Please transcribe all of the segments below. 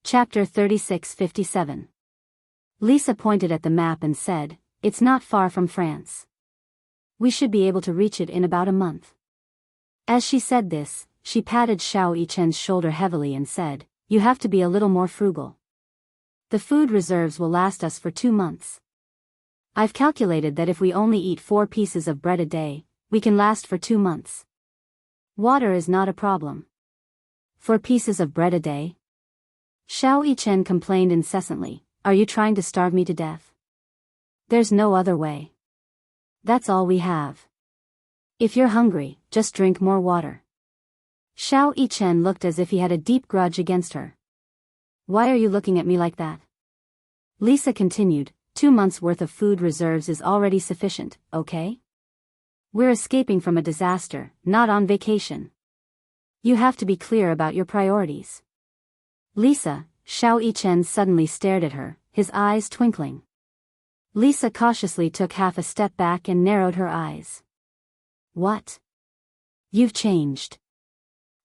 Chapter 3657. Lisa pointed at the map and said, "It's not far from France. We should be able to reach it in about a month." As she said this, she patted Xiao Yichen's shoulder heavily and said, "You have to be a little more frugal. The food reserves will last us for 2 months. I've calculated that if we only eat 4 pieces of bread a day, we can last for 2 months. Water is not a problem." 4 pieces of bread a day? Xiao Yichen complained incessantly, "Are you trying to starve me to death? There's no other way. That's all we have. If you're hungry, just drink more water." Xiao Yichen looked as if he had a deep grudge against her. "Why are you looking at me like that?" Lisa continued, 2 months' worth of food reserves is already sufficient, okay? We're escaping from a disaster, not on vacation. You have to be clear about your priorities. Lisa, Xiao Yichen suddenly stared at her, his eyes twinkling. Lisa cautiously took half a step back and narrowed her eyes. "What? You've changed."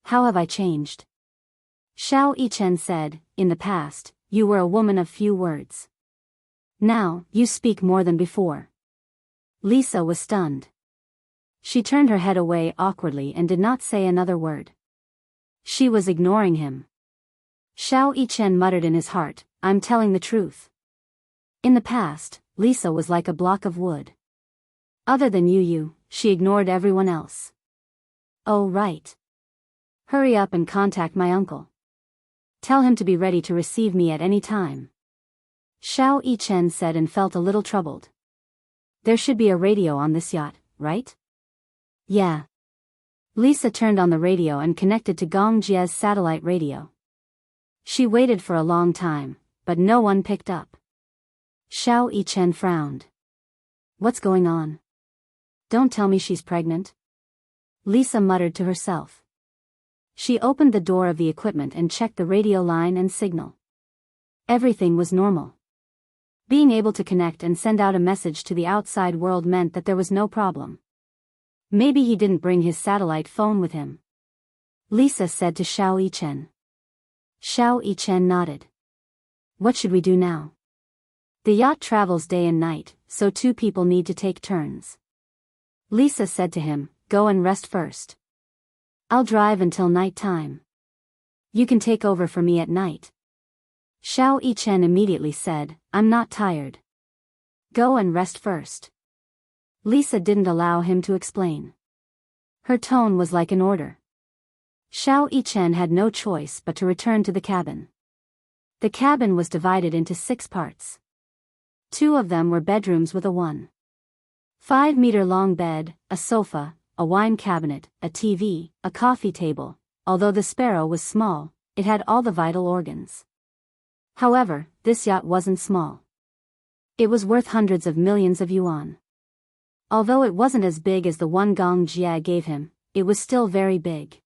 "How have I changed?" Xiao Yichen said, "In the past, you were a woman of few words. Now, you speak more than before." Lisa was stunned. She turned her head away awkwardly and did not say another word. She was ignoring him. Xiao Yichen muttered in his heart, "I'm telling the truth." In the past, Lisa was like a block of wood. Other than Yu, she ignored everyone else. "Oh right. Hurry up and contact my uncle. Tell him to be ready to receive me at any time." Xiao Yichen said and felt a little troubled. "There should be a radio on this yacht, right?" "Yeah." Lisa turned on the radio and connected to Gongjie's satellite radio. She waited for a long time, but no one picked up. Xiao Yichen frowned. "What's going on? Don't tell me she's pregnant?" Lisa muttered to herself. She opened the door of the equipment and checked the radio line and signal. Everything was normal. Being able to connect and send out a message to the outside world meant that there was no problem. Maybe he didn't bring his satellite phone with him. Lisa said to Xiao Yichen. Xiao Yichen nodded. "What should we do now?" "The yacht travels day and night, so 2 people need to take turns." Lisa said to him, "Go and rest first. I'll drive until night time. You can take over for me at night." Xiao Yichen immediately said, "I'm not tired. Go and rest first." Lisa didn't allow him to explain. Her tone was like an order. Xiao Yichen had no choice but to return to the cabin. The cabin was divided into 6 parts. 2 of them were bedrooms with a 1.5-meter-long bed, a sofa, a wine cabinet, a TV, a coffee table. Although the Sparrow was small, it had all the vital organs. However, this yacht wasn't small. It was worth hundreds of millions of yuan. Although it wasn't as big as the one Gongjie gave him, it was still very big.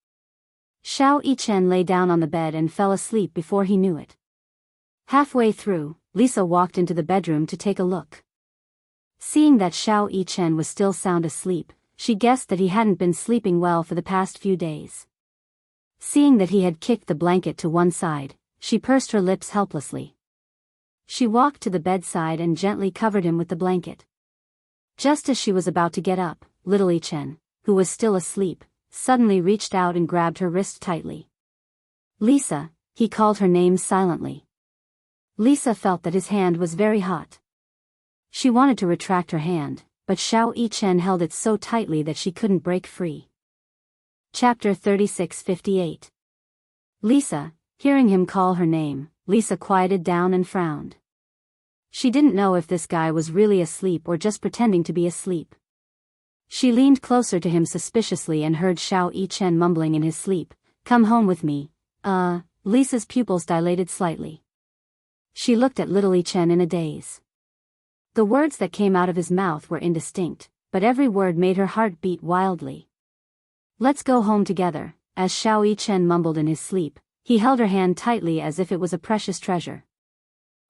Xiao Yichen lay down on the bed and fell asleep before he knew it. Halfway through, Lisa walked into the bedroom to take a look. Seeing that Xiao Yichen was still sound asleep, she guessed that he hadn't been sleeping well for the past few days. Seeing that he had kicked the blanket to one side, she pursed her lips helplessly. She walked to the bedside and gently covered him with the blanket. Just as she was about to get up, little Yichen, who was still asleep, suddenly reached out and grabbed her wrist tightly. "Lisa," he called her name silently. Lisa felt that his hand was very hot. She wanted to retract her hand, but Xiao Yichen held it so tightly that she couldn't break free. Chapter 3658. Lisa, hearing him call her name, Lisa quieted down and frowned. She didn't know if this guy was really asleep or just pretending to be asleep. She leaned closer to him suspiciously and heard Xiao Yichen mumbling in his sleep, "Come home with me." Lisa's pupils dilated slightly. She looked at little Yichen in a daze. The words that came out of his mouth were indistinct, but every word made her heart beat wildly. "Let's go home together," as Xiao Yichen mumbled in his sleep. He held her hand tightly as if it was a precious treasure.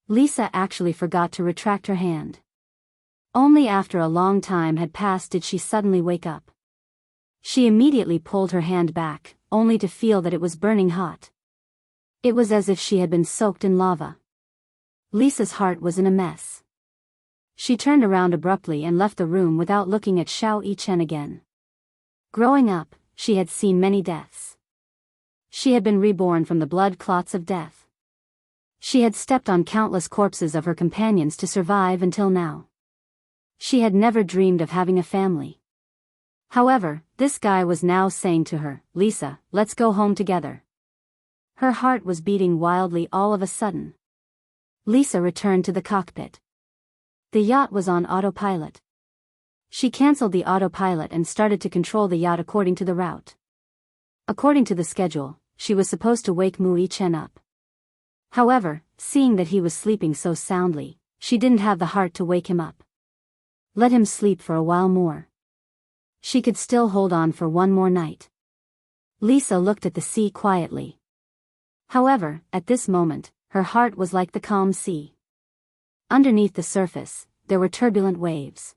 Lisa actually forgot to retract her hand. Only after a long time had passed did she suddenly wake up. She immediately pulled her hand back, only to feel that it was burning hot. It was as if she had been soaked in lava. Lisa's heart was in a mess. She turned around abruptly and left the room without looking at Xiao Yichen again. Growing up, she had seen many deaths. She had been reborn from the blood clots of death. She had stepped on countless corpses of her companions to survive until now. She had never dreamed of having a family. However, this guy was now saying to her, "Lisa, let's go home together." Her heart was beating wildly all of a sudden. Lisa returned to the cockpit. The yacht was on autopilot. She cancelled the autopilot and started to control the yacht according to the route. According to the schedule, she was supposed to wake Mu Yichen up. However, seeing that he was sleeping so soundly, she didn't have the heart to wake him up. Let him sleep for a while more. She could still hold on for one more night. Lisa looked at the sea quietly. However, at this moment, her heart was like the calm sea. Underneath the surface, there were turbulent waves.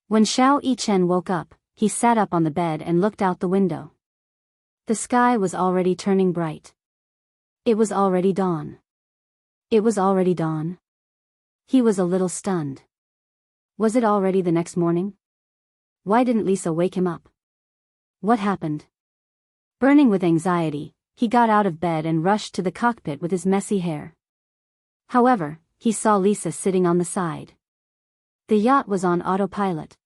When Xiao Yichen woke up, he sat up on the bed and looked out the window. The sky was already turning bright. It was already dawn. It was already dawn. He was a little stunned. Was it already the next morning? Why didn't Lisa wake him up? What happened? Burning with anxiety, he got out of bed and rushed to the cockpit with his messy hair. However, he saw Lisa sitting on the side. The yacht was on autopilot.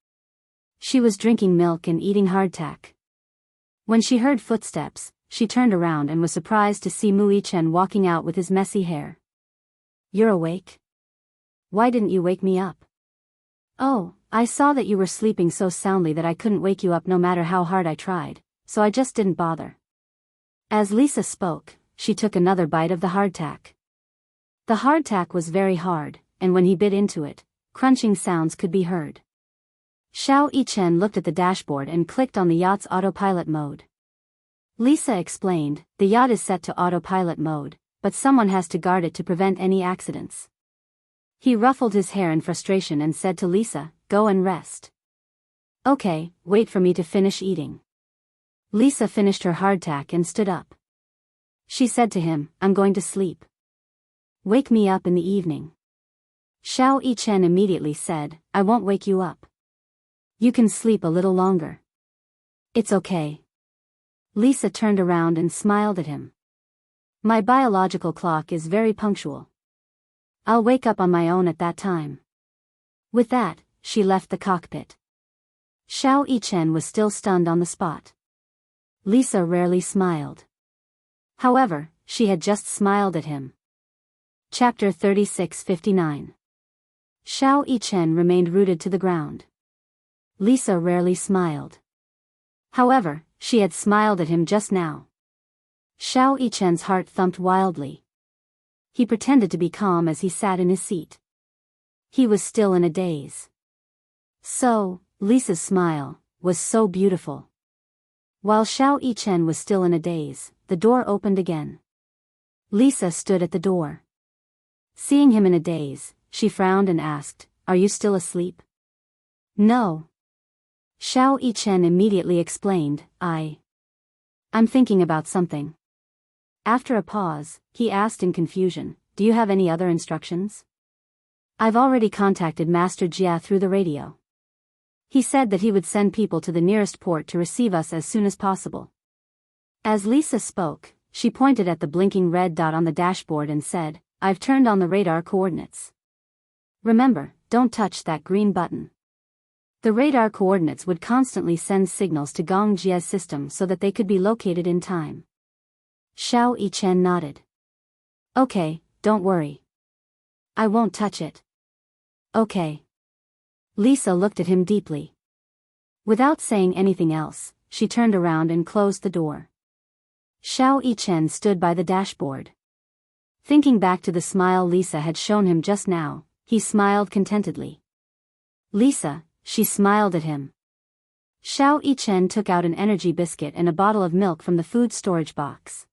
She was drinking milk and eating hardtack. When she heard footsteps, she turned around and was surprised to see Mu Yichen walking out with his messy hair. "You're awake? Why didn't you wake me up?" "Oh, I saw that you were sleeping so soundly that I couldn't wake you up no matter how hard I tried, so I just didn't bother." As Lisa spoke, she took another bite of the hardtack. The hardtack was very hard, and when he bit into it, crunching sounds could be heard. Xiao Yichen looked at the dashboard and clicked on the yacht's autopilot mode. Lisa explained, "The yacht is set to autopilot mode, but someone has to guard it to prevent any accidents." He ruffled his hair in frustration and said to Lisa, "Go and rest." "Okay, wait for me to finish eating." Lisa finished her hardtack and stood up. She said to him, "I'm going to sleep. Wake me up in the evening." Xiao Yichen immediately said, "I won't wake you up. You can sleep a little longer." "It's okay." Lisa turned around and smiled at him. "My biological clock is very punctual. I'll wake up on my own at that time." With that, she left the cockpit. Xiao Yichen was still stunned on the spot. Lisa rarely smiled. However, she had just smiled at him. Chapter 36:59. Xiao Yichen remained rooted to the ground. Lisa rarely smiled. However, she had smiled at him just now. Xiao Yichen's heart thumped wildly. He pretended to be calm as he sat in his seat. He was still in a daze. So, Lisa's smile was so beautiful. While Xiao Yichen was still in a daze, the door opened again. Lisa stood at the door. Seeing him in a daze, she frowned and asked, "Are you still asleep?" "No." Xiao Yichen immediately explained, I'm thinking about something." After a pause, he asked in confusion, "Do you have any other instructions?" "I've already contacted Master Jia through the radio. He said that he would send people to the nearest port to receive us as soon as possible." As Lisa spoke, she pointed at the blinking red dot on the dashboard and said, "I've turned on the radar coordinates. Remember, don't touch that green button." The radar coordinates would constantly send signals to Gong Jia's system so that they could be located in time. Xiao Yichen nodded. "Okay, don't worry. I won't touch it." "Okay." Lisa looked at him deeply. Without saying anything else, she turned around and closed the door. Xiao Yichen stood by the dashboard. Thinking back to the smile Lisa had shown him just now, he smiled contentedly. "Lisa," she smiled at him. Xiao Yichen took out an energy biscuit and a bottle of milk from the food storage box.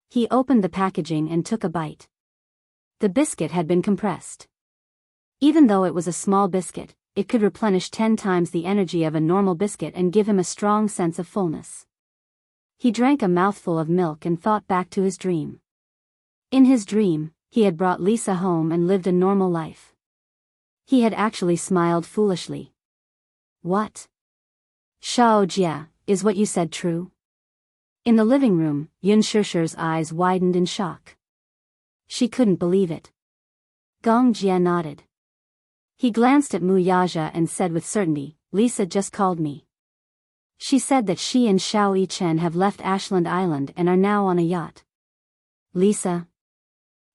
He opened the packaging and took a bite. The biscuit had been compressed. Even though it was a small biscuit, it could replenish 10 times the energy of a normal biscuit and give him a strong sense of fullness. He drank a mouthful of milk and thought back to his dream. In his dream, he had brought Lisa home and lived a normal life. He had actually smiled foolishly. What? Shao Jia, is what you said true? In the living room, Yun Shirshi's eyes widened in shock. She couldn't believe it. Gong Jia nodded. He glanced at Mu Yaja and said with certainty, Lisa just called me. She said that she and Xiao Yichen have left Ashland Island and are now on a yacht. Lisa?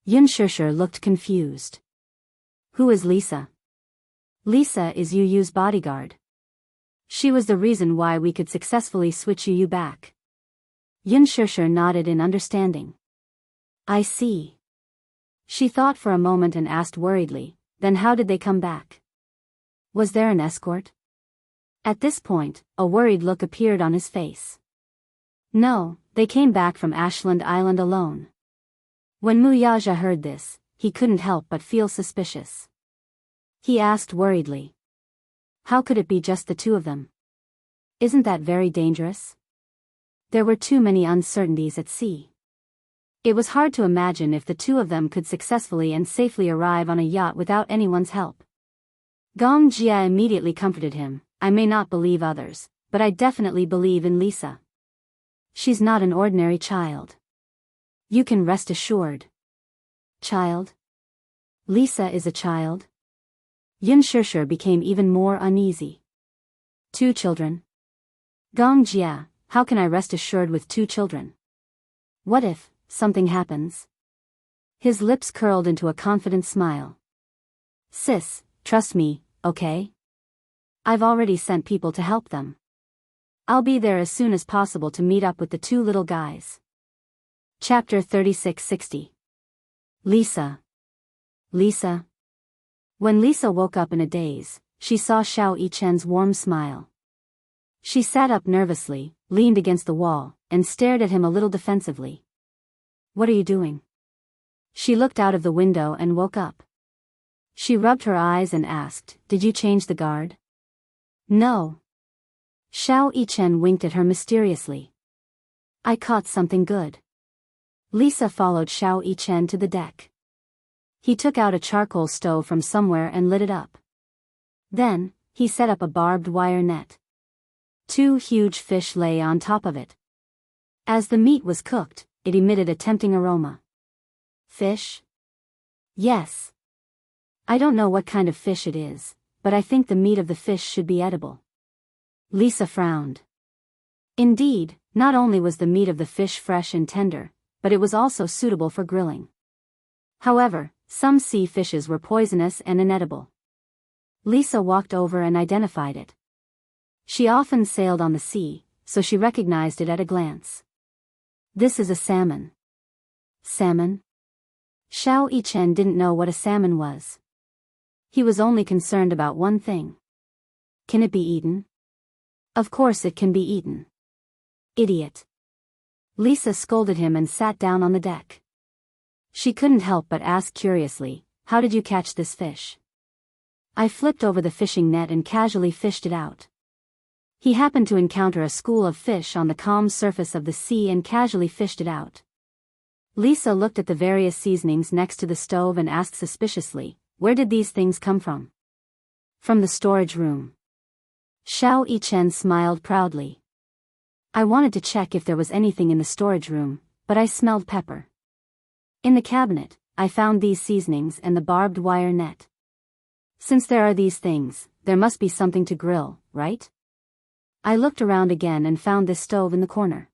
Yun Shirshir looked confused. Who is Lisa? Lisa is Yu Yu's bodyguard. She was the reason why we could successfully switch Yu Yu back. Yun Shirshir nodded in understanding. I see. She thought for a moment and asked worriedly, then how did they come back? Was there an escort? At this point, a worried look appeared on his face. No, they came back from Ashland Island alone. When Mu Yaja heard this, he couldn't help but feel suspicious. He asked worriedly. How could it be just the two of them? Isn't that very dangerous? There were too many uncertainties at sea. It was hard to imagine if the two of them could successfully and safely arrive on a yacht without anyone's help. Gong Jia immediately comforted him. I may not believe others, but I definitely believe in Lisa. She's not an ordinary child. You can rest assured. Child? Lisa is a child? Yun Shirshir became even more uneasy. 2 children? Gong Jia, how can I rest assured with 2 children? What if something happens? His lips curled into a confident smile. Sis, trust me, okay? I've already sent people to help them. I'll be there as soon as possible to meet up with the 2 little guys. Chapter 3660. Lisa. Lisa. When Lisa woke up in a daze, she saw Xiao Yichen's warm smile. She sat up nervously, leaned against the wall, and stared at him a little defensively. What are you doing? She looked out of the window and woke up. She rubbed her eyes and asked, Did you change the guard? No. Xiao Yichen winked at her mysteriously. I caught something good. Lisa followed Xiao Yichen to the deck. He took out a charcoal stove from somewhere and lit it up. Then, he set up a barbed wire net. 2 huge fish lay on top of it. As the meat was cooked, it emitted a tempting aroma. Fish? Yes. I don't know what kind of fish it is, but I think the meat of the fish should be edible. Lisa frowned. Indeed, not only was the meat of the fish fresh and tender, but it was also suitable for grilling. However, some sea fishes were poisonous and inedible. Lisa walked over and identified it. She often sailed on the sea, so she recognized it at a glance. This is a salmon. Salmon? Xiao Yichen didn't know what a salmon was. He was only concerned about one thing. Can it be eaten? Of course it can be eaten. Idiot. Lisa scolded him and sat down on the deck. She couldn't help but ask curiously, How did you catch this fish? I flipped over the fishing net and casually fished it out. He happened to encounter a school of fish on the calm surface of the sea and casually fished it out. Lisa looked at the various seasonings next to the stove and asked suspiciously, Where did these things come from? From the storage room. Xiao Yichen smiled proudly. I wanted to check if there was anything in the storage room, but I smelled pepper. In the cabinet, I found these seasonings and the barbed wire net. Since there are these things, there must be something to grill, right? I looked around again and found this stove in the corner.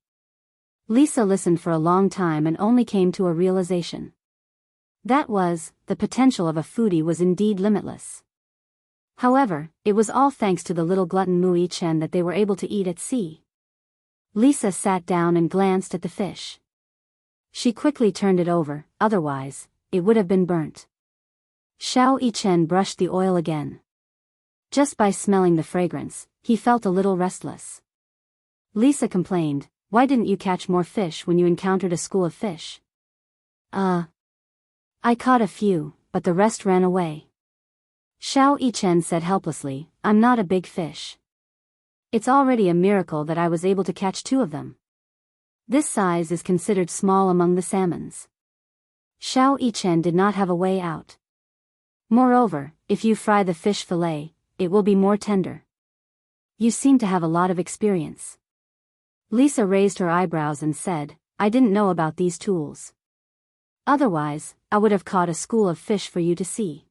Lisa listened for a long time and only came to a realization. That was, the potential of a foodie was indeed limitless. However, it was all thanks to the little glutton Mu Yichen that they were able to eat at sea. Lisa sat down and glanced at the fish. She quickly turned it over, otherwise, it would have been burnt. Xiao Yichen brushed the oil again. Just by smelling the fragrance, he felt a little restless. Lisa complained, Why didn't you catch more fish when you encountered a school of fish? I caught a few, but the rest ran away. Xiao Yichen said helplessly, I'm not a big fish. It's already a miracle that I was able to catch 2 of them. This size is considered small among the salmons. Xiao Yichen did not have a way out. Moreover, if you fry the fish fillet, it will be more tender. You seem to have a lot of experience. Lisa raised her eyebrows and said, I didn't know about these tools. Otherwise, I would have caught a school of fish for you to see.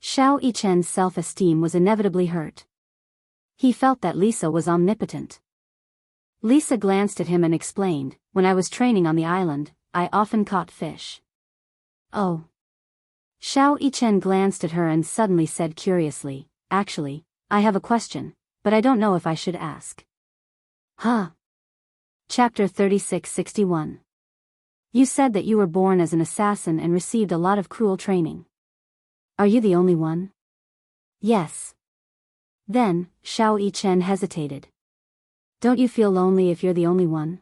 Xiao Yichen's self-esteem was inevitably hurt. He felt that Lisa was omnipotent. Lisa glanced at him and explained, when I was training on the island, I often caught fish. Oh. Xiao Yichen glanced at her and suddenly said curiously, actually, I have a question, but I don't know if I should ask. Huh? Chapter 3661. You said that you were born as an assassin and received a lot of cruel training. Are you the only one? Yes. Then, Xiao Yichen hesitated. Don't you feel lonely if you're the only one?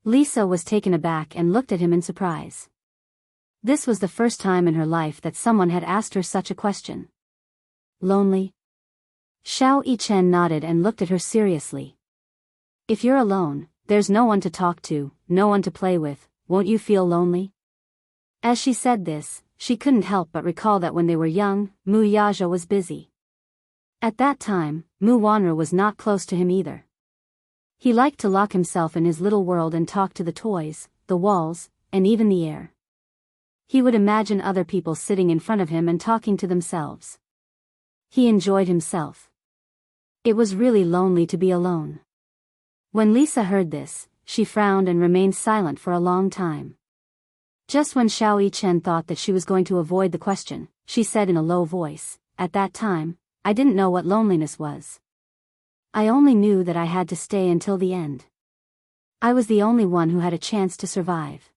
Lisa was taken aback and looked at him in surprise. This was the first time in her life that someone had asked her such a question. Lonely? Xiao Yichen nodded and looked at her seriously. If you're alone, there's no one to talk to, no one to play with, won't you feel lonely? As she said this, she couldn't help but recall that when they were young, Mu Yaja was busy. At that time, Mu Wanru was not close to him either. He liked to lock himself in his little world and talk to the toys, the walls, and even the air. He would imagine other people sitting in front of him and talking to themselves. He enjoyed himself. It was really lonely to be alone. When Lisa heard this, she frowned and remained silent for a long time. Just when Xiao Yichen thought that she was going to avoid the question, she said in a low voice, at that time, I didn't know what loneliness was. I only knew that I had to stay until the end. I was the only one who had a chance to survive.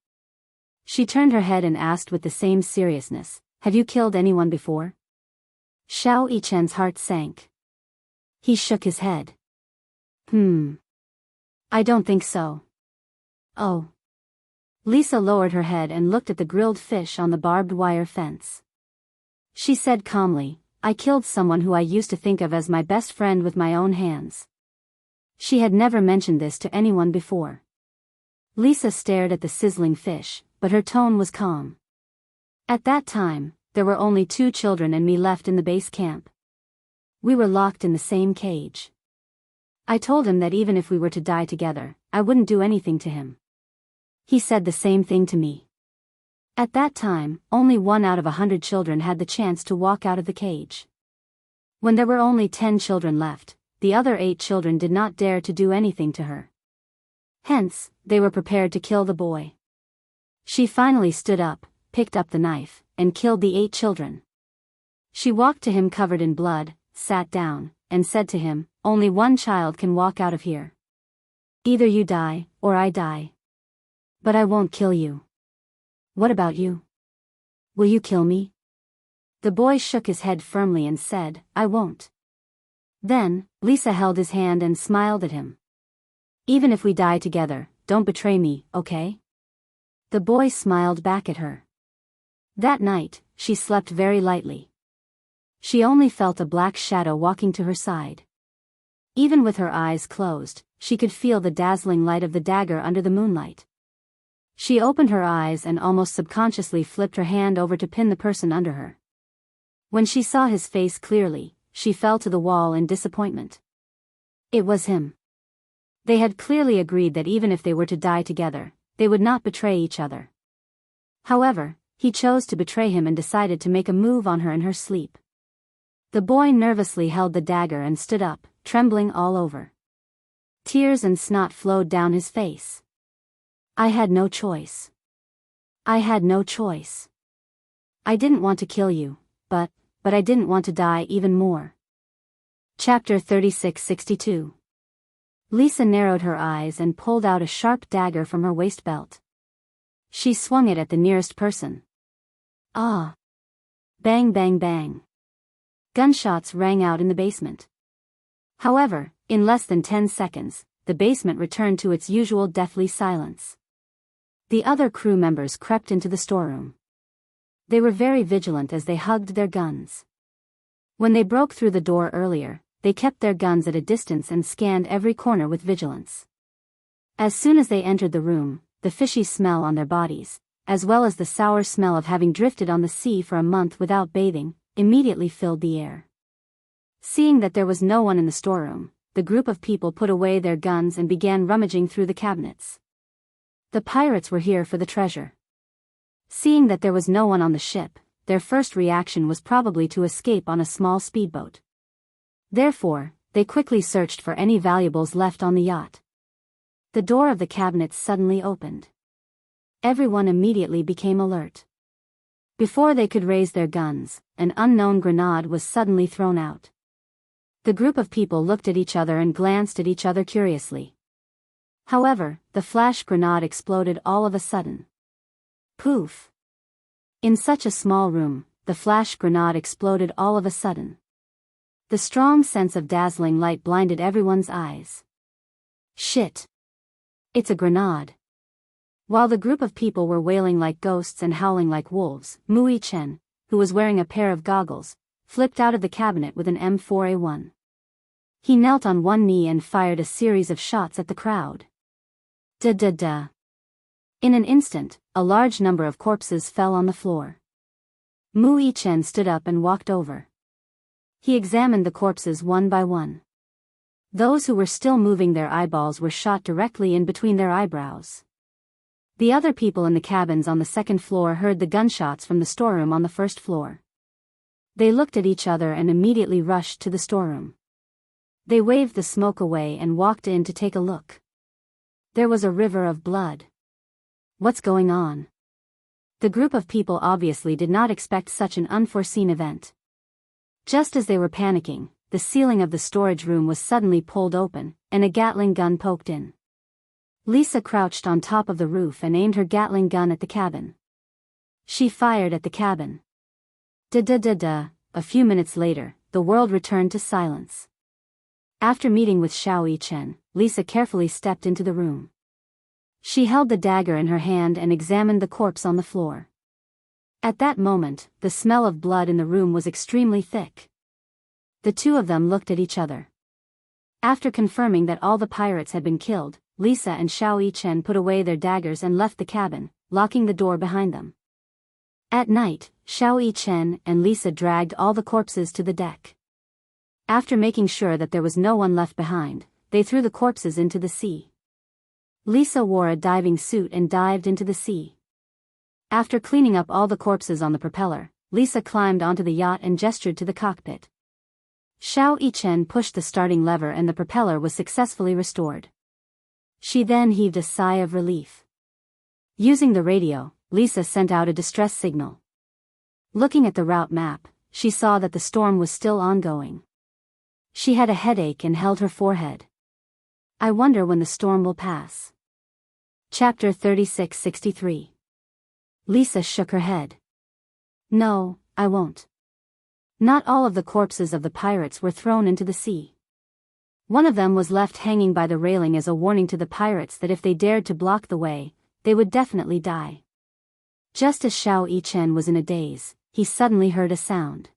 She turned her head and asked with the same seriousness, have you killed anyone before? Xiao Yichen's heart sank. He shook his head. I don't think so. Oh. Lisa lowered her head and looked at the grilled fish on the barbed wire fence. She said calmly, I killed someone who I used to think of as my best friend with my own hands. She had never mentioned this to anyone before. Lisa stared at the sizzling fish, but her tone was calm. At that time, there were only 2 children and me left in the base camp. We were locked in the same cage. I told him that even if we were to die together, I wouldn't do anything to him. He said the same thing to me. At that time, only 1 out of 100 children had the chance to walk out of the cage. When there were only 10 children left, the other 8 children did not dare to do anything to her. Hence, they were prepared to kill the boy. She finally stood up, picked up the knife, and killed the 8 children. She walked to him covered in blood, sat down, and said to him, only 1 child can walk out of here. Either you die, or I die. But I won't kill you. What about you? Will you kill me? The boy shook his head firmly and said, I won't. Then, Lisa held his hand and smiled at him. Even if we die together, don't betray me, okay? The boy smiled back at her. That night, she slept very lightly. She only felt a black shadow walking to her side. Even with her eyes closed, she could feel the dazzling light of the dagger under the moonlight. She opened her eyes and almost subconsciously flipped her hand over to pin the person under her. When she saw his face clearly, she fell to the wall in disappointment. It was him. They had clearly agreed that even if they were to die together, they would not betray each other. However, he chose to betray him and decided to make a move on her in her sleep. The boy nervously held the dagger and stood up, trembling all over. Tears and snot flowed down his face. I had no choice. I had no choice. I didn't want to kill you, but I didn't want to die even more. Chapter 3662. Lisa narrowed her eyes and pulled out a sharp dagger from her waist belt. She swung it at the nearest person. Ah! Bang bang bang. Gunshots rang out in the basement. However, in less than 10 seconds, the basement returned to its usual deathly silence. The other crew members crept into the storeroom. They were very vigilant as they hugged their guns. When they broke through the door earlier, they kept their guns at a distance and scanned every corner with vigilance. As soon as they entered the room, the fishy smell on their bodies, as well as the sour smell of having drifted on the sea for a month without bathing, immediately filled the air. Seeing that there was no one in the storeroom, the group of people put away their guns and began rummaging through the cabinets. The pirates were here for the treasure. Seeing that there was no one on the ship, their first reaction was probably to escape on a small speedboat. Therefore, they quickly searched for any valuables left on the yacht. The door of the cabinets suddenly opened. Everyone immediately became alert. Before they could raise their guns, an unknown grenade was suddenly thrown out. The group of people looked at each other and glanced at each other curiously. However, the flash grenade exploded all of a sudden. Poof! In such a small room, the flash grenade exploded all of a sudden. The strong sense of dazzling light blinded everyone's eyes. Shit! It's a grenade. While the group of people were wailing like ghosts and howling like wolves, Mui Chen, who was wearing a pair of goggles, flipped out of the cabinet with an M4A1. He knelt on one knee and fired a series of shots at the crowd. Da-da-da. In an instant, a large number of corpses fell on the floor. Mui Chen stood up and walked over. He examined the corpses one by one. Those who were still moving their eyeballs were shot directly in between their eyebrows. The other people in the cabins on the second floor heard the gunshots from the storeroom on the first floor. They looked at each other and immediately rushed to the storeroom. They waved the smoke away and walked in to take a look. There was a river of blood. What's going on? The group of people obviously did not expect such an unforeseen event. Just as they were panicking, the ceiling of the storage room was suddenly pulled open, and a Gatling gun poked in. Lisa crouched on top of the roof and aimed her Gatling gun at the cabin. She fired at the cabin. Da-da-da-da. A few minutes later, the world returned to silence. After meeting with Xiao Chen, Lisa carefully stepped into the room. She held the dagger in her hand and examined the corpse on the floor. At that moment, the smell of blood in the room was extremely thick. The two of them looked at each other. After confirming that all the pirates had been killed, Lisa and Xiao Chen put away their daggers and left the cabin, locking the door behind them. At night, Xiao Chen and Lisa dragged all the corpses to the deck. After making sure that there was no one left behind, they threw the corpses into the sea. Lisa wore a diving suit and dived into the sea. After cleaning up all the corpses on the propeller, Lisa climbed onto the yacht and gestured to the cockpit. Xiao Chen pushed the starting lever and the propeller was successfully restored. She then heaved a sigh of relief. Using the radio, Lisa sent out a distress signal. Looking at the route map, she saw that the storm was still ongoing. She had a headache and held her forehead. I wonder when the storm will pass. Chapter 3663. Lisa shook her head. No, I won't. Not all of the corpses of the pirates were thrown into the sea. One of them was left hanging by the railing as a warning to the pirates that if they dared to block the way, they would definitely die. Just as Xiao Chen was in a daze, he suddenly heard a sound.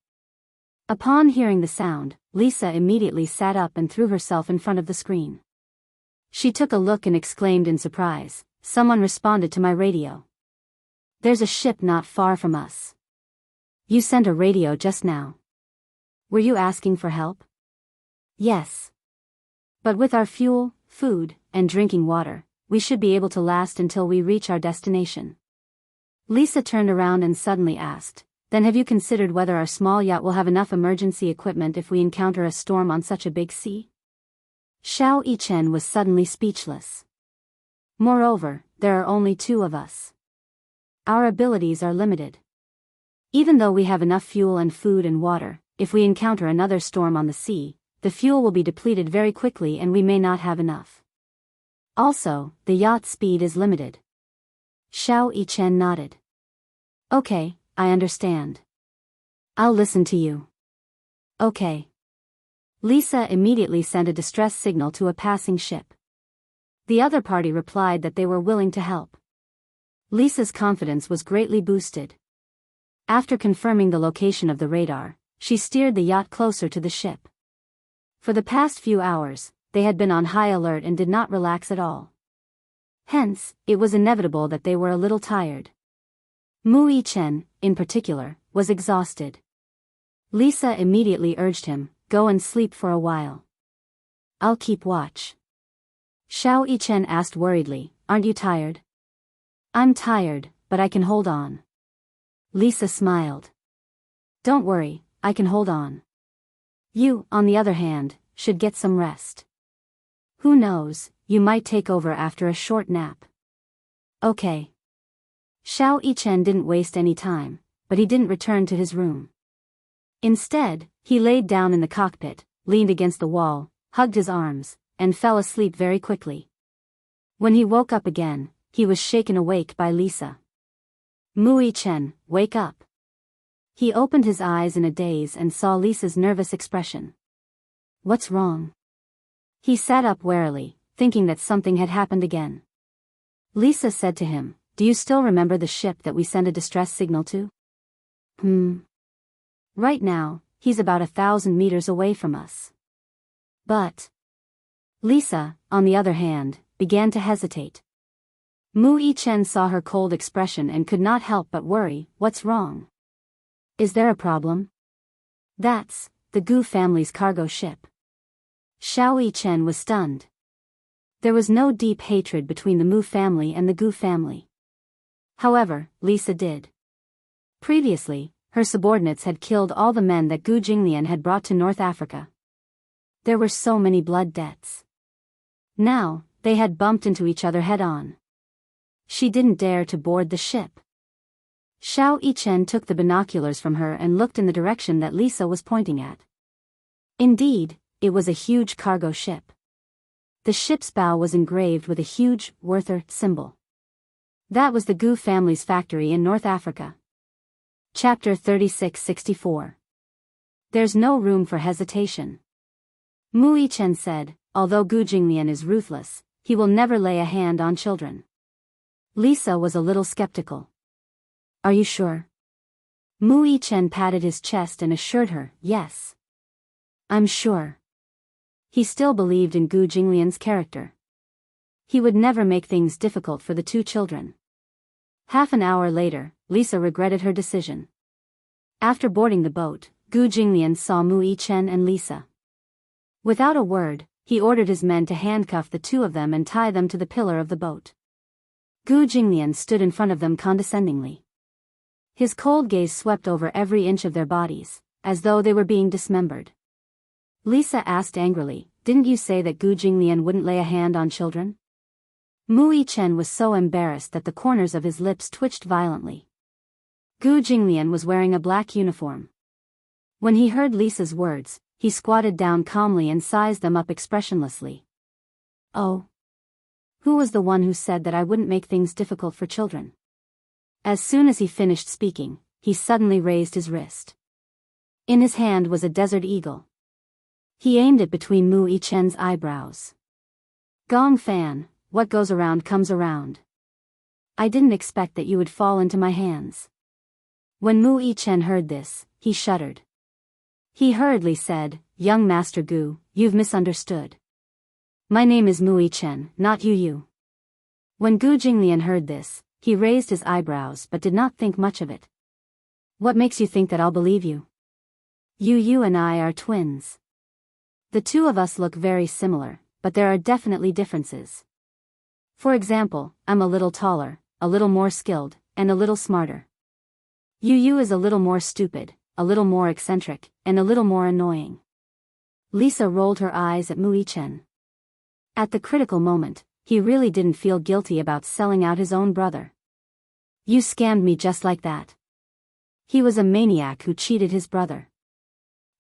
Upon hearing the sound, Lisa immediately sat up and threw herself in front of the screen. She took a look and exclaimed in surprise, "Someone responded to my radio. There's a ship not far from us. You sent a radio just now. Were you asking for help?" "Yes. But with our fuel, food, and drinking water, we should be able to last until we reach our destination." Lisa turned around and suddenly asked, "Then have you considered whether our small yacht will have enough emergency equipment if we encounter a storm on such a big sea?" Xiao Chen was suddenly speechless. "Moreover, there are only two of us. Our abilities are limited. Even though we have enough fuel and food and water, if we encounter another storm on the sea, the fuel will be depleted very quickly and we may not have enough. Also, the yacht's speed is limited." Xiao Chen nodded. "Okay, I understand. I'll listen to you." "Okay." Lisa immediately sent a distress signal to a passing ship. The other party replied that they were willing to help. Lisa's confidence was greatly boosted. After confirming the location of the radar, she steered the yacht closer to the ship. For the past few hours, they had been on high alert and did not relax at all. Hence, it was inevitable that they were a little tired. Mu Yichen, in particular, was exhausted. Lisa immediately urged him, go and sleep for a while. I'll keep watch. Xiao Yichen asked worriedly, aren't you tired? I'm tired, but I can hold on. Lisa smiled. Don't worry, I can hold on. You, on the other hand, should get some rest. Who knows, you might take over after a short nap. Okay. Xiao Yichen didn't waste any time, but he didn't return to his room. Instead, he laid down in the cockpit, leaned against the wall, hugged his arms, and fell asleep very quickly. When he woke up again, he was shaken awake by Lisa. Mu Yichen, wake up. He opened his eyes in a daze and saw Lisa's nervous expression. What's wrong? He sat up warily, thinking that something had happened again. Lisa said to him, do you still remember the ship that we sent a distress signal to? Right now, he's about 1,000 meters away from us. But Lisa, on the other hand, began to hesitate. Mu Yichen saw her cold expression and could not help but worry, what's wrong? Is there a problem? That's the Gu family's cargo ship. Xiao Yichen was stunned. There was no deep hatred between the Mu family and the Gu family. However, Lisa did. Previously, her subordinates had killed all the men that Gu Jinglian had brought to North Africa. There were so many blood debts. Now, they had bumped into each other head-on. She didn't dare to board the ship. Xiao Yichen took the binoculars from her and looked in the direction that Lisa was pointing at. Indeed, it was a huge cargo ship. The ship's bow was engraved with a huge Werther symbol. That was the Gu family's factory in North Africa. Chapter 3664. There's no room for hesitation. Mu Yichen said, although Gu Jinglian is ruthless, he will never lay a hand on children. Lisa was a little skeptical. Are you sure? Mu Yichen patted his chest and assured her, yes. I'm sure. He still believed in Gu Jinglian's character. He would never make things difficult for the two children. Half an hour later, Lisa regretted her decision. After boarding the boat, Gu Jinglian saw Mu Yichen and Lisa. Without a word, he ordered his men to handcuff the two of them and tie them to the pillar of the boat. Gu Jinglian stood in front of them condescendingly. His cold gaze swept over every inch of their bodies, as though they were being dismembered. Lisa asked angrily, didn't you say that Gu Jinglian wouldn't lay a hand on children? Mu Yichen was so embarrassed that the corners of his lips twitched violently. Gu Jinglian was wearing a black uniform. When he heard Lisa's words, he squatted down calmly and sized them up expressionlessly. Oh. Who was the one who said that I wouldn't make things difficult for children? As soon as he finished speaking, he suddenly raised his wrist. In his hand was a desert eagle. He aimed it between Mu Yichen's eyebrows. Gong Fan, what goes around comes around. I didn't expect that you would fall into my hands. When Mu Yichen heard this, he shuddered. He hurriedly said, young Master Gu, you've misunderstood. My name is Mu Yichen, not Yu. When Gu Jinglian heard this, he raised his eyebrows but did not think much of it. What makes you think that I'll believe you? Yu and I are twins. The two of us look very similar, but there are definitely differences. For example, I'm a little taller, a little more skilled, and a little smarter. Yu is a little more stupid, a little more eccentric, and a little more annoying. Lisa rolled her eyes at Mu Yichen. At the critical moment, he really didn't feel guilty about selling out his own brother. You scammed me just like that. He was a maniac who cheated his brother.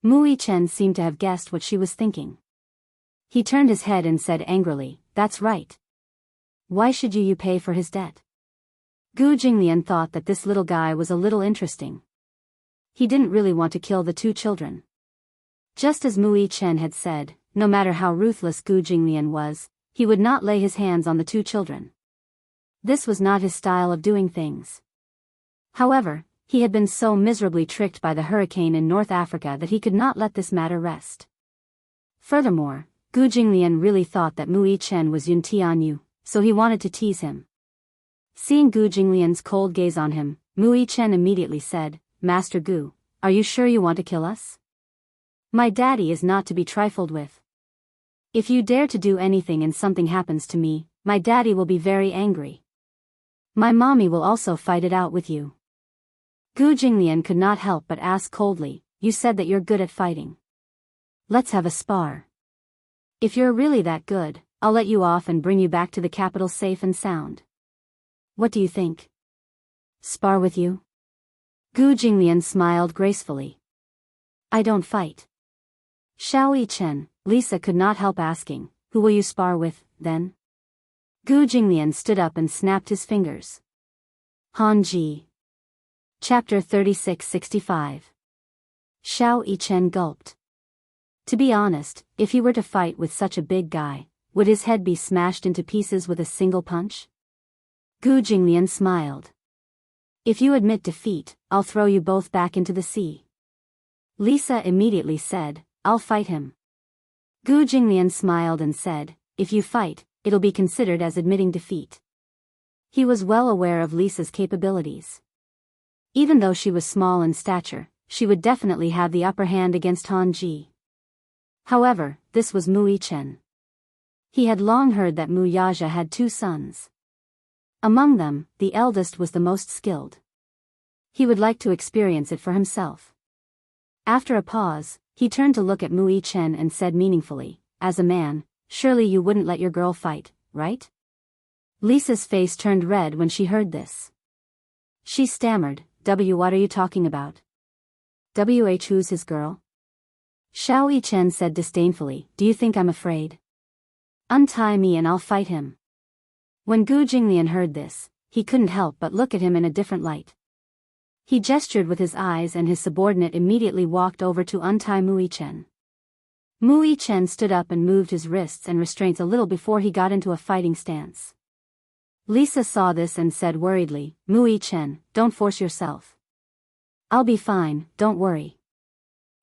Mu Yichen seemed to have guessed what she was thinking. He turned his head and said angrily, that's right. Why should you pay for his debt? Gu Jinglian thought that this little guy was a little interesting. He didn't really want to kill the two children. Just as Mu Yichen had said, no matter how ruthless Gu Jinglian was, he would not lay his hands on the two children. This was not his style of doing things. However, he had been so miserably tricked by the hurricane in North Africa that he could not let this matter rest. Furthermore, Gu Jinglian really thought that Mu Yichen was Yun Tianyu, so he wanted to tease him. Seeing Gu Jinglian's cold gaze on him, Mu Chen immediately said, Master Gu, are you sure you want to kill us? My daddy is not to be trifled with. If you dare to do anything and something happens to me, my daddy will be very angry. My mommy will also fight it out with you. Gu Jinglian could not help but ask coldly, you said that you're good at fighting. Let's have a spar. If you're really that good, I'll let you off and bring you back to the capital safe and sound. What do you think? Spar with you? Gu Jinglian smiled gracefully. I don't fight. Xiao Chen, Lisa could not help asking, who will you spar with, then? Gu Jinglian stood up and snapped his fingers. Han Ji. Chapter 3665. Xiao Chen gulped. To be honest, if he were to fight with such a big guy, would his head be smashed into pieces with a single punch? Gu Jinglian smiled. If you admit defeat, I'll throw you both back into the sea. Lisa immediately said, I'll fight him. Gu Jinglian smiled and said, if you fight, it'll be considered as admitting defeat. He was well aware of Lisa's capabilities. Even though she was small in stature, she would definitely have the upper hand against Han Ji. However, this was Mu Chen. He had long heard that Mu Yaja had 2 sons. Among them, the eldest was the most skilled. He would like to experience it for himself. After a pause, he turned to look at Mu Chen and said meaningfully, as a man, surely you wouldn't let your girl fight, right? Lisa's face turned red when she heard this. She stammered, what are you talking about? Who's his girl? Xiao Chen said disdainfully, do you think I'm afraid? Untie me and I'll fight him. When Gu Jinglian heard this, he couldn't help but look at him in a different light. He gestured with his eyes and his subordinate immediately walked over to untie Mu Chen. Mu Chen stood up and moved his wrists and restraints a little before he got into a fighting stance. Lisa saw this and said worriedly, Mu Chen, don't force yourself. I'll be fine, don't worry.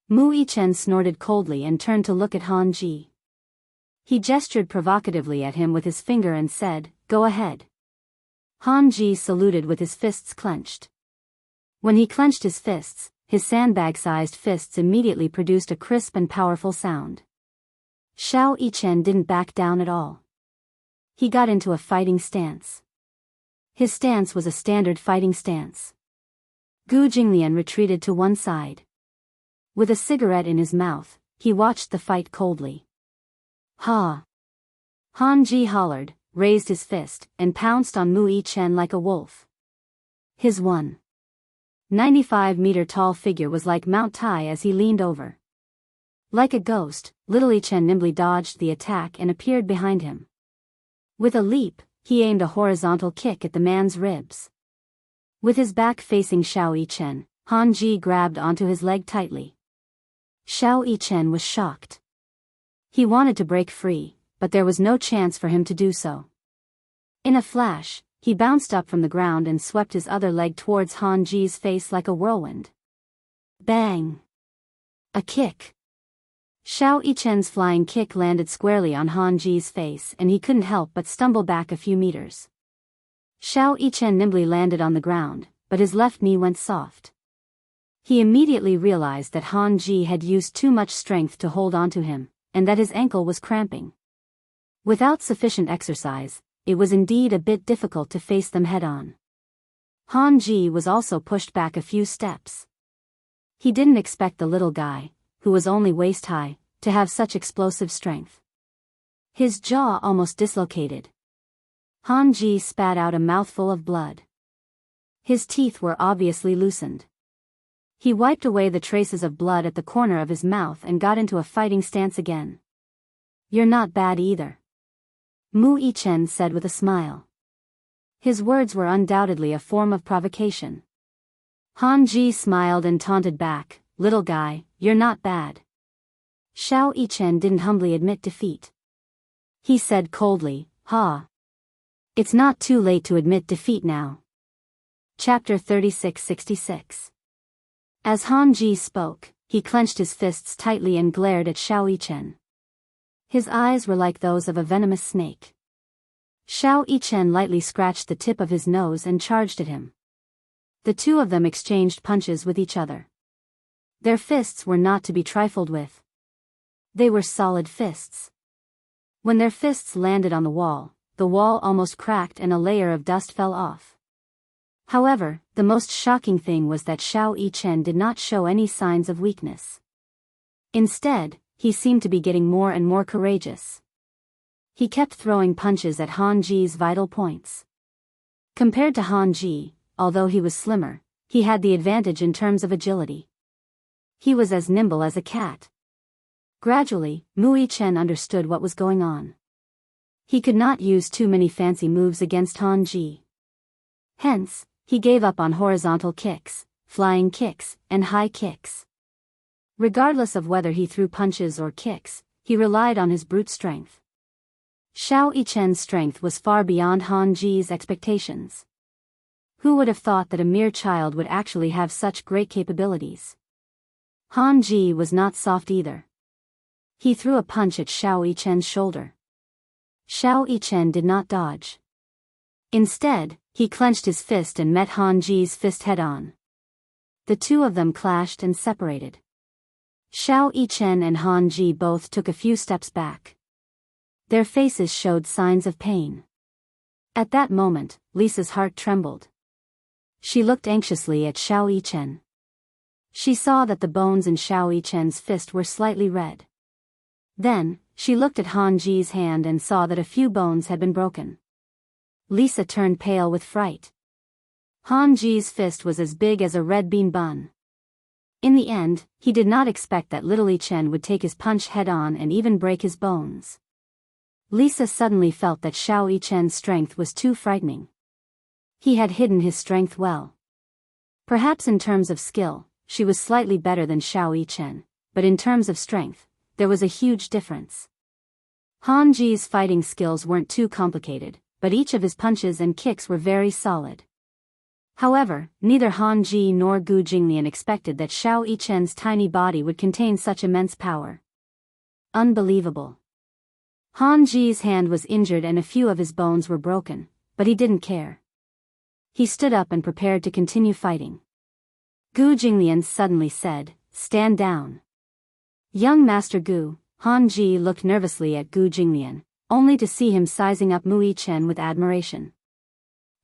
Mu Chen snorted coldly and turned to look at Han Ji. He gestured provocatively at him with his finger and said, go ahead. Han Ji saluted with his fists clenched. When he clenched his fists, his sandbag-sized fists immediately produced a crisp and powerful sound. Xiao Chen didn't back down at all. He got into a fighting stance. His stance was a standard fighting stance. Gu Jinglian retreated to one side. With a cigarette in his mouth, he watched the fight coldly. Ha! Han Ji hollered, raised his fist, and pounced on Mu Chen like a wolf. His 1.95-meter tall figure was like Mount Tai as he leaned over. Like a ghost, little Chen nimbly dodged the attack and appeared behind him. With a leap, he aimed a horizontal kick at the man's ribs. With his back facing Xiao Chen, Han Ji grabbed onto his leg tightly. Xiao Chen was shocked. He wanted to break free, but there was no chance for him to do so. In a flash, he bounced up from the ground and swept his other leg towards Han Ji's face like a whirlwind. Bang! A kick. Xiao Chen's flying kick landed squarely on Han Ji's face and he couldn't help but stumble back a few meters. Xiao Chen nimbly landed on the ground, but his left knee went soft. He immediately realized that Han Ji had used too much strength to hold onto him, and that his ankle was cramping. Without sufficient exercise, it was indeed a bit difficult to face them head-on. Han Ji was also pushed back a few steps. He didn't expect the little guy, who was only waist-high, to have such explosive strength. His jaw almost dislocated. Han Ji spat out a mouthful of blood. His teeth were obviously loosened. He wiped away the traces of blood at the corner of his mouth and got into a fighting stance again. You're not bad either. Mu Chen said with a smile. His words were undoubtedly a form of provocation. Han Ji smiled and taunted back, little guy, you're not bad. Xiao Chen didn't humbly admit defeat. He said coldly, ha. It's not too late to admit defeat now. Chapter 3666. As Han Ji spoke, he clenched his fists tightly and glared at Xiao Chen. His eyes were like those of a venomous snake. Xiao Chen lightly scratched the tip of his nose and charged at him. The two of them exchanged punches with each other. Their fists were not to be trifled with. They were solid fists. When their fists landed on the wall almost cracked and a layer of dust fell off. However, the most shocking thing was that Xiao Yichen did not show any signs of weakness. Instead, he seemed to be getting more and more courageous. He kept throwing punches at Han Ji's vital points. Compared to Han Ji, although he was slimmer, he had the advantage in terms of agility. He was as nimble as a cat. Gradually, Mu Yichen understood what was going on. He could not use too many fancy moves against Han Ji. Hence, he gave up on horizontal kicks, flying kicks, and high kicks. Regardless of whether he threw punches or kicks, he relied on his brute strength. Xiao Yichen's strength was far beyond Han Ji's expectations. Who would have thought that a mere child would actually have such great capabilities? Han Ji was not soft either. He threw a punch at Xiao Yichen's shoulder. Xiao Yichen did not dodge. Instead, he clenched his fist and met Han Ji's fist head-on. The two of them clashed and separated. Xiao Yichen and Han Ji both took a few steps back. Their faces showed signs of pain. At that moment, Lisa's heart trembled. She looked anxiously at Xiao Yichen. She saw that the bones in Xiao Yichen's fist were slightly red. Then, she looked at Han Ji's hand and saw that a few bones had been broken. Lisa turned pale with fright. Han Ji's fist was as big as a red bean bun. In the end, he did not expect that little Yichen would take his punch head-on and even break his bones. Lisa suddenly felt that Xiao Yichen's strength was too frightening. He had hidden his strength well. Perhaps in terms of skill, she was slightly better than Xiao Yichen, but in terms of strength, there was a huge difference. Han Ji's fighting skills weren't too complicated, but each of his punches and kicks were very solid. However, neither Han Ji nor Gu Jinglian expected that Xiao Yichen's tiny body would contain such immense power. Unbelievable. Han Ji's hand was injured and a few of his bones were broken, but he didn't care. He stood up and prepared to continue fighting. Gu Jinglian suddenly said, "Stand down." Young Master Gu, Han Ji looked nervously at Gu Jinglian, only to see him sizing up Mu Yichen with admiration.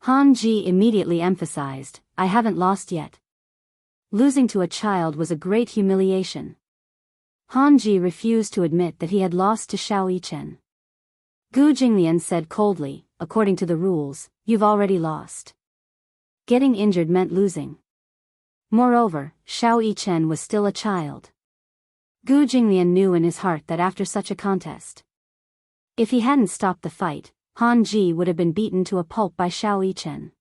Han Ji immediately emphasized, "I haven't lost yet." Losing to a child was a great humiliation. Han Ji refused to admit that he had lost to Xiao Yichen. Gu Jinglian said coldly, "According to the rules, you've already lost." Getting injured meant losing. Moreover, Xiao Yichen was still a child. Gu Jinglian knew in his heart that after such a contest, if he hadn't stopped the fight, Han Ji would have been beaten to a pulp by Xiao Yichen.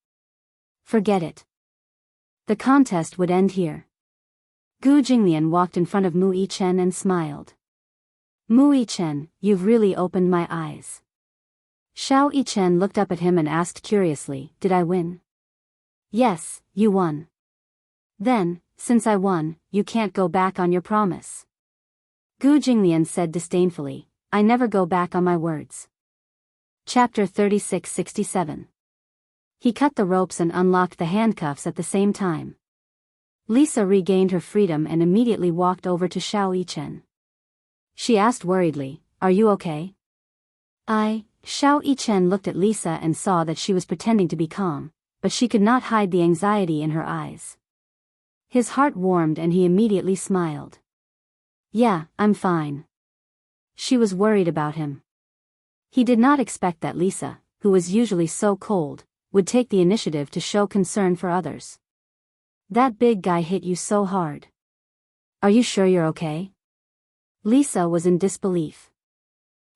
Forget it. The contest would end here. Gu Jinglian walked in front of Mu Yichen and smiled. "Mu Yichen, you've really opened my eyes." Xiao Yichen looked up at him and asked curiously, "Did I win?" "Yes, you won." "Then, since I won, you can't go back on your promise." Gu Jinglian said disdainfully, "I never go back on my words." Chapter 3667. He cut the ropes and unlocked the handcuffs at the same time. Lisa regained her freedom and immediately walked over to Xiao Yichen. She asked worriedly, "Are you okay?" Xiao Yichen looked at Lisa and saw that she was pretending to be calm, but she could not hide the anxiety in her eyes. His heart warmed and he immediately smiled. "Yeah, I'm fine." She was worried about him. He did not expect that Lisa, who was usually so cold, would take the initiative to show concern for others. "That big guy hit you so hard. Are you sure you're okay?" Lisa was in disbelief.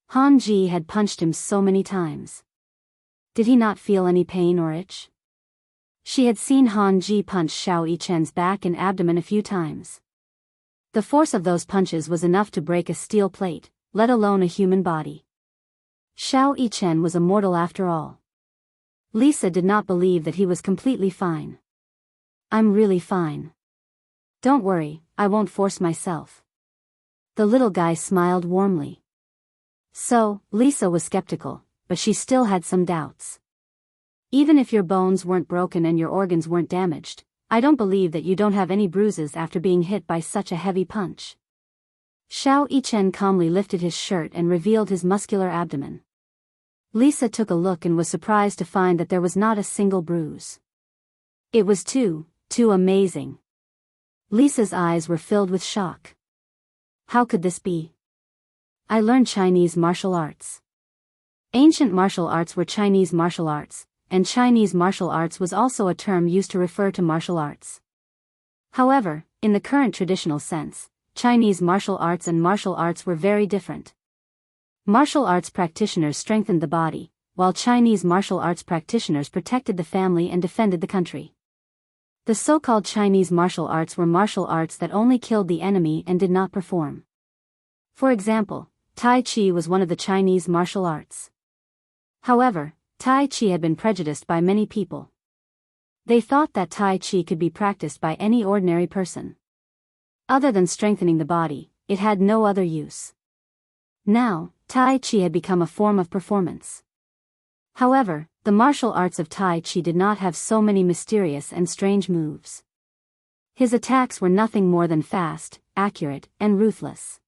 Han Ji had punched him so many times. Did he not feel any pain or itch? She had seen Han Ji punch Xiao Yichen's back and abdomen a few times. The force of those punches was enough to break a steel plate, let alone a human body. Xiao Yichen was a mortal after all. Lisa did not believe that he was completely fine. "I'm really fine. Don't worry, I won't force myself." The little guy smiled warmly. So, Lisa was skeptical, but she still had some doubts. Even if your bones weren't broken and your organs weren't damaged, I don't believe that you don't have any bruises after being hit by such a heavy punch. Xiao Yichen calmly lifted his shirt and revealed his muscular abdomen. Lisa took a look and was surprised to find that there was not a single bruise. It was too amazing. Lisa's eyes were filled with shock. How could this be? I learned Chinese martial arts. Ancient martial arts were Chinese martial arts, and Chinese martial arts was also a term used to refer to martial arts. However, in the current traditional sense, Chinese martial arts and martial arts were very different. Martial arts practitioners strengthened the body, while Chinese martial arts practitioners protected the family and defended the country. The so-called Chinese martial arts were martial arts that only killed the enemy and did not perform. For example, Tai Chi was one of the Chinese martial arts. However, Tai Chi had been prejudiced by many people. They thought that Tai Chi could be practiced by any ordinary person. Other than strengthening the body, it had no other use. Now, Tai Chi had become a form of performance. However, the martial arts of Tai Chi did not have so many mysterious and strange moves. His attacks were nothing more than fast, accurate, and ruthless.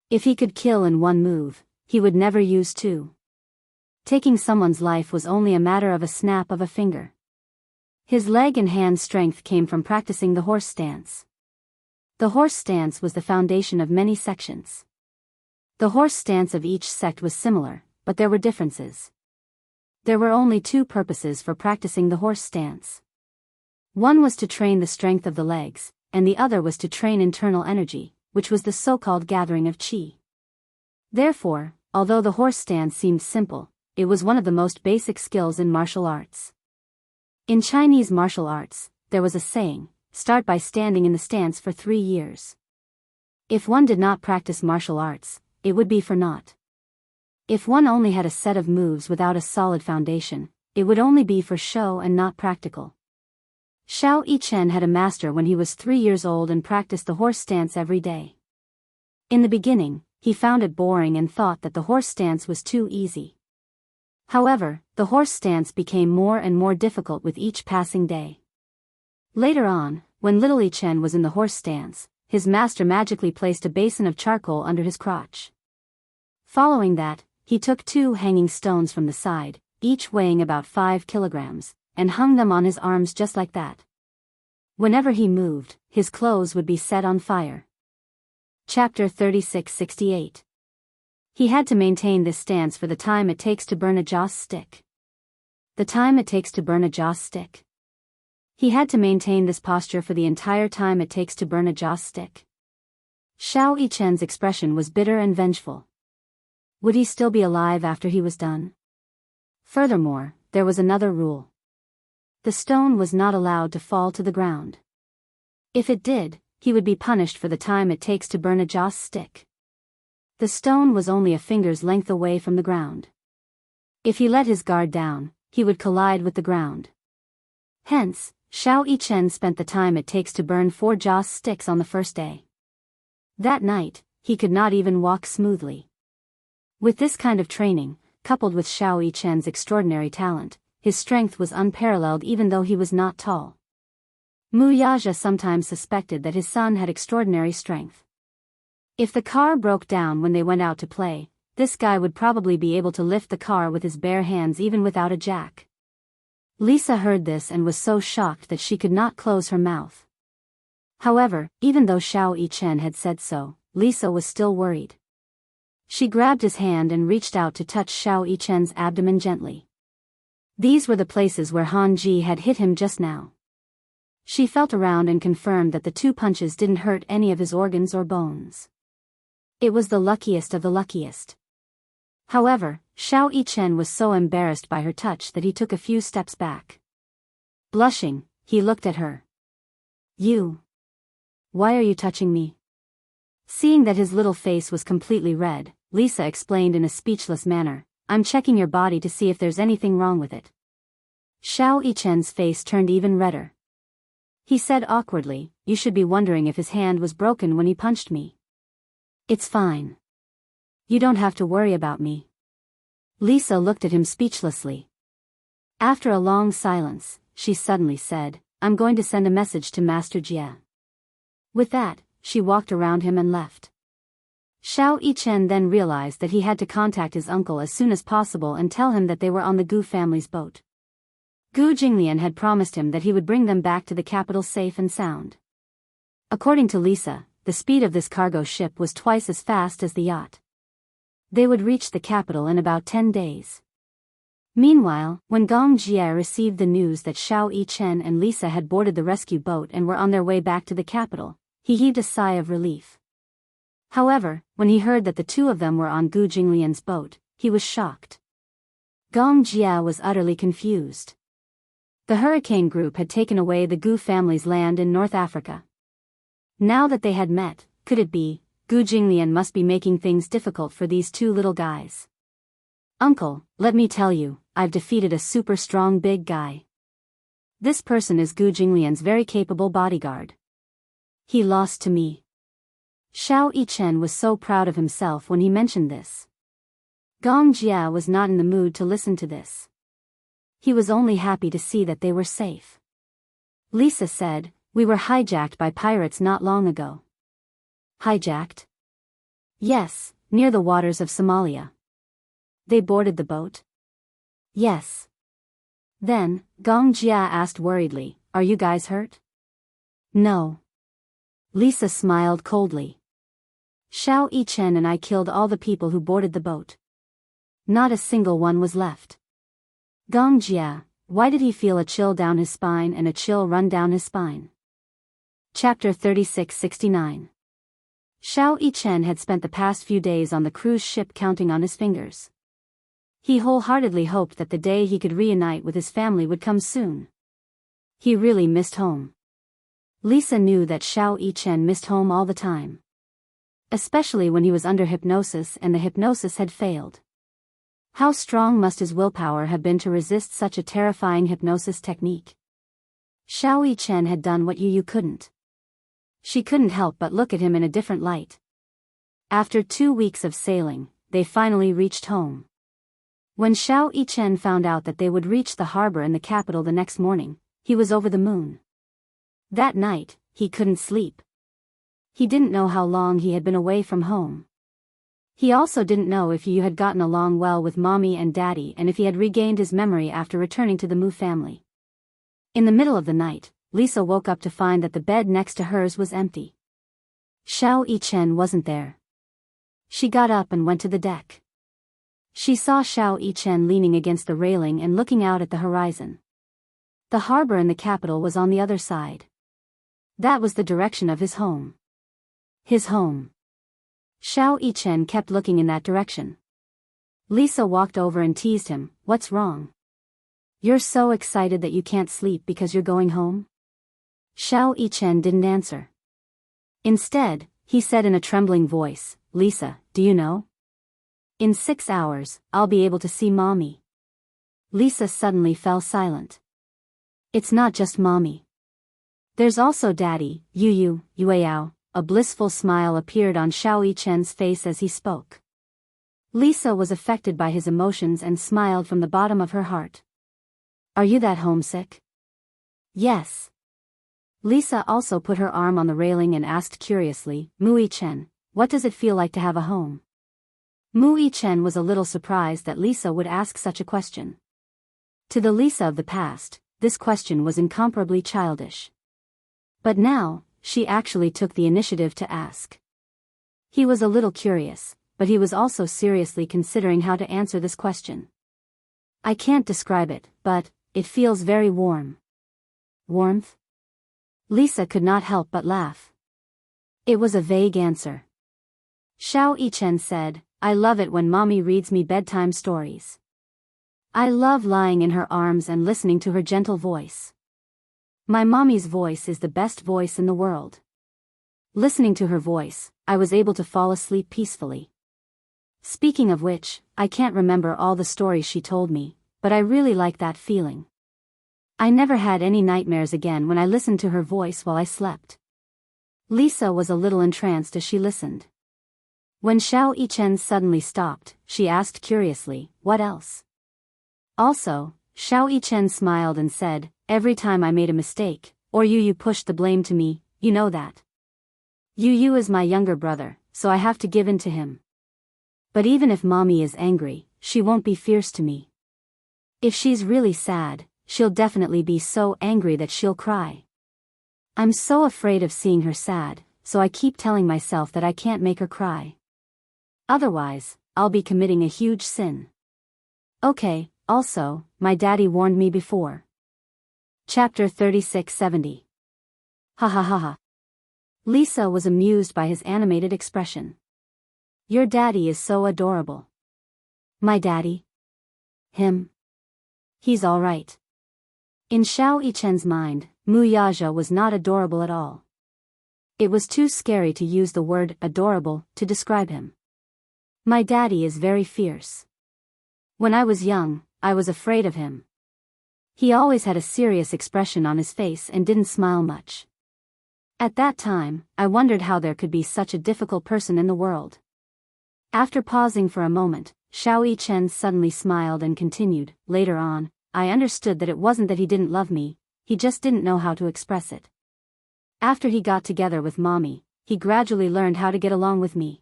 If he could kill in one move, he would never use two. Taking someone's life was only a matter of a snap of a finger. His leg and hand strength came from practicing the horse stance. The horse stance was the foundation of many sections. The horse stance of each sect was similar, but there were differences. There were only two purposes for practicing the horse stance. One was to train the strength of the legs, and the other was to train internal energy, which was the so-called gathering of qi. Therefore, although the horse stance seemed simple, it was one of the most basic skills in martial arts. In Chinese martial arts, there was a saying, start by standing in the stance for 3 years. If one did not practice martial arts, it would be for naught. If one only had a set of moves without a solid foundation, it would only be for show and not practical. Xiao Yichen had a master when he was 3 years old and practiced the horse stance every day. In the beginning, he found it boring and thought that the horse stance was too easy. However, the horse stance became more and more difficult with each passing day. Later on, when little Yichen was in the horse stance, his master magically placed a basin of charcoal under his crotch. Following that, he took 2 hanging stones from the side, each weighing about 5 kilograms, and hung them on his arms just like that. Whenever he moved, his clothes would be set on fire. Chapter 3668. He had to maintain this stance for the time it takes to burn a joss stick. The time it takes to burn a joss stick. He had to maintain this posture for the entire time it takes to burn a joss stick. Xiao Yichen's expression was bitter and vengeful. Would he still be alive after he was done? Furthermore, there was another rule. The stone was not allowed to fall to the ground. If it did, he would be punished for the time it takes to burn a joss stick. The stone was only a finger's length away from the ground. If he let his guard down, he would collide with the ground. Hence, Xiao Yichen spent the time it takes to burn 4 joss sticks on the first day. That night, he could not even walk smoothly. With this kind of training, coupled with Xiao Yichen's extraordinary talent, his strength was unparalleled even though he was not tall. Mu Yaja sometimes suspected that his son had extraordinary strength. If the car broke down when they went out to play, this guy would probably be able to lift the car with his bare hands even without a jack. Lisa heard this and was so shocked that she could not close her mouth. However, even though Xiao Yichen had said so, Lisa was still worried. She grabbed his hand and reached out to touch Xiao Yichen's abdomen gently. These were the places where Han Ji had hit him just now. She felt around and confirmed that the 2 punches didn't hurt any of his organs or bones. It was the luckiest of the luckiest. However, Xiao Yichen was so embarrassed by her touch that he took a few steps back. Blushing, he looked at her. You. Why are you touching me? Seeing that his little face was completely red, Lisa explained in a speechless manner, I'm checking your body to see if there's anything wrong with it. Xiao Yichen's face turned even redder. He said awkwardly, you should be wondering if his hand was broken when he punched me. It's fine. You don't have to worry about me. Lisa looked at him speechlessly. After a long silence, she suddenly said, I'm going to send a message to Master Jie. With that, she walked around him and left. Xiao Yichen then realized that he had to contact his uncle as soon as possible and tell him that they were on the Gu family's boat. Gu Jinglian had promised him that he would bring them back to the capital safe and sound. According to Lisa, the speed of this cargo ship was twice as fast as the yacht. They would reach the capital in about 10 days. Meanwhile, when Gong Jie received the news that Xiao Yichen and Lisa had boarded the rescue boat and were on their way back to the capital, he heaved a sigh of relief. However, when he heard that the two of them were on Gu Jinglian's boat, he was shocked. Gong Jie was utterly confused. The hurricane group had taken away the Gu family's land in North Africa. Now that they had met, could it be, Gu Jinglian must be making things difficult for these two little guys. Uncle, let me tell you, I've defeated a super strong big guy. This person is Gu Jinglian's very capable bodyguard. He lost to me. Xiao Yichen was so proud of himself when he mentioned this. Gong Jie was not in the mood to listen to this. He was only happy to see that they were safe. Lisa said, "We were hijacked by pirates not long ago." Hijacked? Yes, near the waters of Somalia. They boarded the boat? Yes. Then, Gong Jie asked worriedly, "Are you guys hurt?" No. Lisa smiled coldly. Xiao Yichen and I killed all the people who boarded the boat. Not a single one was left. Gong Jie, why did he feel a chill down his spine and a chill run down his spine? Chapter 3669. Xiao Yichen had spent the past few days on the cruise ship counting on his fingers. He wholeheartedly hoped that the day he could reunite with his family would come soon. He really missed home. Lisa knew that Xiao Yichen missed home all the time. Especially when he was under hypnosis and the hypnosis had failed. How strong must his willpower have been to resist such a terrifying hypnosis technique? Xiao Yichen had done what Yu couldn't. She couldn't help but look at him in a different light. After 2 weeks of sailing, they finally reached home. When Xiao Yichen found out that they would reach the harbor in the capital the next morning, he was over the moon. That night, he couldn't sleep. He didn't know how long he had been away from home. He also didn't know if Yu had gotten along well with Mommy and Daddy and if he had regained his memory after returning to the Mu family. In the middle of the night, Lisa woke up to find that the bed next to hers was empty. Xiao Yichen wasn't there. She got up and went to the deck. She saw Xiao Yichen leaning against the railing and looking out at the horizon. The harbor in the capital was on the other side. That was the direction of his home. His home. Xiao Yichen kept looking in that direction. Lisa walked over and teased him, "What's wrong? You're so excited that you can't sleep because you're going home?" Xiao Yichen didn't answer. Instead, he said in a trembling voice, "Lisa, do you know? In 6 hours, I'll be able to see Mommy." Lisa suddenly fell silent. "It's not just Mommy. There's also Daddy, Yueyao." A blissful smile appeared on Xiao Yichen's face as he spoke. Lisa was affected by his emotions and smiled from the bottom of her heart. "Are you that homesick?" "Yes." Lisa also put her arm on the railing and asked curiously, "Mu Yichen, what does it feel like to have a home?" Mu Yichen was a little surprised that Lisa would ask such a question. To the Lisa of the past, this question was incomparably childish. But now, she actually took the initiative to ask. He was a little curious, but he was also seriously considering how to answer this question. "I can't describe it, but it feels very warm." Warmth? Lisa could not help but laugh. It was a vague answer. Xiao Yichen said, "I love it when Mommy reads me bedtime stories. I love lying in her arms and listening to her gentle voice. My mommy's voice is the best voice in the world. Listening to her voice, I was able to fall asleep peacefully. Speaking of which, I can't remember all the stories she told me, but I really like that feeling. I never had any nightmares again when I listened to her voice while I slept." Lisa was a little entranced as she listened. When Xiao Yichen suddenly stopped, she asked curiously, "What else?" Also, Xiao Yichen smiled and said, every time I made a mistake, or you pushed the blame to me, you know that. You is my younger brother, so I have to give in to him. But even if mommy is angry, she won't be fierce to me. If she's really sad, she'll definitely be so angry that she'll cry. I'm so afraid of seeing her sad, so I keep telling myself that I can't make her cry. Otherwise, I'll be committing a huge sin. Okay, also, my daddy warned me before. Chapter 3670. Ha ha ha ha. Lisa was amused by his animated expression. Your daddy is so adorable. My daddy? Him? He's all right. In Xiao Yichen's mind, Mu Yaja was not adorable at all. It was too scary to use the word adorable to describe him. My daddy is very fierce. When I was young, I was afraid of him. He always had a serious expression on his face and didn't smile much. At that time, I wondered how there could be such a difficult person in the world. After pausing for a moment, Xiao Yichen suddenly smiled and continued, later on, I understood that it wasn't that he didn't love me, he just didn't know how to express it. After he got together with mommy, he gradually learned how to get along with me.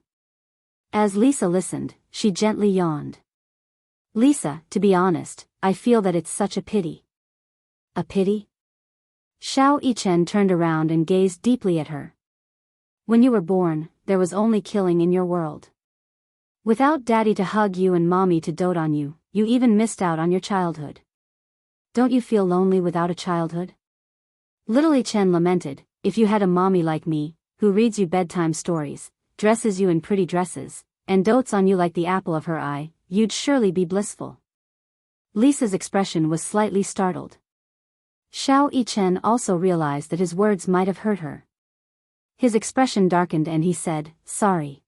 As Lisa listened, she gently yawned. Lisa, to be honest, I feel that it's such a pity. A pity? Xiao Yichen turned around and gazed deeply at her. When you were born, there was only killing in your world. Without daddy to hug you and mommy to dote on you, you even missed out on your childhood. Don't you feel lonely without a childhood? Little Yichen lamented, if you had a mommy like me, who reads you bedtime stories, dresses you in pretty dresses, and dotes on you like the apple of her eye, you'd surely be blissful. Lisa's expression was slightly startled. Xiao Yichen also realized that his words might have hurt her. His expression darkened and he said, sorry.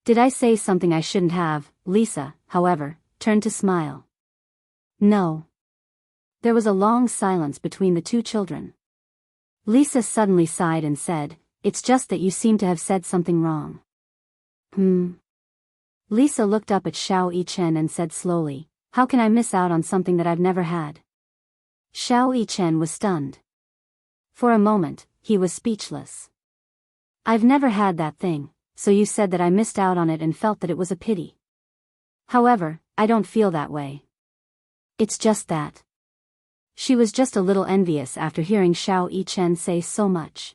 Did I say something I shouldn't have? Lisa, however, turned to smile. No. There was a long silence between the two children. Lisa suddenly sighed and said, it's just that you seem to have said something wrong. Lisa looked up at Xiao Yichen and said slowly, how can I miss out on something that I've never had? Xiao Yichen was stunned. For a moment, he was speechless. I've never had that thing, so you said that I missed out on it and felt that it was a pity. However, I don't feel that way. It's just that. She was just a little envious after hearing Xiao Yichen say so much.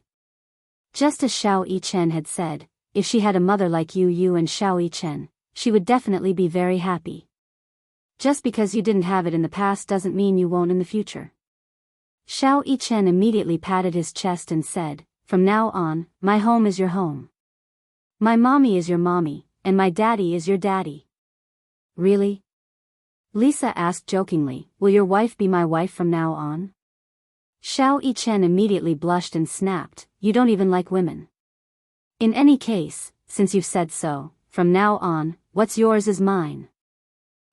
Just as Xiao Yichen had said, if she had a mother like you and Xiao Yichen, she would definitely be very happy. Just because you didn't have it in the past doesn't mean you won't in the future. Xiao Yichen immediately patted his chest and said, from now on, my home is your home. My mommy is your mommy, and my daddy is your daddy. Really? Lisa asked jokingly, will your wife be my wife from now on? Xiao Yichen immediately blushed and snapped, you don't even like women. In any case, since you've said so, from now on, what's yours is mine.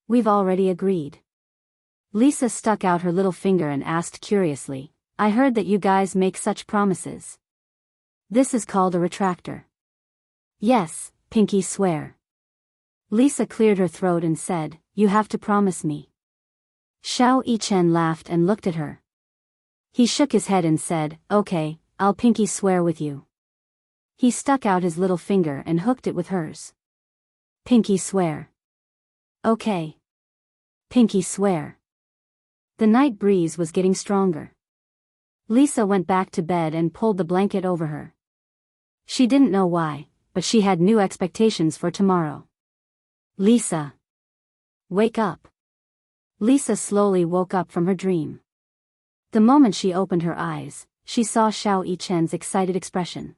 We've already agreed. Lisa stuck out her little finger and asked curiously, I heard that you guys make such promises. This is called a retractor. Yes, pinky swear. Lisa cleared her throat and said, you have to promise me. Xiao Yichen laughed and looked at her. He shook his head and said, okay, I'll pinky swear with you. He stuck out his little finger and hooked it with hers. Pinky swear. Okay. Pinky swear. The night breeze was getting stronger. Lisa went back to bed and pulled the blanket over her. She didn't know why, but she had new expectations for tomorrow. Lisa. Wake up. Lisa slowly woke up from her dream. The moment she opened her eyes, she saw Xiao Yichen's excited expression.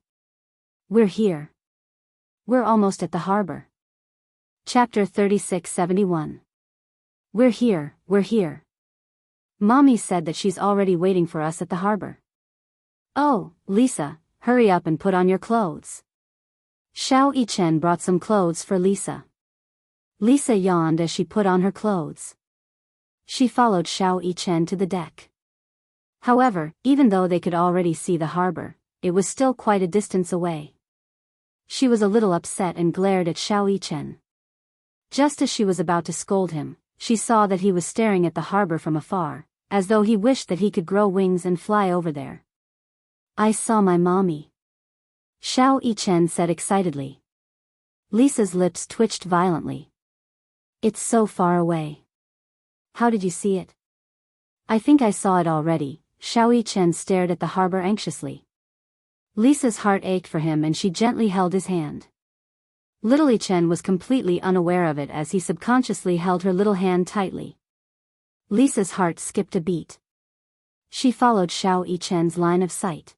We're here. We're almost at the harbor. Chapter 3671. We're here, we're here. Mommy said that she's already waiting for us at the harbor. Oh, Lisa, hurry up and put on your clothes. Xiao Yichen brought some clothes for Lisa. Lisa yawned as she put on her clothes. She followed Xiao Yichen to the deck. However, even though they could already see the harbor, it was still quite a distance away. She was a little upset and glared at Xiao Yichen. Just as she was about to scold him, she saw that he was staring at the harbor from afar, as though he wished that he could grow wings and fly over there. I saw my mommy, Xiao Yichen said excitedly. Lisa's lips twitched violently. It's so far away. How did you see it? I think I saw it already. Xiao Yichen stared at the harbor anxiously. Lisa's heart ached for him and she gently held his hand. Little Yichen was completely unaware of it as he subconsciously held her little hand tightly. Lisa's heart skipped a beat. She followed Xiao Yichen's line of sight.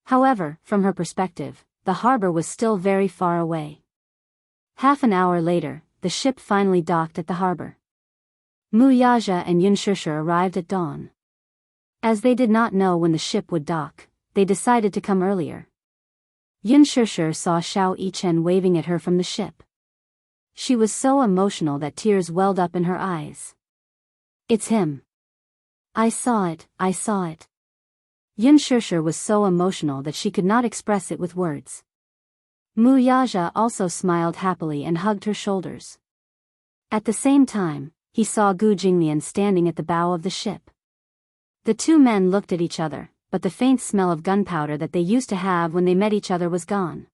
However, from her perspective, the harbor was still very far away. Half an hour later, the ship finally docked at the harbor. Mu Yazha and Yun Shusher arrived at dawn. As they did not know when the ship would dock, they decided to come earlier. Yun Shusher saw Xiao Yichen waving at her from the ship. She was so emotional that tears welled up in her eyes. It's him. I saw it, I saw it. Yun Shusher was so emotional that she could not express it with words. Mu Yazha also smiled happily and hugged her shoulders. At the same time, he saw Gu Jinglian standing at the bow of the ship. The two men looked at each other, but the faint smell of gunpowder that they used to have when they met each other was gone.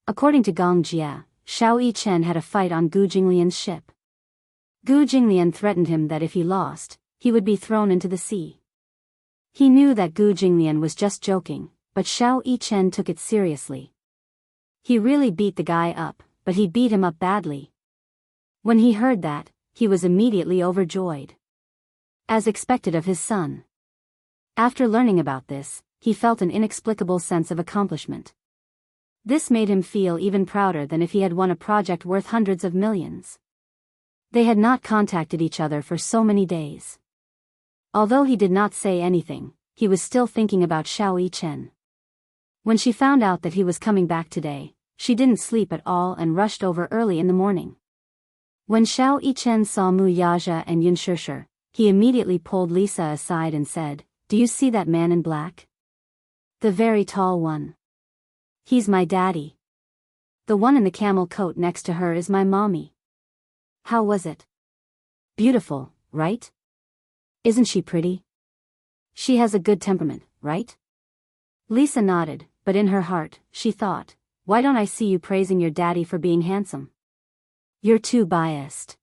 According to Gong Jia, Xiao Yichen had a fight on Gu Jinglian's ship. Gu Jinglian threatened him that if he lost, he would be thrown into the sea. He knew that Gu Jinglian was just joking, but Xiao Yichen took it seriously. He really beat the guy up, but he beat him up badly. When he heard that, he was immediately overjoyed. As expected of his son. After learning about this, he felt an inexplicable sense of accomplishment. This made him feel even prouder than if he had won a project worth hundreds of millions. They had not contacted each other for so many days. Although he did not say anything, he was still thinking about Xiao Yichen. When she found out that he was coming back today, she didn't sleep at all and rushed over early in the morning. When Xiao Yichen saw Mu Yazha and Yun Shusher, he immediately pulled Lisa aside and said, "Do you see that man in black? The very tall one. He's my daddy. The one in the camel coat next to her is my mommy. How was it? Beautiful, right? Isn't she pretty? She has a good temperament, right?" Lisa nodded, but in her heart, she thought, why don't I see you praising your daddy for being handsome? You're too biased.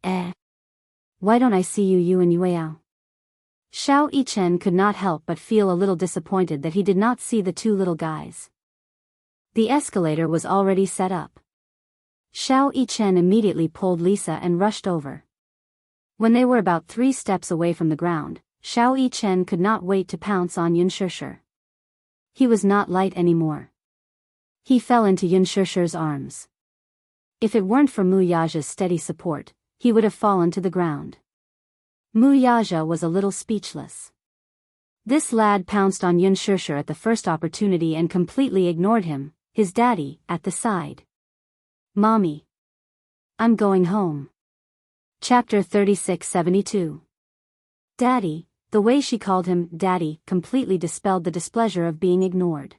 Why don't I see you and Yueyao? Xiao Yichen could not help but feel a little disappointed that he did not see the two little guys. The escalator was already set up. Xiao Yichen immediately pulled Lisa and rushed over. When they were about 3 steps away from the ground, Xiao Yichen could not wait to pounce on Yun Shusher. He was not light anymore. He fell into Yun Shusher's arms. If it weren't for Mu Yazha's steady support, he would have fallen to the ground. Mu Yazha was a little speechless. This lad pounced on Yun Shusher at the first opportunity and completely ignored him, his daddy, at the side. Mommy. I'm going home. Chapter 3672. Daddy, the way she called him, Daddy, completely dispelled the displeasure of being ignored.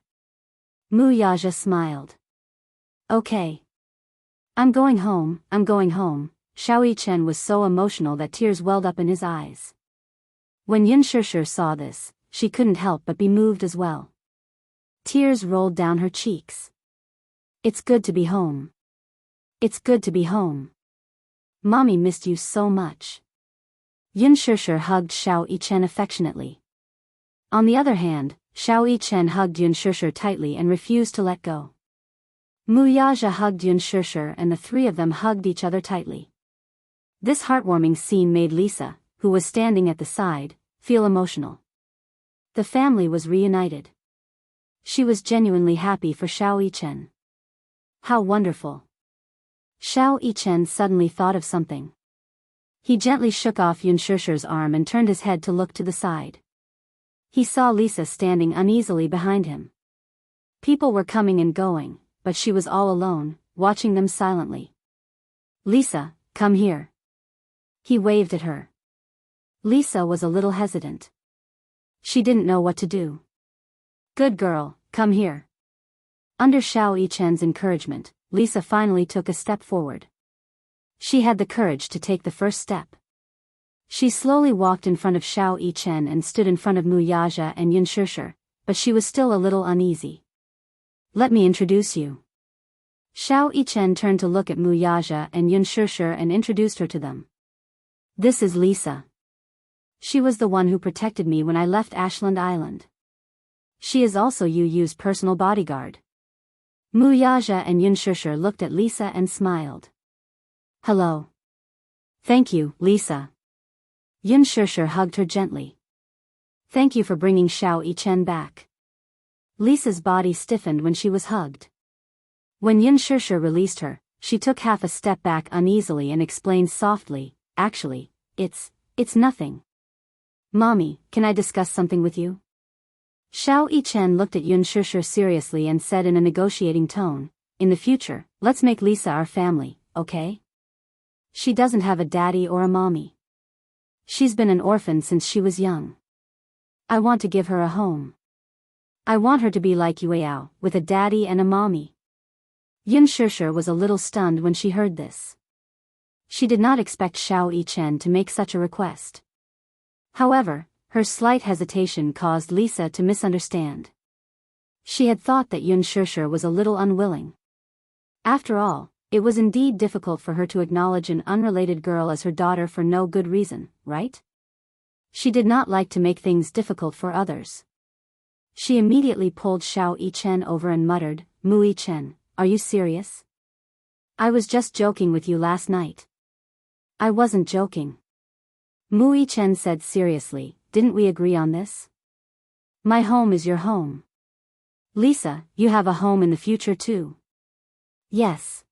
Mu Yazha smiled. Okay. I'm going home. Xiao Yichen was so emotional that tears welled up in his eyes. When Yun Shusher saw this, she couldn't help but be moved as well. Tears rolled down her cheeks. It's good to be home. It's good to be home. Mommy missed you so much. Yun Shusher hugged Xiao Yichen affectionately. On the other hand, Xiao Yichen hugged Yun Shusher tightly and refused to let go. Mu Yazha hugged Yun Shusher and the three of them hugged each other tightly. This heartwarming scene made Lisa, who was standing at the side, feel emotional. The family was reunited. She was genuinely happy for Xiao Yichen. How wonderful. Xiao Yichen suddenly thought of something. He gently shook off Yun Shusher's arm and turned his head to look to the side. He saw Lisa standing uneasily behind him. People were coming and going, but she was all alone, watching them silently. Lisa, come here. He waved at her. Lisa was a little hesitant. She didn't know what to do. Good girl, come here. Under Xiao Yichen's encouragement, Lisa finally took a step forward. She had the courage to take the first step. She slowly walked in front of Xiao Yichen and stood in front of Mu Yaja and Yun Shishir, but she was still a little uneasy. Let me introduce you. Xiao Yichen turned to look at Mu Yaja and Yun Shishir and introduced her to them. This is Lisa. She was the one who protected me when I left Ashland Island. She is also Yu Yu's personal bodyguard. Mu Yaja and Yun Shishir looked at Lisa and smiled. Hello. Thank you, Lisa. Yun Shishir hugged her gently. Thank you for bringing Xiao Yichen back. Lisa's body stiffened when she was hugged. When Yun Shishir released her, she took half a step back uneasily and explained softly, actually, it's nothing. Mommy, can I discuss something with you? Xiao Yichen looked at Yun Shishir seriously and said in a negotiating tone, in the future, let's make Lisa our family, okay? She doesn't have a daddy or a mommy. She's been an orphan since she was young. I want to give her a home. I want her to be like Yueyao, with a daddy and a mommy. Yun Shishir was a little stunned when she heard this. She did not expect Xiao Yichen to make such a request. However, her slight hesitation caused Lisa to misunderstand. She had thought that Yun Shishir was a little unwilling. After all, it was indeed difficult for her to acknowledge an unrelated girl as her daughter for no good reason, right? She did not like to make things difficult for others. She immediately pulled Xiao Yichen over and muttered, Mu Yichen, are you serious? I was just joking with you last night. I wasn't joking. Mu Yichen said seriously, didn't we agree on this? My home is your home. Lisa, you have a home in the future too. Yes.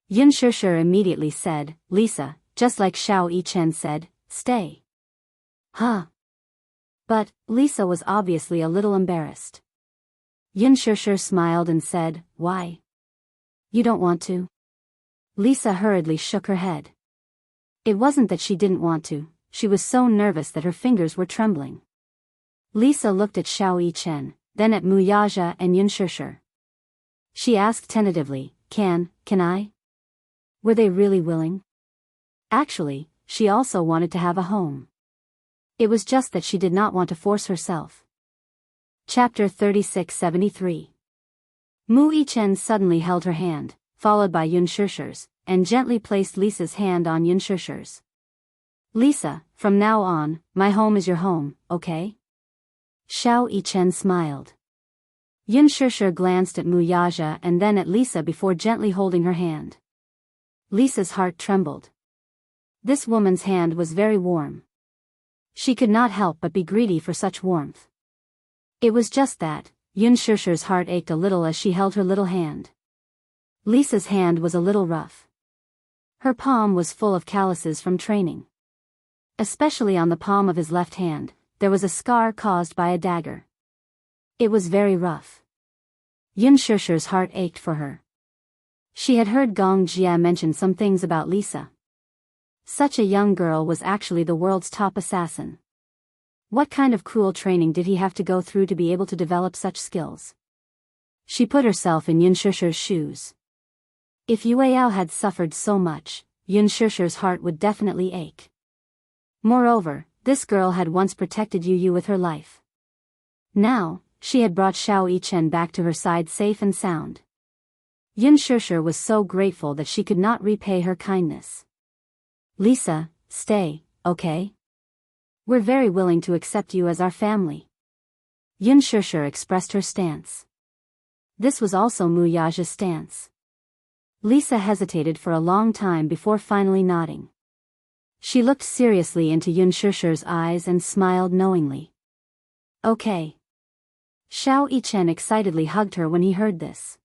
Yun Shishir immediately said, Lisa, just like Xiao Yichen said, stay. Huh? But, Lisa was obviously a little embarrassed. Yun Shishir smiled and said, why? You don't want to? Lisa hurriedly shook her head. It wasn't that she didn't want to, she was so nervous that her fingers were trembling. Lisa looked at Xiao Yichen, then at Mu Yaja and Yun Shishir. She asked tentatively, can I? Were they really willing? Actually, she also wanted to have a home. It was just that she did not want to force herself. Chapter 3673. Mu Yichen suddenly held her hand, followed by Yun Shishir's, and gently placed Lisa's hand on Yun Shishir's. Lisa, from now on, my home is your home, okay? Xiao Yichen smiled. Yun Shishir glanced at Mu Yaja and then at Lisa before gently holding her hand. Lisa's heart trembled. This woman's hand was very warm. She could not help but be greedy for such warmth. It was just that, Yun Shishir's heart ached a little as she held her little hand. Lisa's hand was a little rough. Her palm was full of calluses from training. Especially on the palm of his left hand, there was a scar caused by a dagger. It was very rough. Yun Shishir's heart ached for her. She had heard Gong Jia mention some things about Lisa. Such a young girl was actually the world's top assassin. What kind of cruel training did he have to go through to be able to develop such skills? She put herself in Yun Shishir's shoes. If Yueyao had suffered so much, Yun Shishir's heart would definitely ache. Moreover, this girl had once protected Yu with her life. Now, she had brought Xiao Yichen back to her side safe and sound. Yun Shishir was so grateful that she could not repay her kindness. Lisa, stay, okay? We're very willing to accept you as our family. Yun Shishir expressed her stance. This was also Mu Yaja's stance. Lisa hesitated for a long time before finally nodding. She looked seriously into Yun Shishir's eyes and smiled knowingly. Okay. Xiao Yichen excitedly hugged her when he heard this.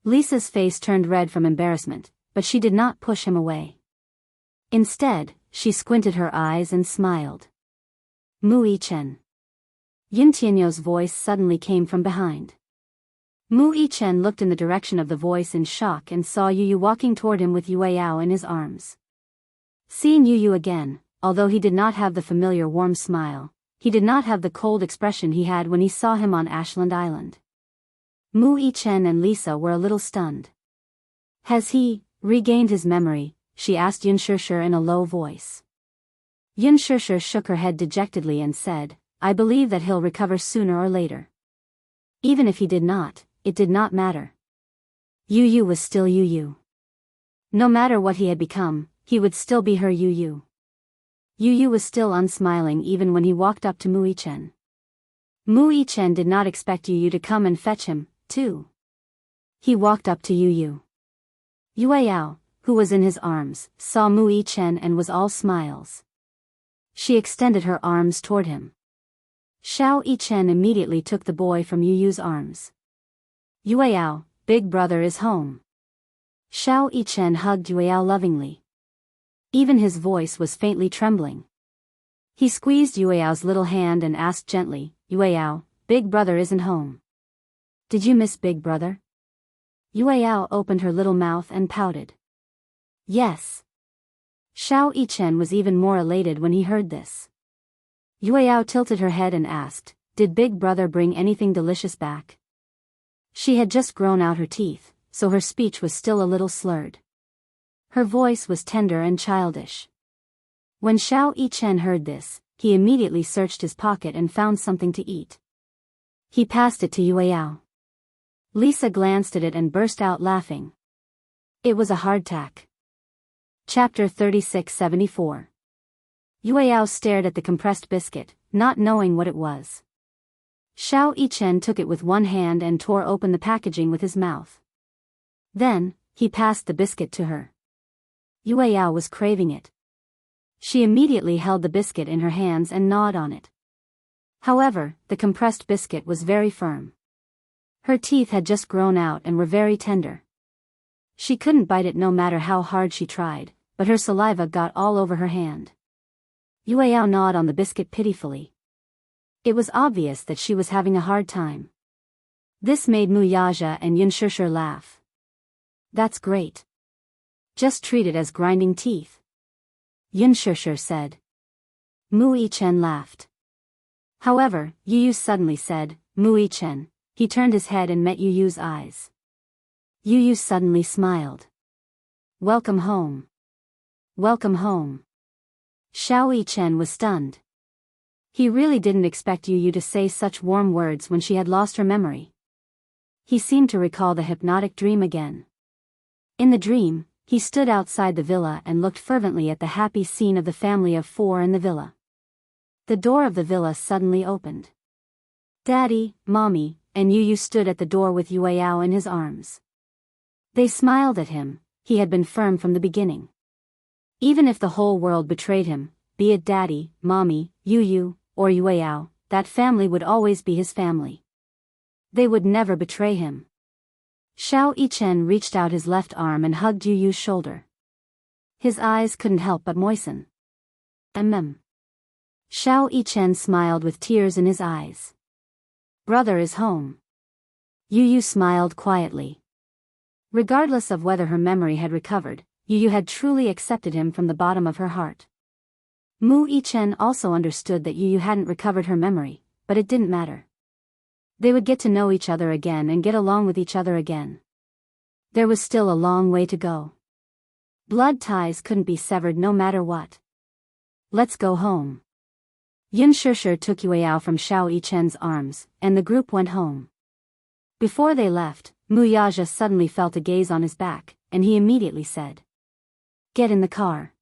Lisa's face turned red from embarrassment, but she did not push him away. Instead, she squinted her eyes and smiled. Mu Yichen. Yin Tianyo's voice suddenly came from behind. Mu Yichen looked in the direction of the voice in shock and saw Yu walking toward him with Yueyao in his arms. Seeing Yu again, although he did not have the familiar warm smile, he did not have the cold expression he had when he saw him on Ashland Island. Mu Yichen and Lisa were a little stunned. Has he regained his memory? She asked Yun Shishir in a low voice. Xianxia shook her head dejectedly and said, I believe that he'll recover sooner or later. Even if he did not, it did not matter. Yu Yu was still Yu Yu. No matter what he had become, he would still be her Yu Yu. Yu Yu was still unsmiling even when he walked up to Mu Yichen. Mu Yichen did not expect Yu Yu to come and fetch him, too. He walked up to Yu Yu. Yao, who was in his arms, saw Mu Yichen and was all smiles. She extended her arms toward him. Xiao Yichen immediately took the boy from Yu Yu's arms. Yao, big brother is home. Xiao Yichen hugged Yao lovingly. Even his voice was faintly trembling. He squeezed Yao's little hand and asked gently, Yao, big brother isn't home. Did you miss big brother? Yao opened her little mouth and pouted. Yes. Xiao Yichen was even more elated when he heard this. Yao tilted her head and asked, did big brother bring anything delicious back? She had just grown out her teeth, so her speech was still a little slurred. Her voice was tender and childish. When Xiao Yichen heard this, he immediately searched his pocket and found something to eat. He passed it to Yao. Lisa glanced at it and burst out laughing. It was a hardtack. Chapter 3674. Yao stared at the compressed biscuit, not knowing what it was. Xiao Yichen took it with one hand and tore open the packaging with his mouth. Then, he passed the biscuit to her. Yao was craving it. She immediately held the biscuit in her hands and gnawed on it. However, the compressed biscuit was very firm. Her teeth had just grown out and were very tender. She couldn't bite it no matter how hard she tried, but her saliva got all over her hand. Yao gnawed on the biscuit pitifully. It was obvious that she was having a hard time. This made Mu Yaja and Xianxia laugh. That's great. Just treat it as grinding teeth. Xianxia said. Mu Yichen laughed. However, Yu Yu suddenly said, Mu Yichen. He turned his head and met Yu Yu's eyes. Yu Yu suddenly smiled. Welcome home. Welcome home. Xiao Yichen was stunned. He really didn't expect Yu Yu to say such warm words when she had lost her memory. He seemed to recall the hypnotic dream again. In the dream, he stood outside the villa and looked fervently at the happy scene of the family of four in the villa. The door of the villa suddenly opened. Daddy, Mommy, and Yu Yu stood at the door with Yao in his arms. They smiled at him. He had been firm from the beginning. Even if the whole world betrayed him, be it Daddy, Mommy, Yu Yu, or Yao, that family would always be his family. They would never betray him. Xiao Yichen reached out his left arm and hugged Yu Yu's shoulder. His eyes couldn't help but moisten. Xiao Yichen smiled with tears in his eyes. Brother is home. Yu Yu smiled quietly. Regardless of whether her memory had recovered, Yu Yu had truly accepted him from the bottom of her heart. Mu Yichen also understood that Yu Yu hadn't recovered her memory, but it didn't matter. They would get to know each other again and get along with each other again. There was still a long way to go. Blood ties couldn't be severed no matter what. Let's go home. Xianxia took Yao from Xiao Yichen's arms, and the group went home. Before they left, Mu Yaja suddenly felt a gaze on his back, and he immediately said, Get in the car.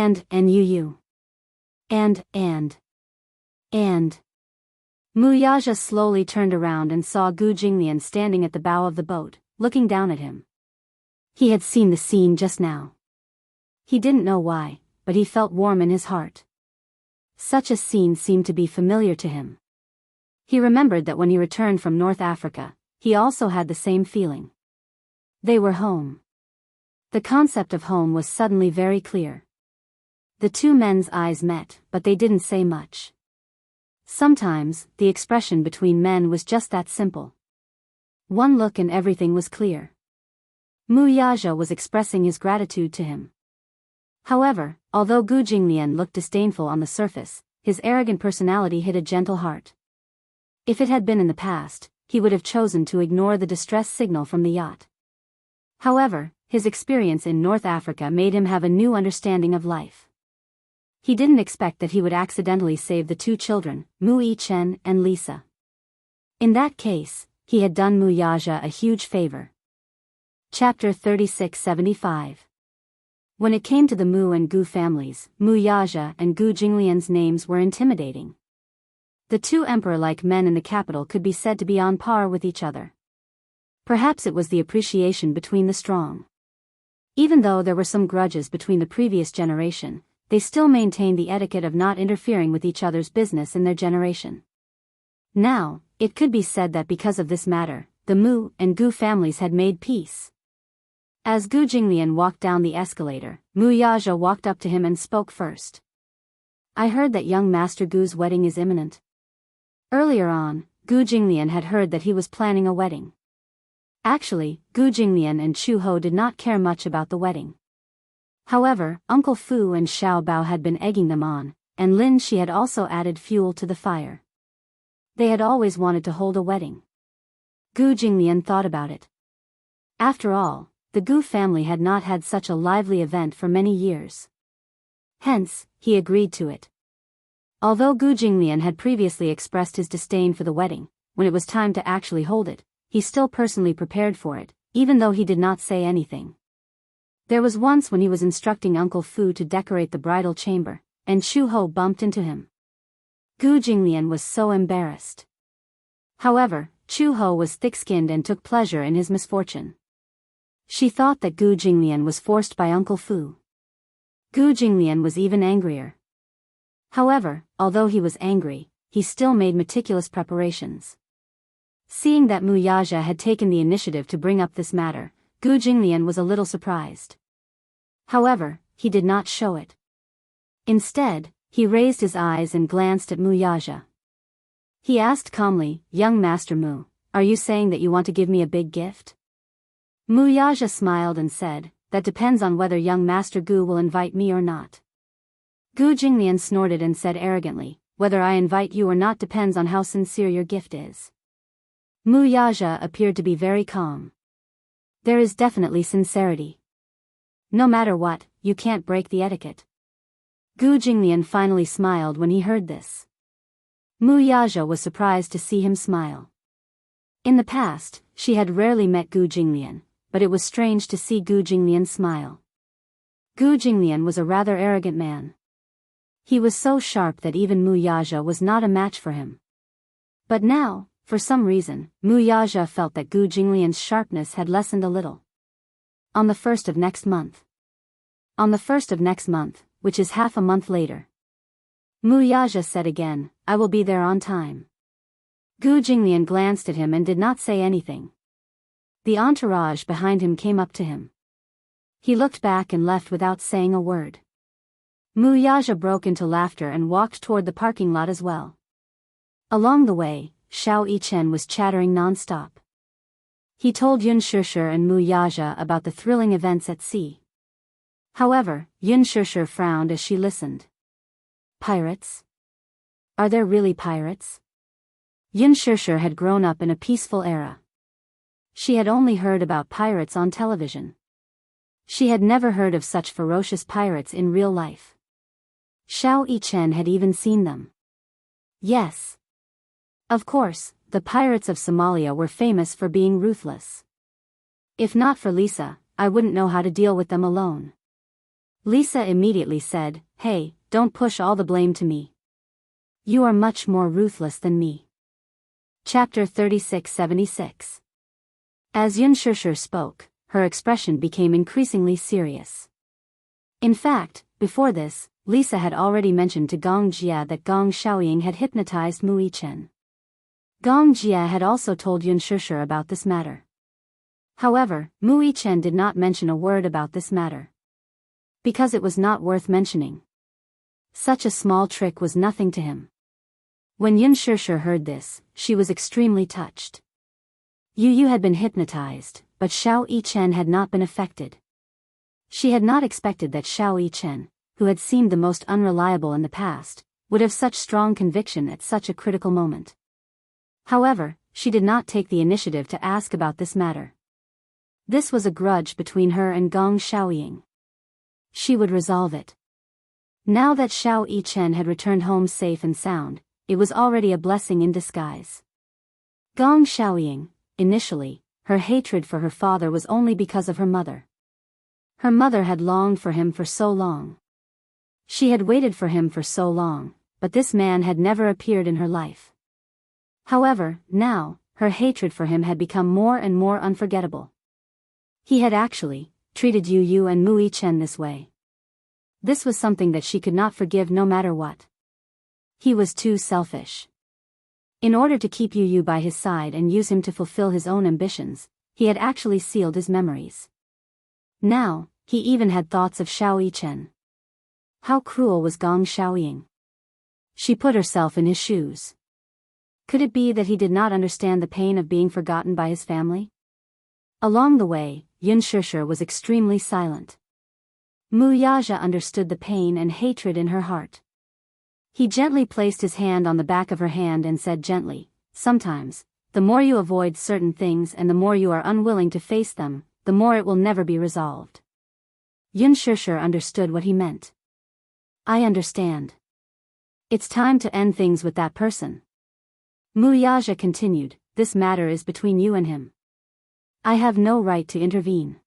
And Yu Yu. And. Mu Yaja slowly turned around and saw Gu Jinglian standing at the bow of the boat, looking down at him. He had seen the scene just now. He didn't know why, but he felt warm in his heart. Such a scene seemed to be familiar to him. He remembered that when he returned from North Africa, he also had the same feeling. They were home. The concept of home was suddenly very clear. The two men's eyes met, but they didn't say much. Sometimes, the expression between men was just that simple. One look and everything was clear. Mu Yaja was expressing his gratitude to him. However, although Gu Jinglian looked disdainful on the surface, his arrogant personality hid a gentle heart. If it had been in the past, he would have chosen to ignore the distress signal from the yacht. However, his experience in North Africa made him have a new understanding of life. He didn't expect that he would accidentally save the two children, Mu Yichen and Lisa. In that case, he had done Mu Yaja a huge favor. Chapter 3675. When it came to the Mu and Gu families, Mu Yaja and Gu Jinglian's names were intimidating. The two emperor-like men in the capital could be said to be on par with each other. Perhaps it was the appreciation between the strong. Even though there were some grudges between the previous generation, they still maintained the etiquette of not interfering with each other's business in their generation. Now, it could be said that because of this matter, the Mu and Gu families had made peace. As Gu Jinglian walked down the escalator, Mu Yaja walked up to him and spoke first. I heard that young Master Gu's wedding is imminent. Earlier on, Gu Jinglian had heard that he was planning a wedding. Actually, Gu Jinglian and Chu Ho did not care much about the wedding. However, Uncle Fu and Xiao Bao had been egging them on, and Lin Shi had also added fuel to the fire. They had always wanted to hold a wedding. Gu Jinglian thought about it. After all, the Gu family had not had such a lively event for many years. Hence, he agreed to it. Although Gu Jinglian had previously expressed his disdain for the wedding, when it was time to actually hold it, he still personally prepared for it, even though he did not say anything. There was once when he was instructing Uncle Fu to decorate the bridal chamber, and Chu Ho bumped into him. Gu Jinglian was so embarrassed. However, Chu Ho was thick-skinned and took pleasure in his misfortune. She thought that Gu Jinglian was forced by Uncle Fu. Gu Jinglian was even angrier. However, although he was angry, he still made meticulous preparations. Seeing that Mu Yaja had taken the initiative to bring up this matter, Gu Jinglian was a little surprised. However, he did not show it. Instead, he raised his eyes and glanced at Mu Yaja. He asked calmly, "Young Master Mu, are you saying that you want to give me a big gift?" Mu Yaja smiled and said, "That depends on whether young Master Gu will invite me or not." Gu Jinglian snorted and said arrogantly, "Whether I invite you or not depends on how sincere your gift is." Mu Yaja appeared to be very calm. There is definitely sincerity. No matter what, you can't break the etiquette. Gu Jinglian finally smiled when he heard this. Mu Yaja was surprised to see him smile. In the past, she had rarely met Gu Jinglian, but it was strange to see Gu Jinglian smile. Gu Jinglian was a rather arrogant man. He was so sharp that even Mu Yaja was not a match for him. But now, for some reason, Mu Yaja felt that Gu Jinglian's sharpness had lessened a little. On the 1st of next month. On the 1st of next month, which is half a month later. Mu Yaja said again, "I will be there on time." Gu Jinglian glanced at him and did not say anything. The entourage behind him came up to him. He looked back and left without saying a word. Mu Yaja broke into laughter and walked toward the parking lot as well. Along the way, Xiao Yichen was chattering non-stop. He told Yun Shishir and Mu Yaja about the thrilling events at sea. However, Yun Shishir frowned as she listened. Pirates? Are there really pirates? Yun Shishir had grown up in a peaceful era. She had only heard about pirates on television. She had never heard of such ferocious pirates in real life. Xiao Yichen had even seen them. Yes. Of course, the pirates of Somalia were famous for being ruthless. If not for Lisa, I wouldn't know how to deal with them alone. Lisa immediately said, "Hey, don't push all the blame to me. You are much more ruthless than me." Chapter 3676. As Yun Shishir spoke, her expression became increasingly serious. In fact, before this, Lisa had already mentioned to Gong Jia that Gong Xiaoying had hypnotized Mu Yichen. Gong Jia had also told Yun Shishir about this matter. However, Mu Yichen did not mention a word about this matter. Because it was not worth mentioning. Such a small trick was nothing to him. When Yun Shishir heard this, she was extremely touched. Yu had been hypnotized, but Xiao Yichen had not been affected. She had not expected that Xiao Yichen, who had seemed the most unreliable in the past, would have such strong conviction at such a critical moment. However, she did not take the initiative to ask about this matter. This was a grudge between her and Gong Xiaoying. She would resolve it. Now that Xiao Yichen had returned home safe and sound, it was already a blessing in disguise. Gong Xiaoying, initially, her hatred for her father was only because of her mother. Her mother had longed for him for so long. She had waited for him for so long, but this man had never appeared in her life. However, now, her hatred for him had become more and more unforgettable. He had actually treated Yu and Mu Yichen this way. This was something that she could not forgive no matter what. He was too selfish. In order to keep Yu by his side and use him to fulfill his own ambitions, he had actually sealed his memories. Now, he even had thoughts of Xiao Yichen. How cruel was Gong Xiaoying? She put herself in his shoes. Could it be that he did not understand the pain of being forgotten by his family? Along the way, Yun Shishir was extremely silent. Mu Yaja understood the pain and hatred in her heart. He gently placed his hand on the back of her hand and said gently, "Sometimes, the more you avoid certain things and the more you are unwilling to face them, the more it will never be resolved." Yun Shishir understood what he meant. "I understand. It's time to end things with that person." Mu Yaja continued, "This matter is between you and him. I have no right to intervene.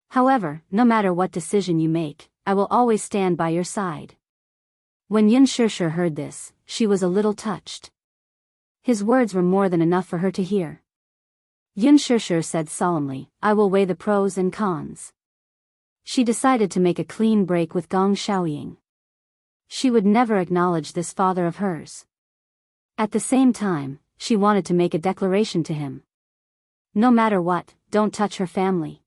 However, no matter what decision you make, I will always stand by your side." When Yun Shishir heard this, she was a little touched. His words were more than enough for her to hear. Yun Shishir said solemnly, "I will weigh the pros and cons." She decided to make a clean break with Gong Xiaoying. She would never acknowledge this father of hers. At the same time, she wanted to make a declaration to him. No matter what, don't touch her family.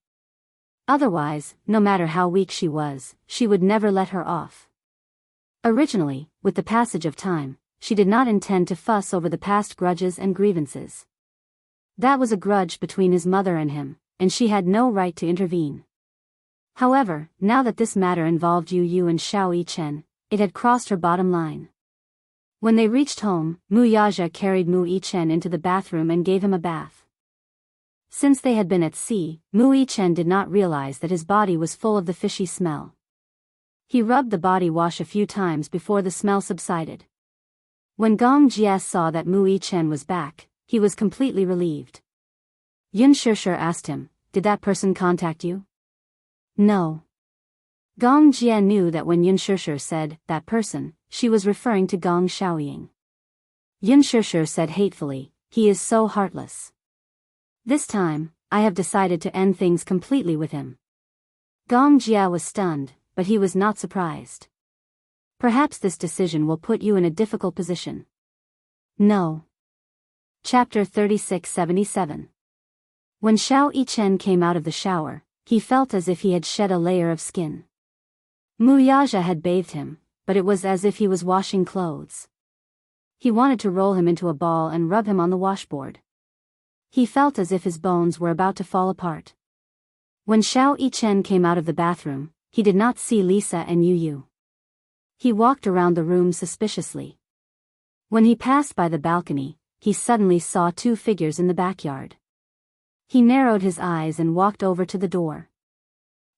Otherwise, no matter how weak she was, she would never let her off. Originally, with the passage of time, she did not intend to fuss over the past grudges and grievances. That was a grudge between his mother and him, and she had no right to intervene. However, now that this matter involved Yu and Xiao Yichen, it had crossed her bottom line. When they reached home, Mu Yaja carried Mu Yichen into the bathroom and gave him a bath. Since they had been at sea, Mu Yichen did not realize that his body was full of the fishy smell. He rubbed the body wash a few times before the smell subsided. When Gong Jie saw that Mu Yichen was back, he was completely relieved. Yun Shishir asked him, "Did that person contact you?" "No." Gong Jie knew that when Yun Shishir said, "that person," she was referring to Gong Xiaoying. Yun Shishir said hatefully, "He is so heartless. This time, I have decided to end things completely with him." Gong Jie was stunned, but he was not surprised. "Perhaps this decision will put you in a difficult position." "No." Chapter 3677. When Xiao Yichen came out of the shower, he felt as if he had shed a layer of skin. Mu Yaja had bathed him, but it was as if he was washing clothes. He wanted to roll him into a ball and rub him on the washboard. He felt as if his bones were about to fall apart. When Xiao Yichen came out of the bathroom, he did not see Lisa and Yu. He walked around the room suspiciously. When he passed by the balcony, he suddenly saw two figures in the backyard. He narrowed his eyes and walked over to the door.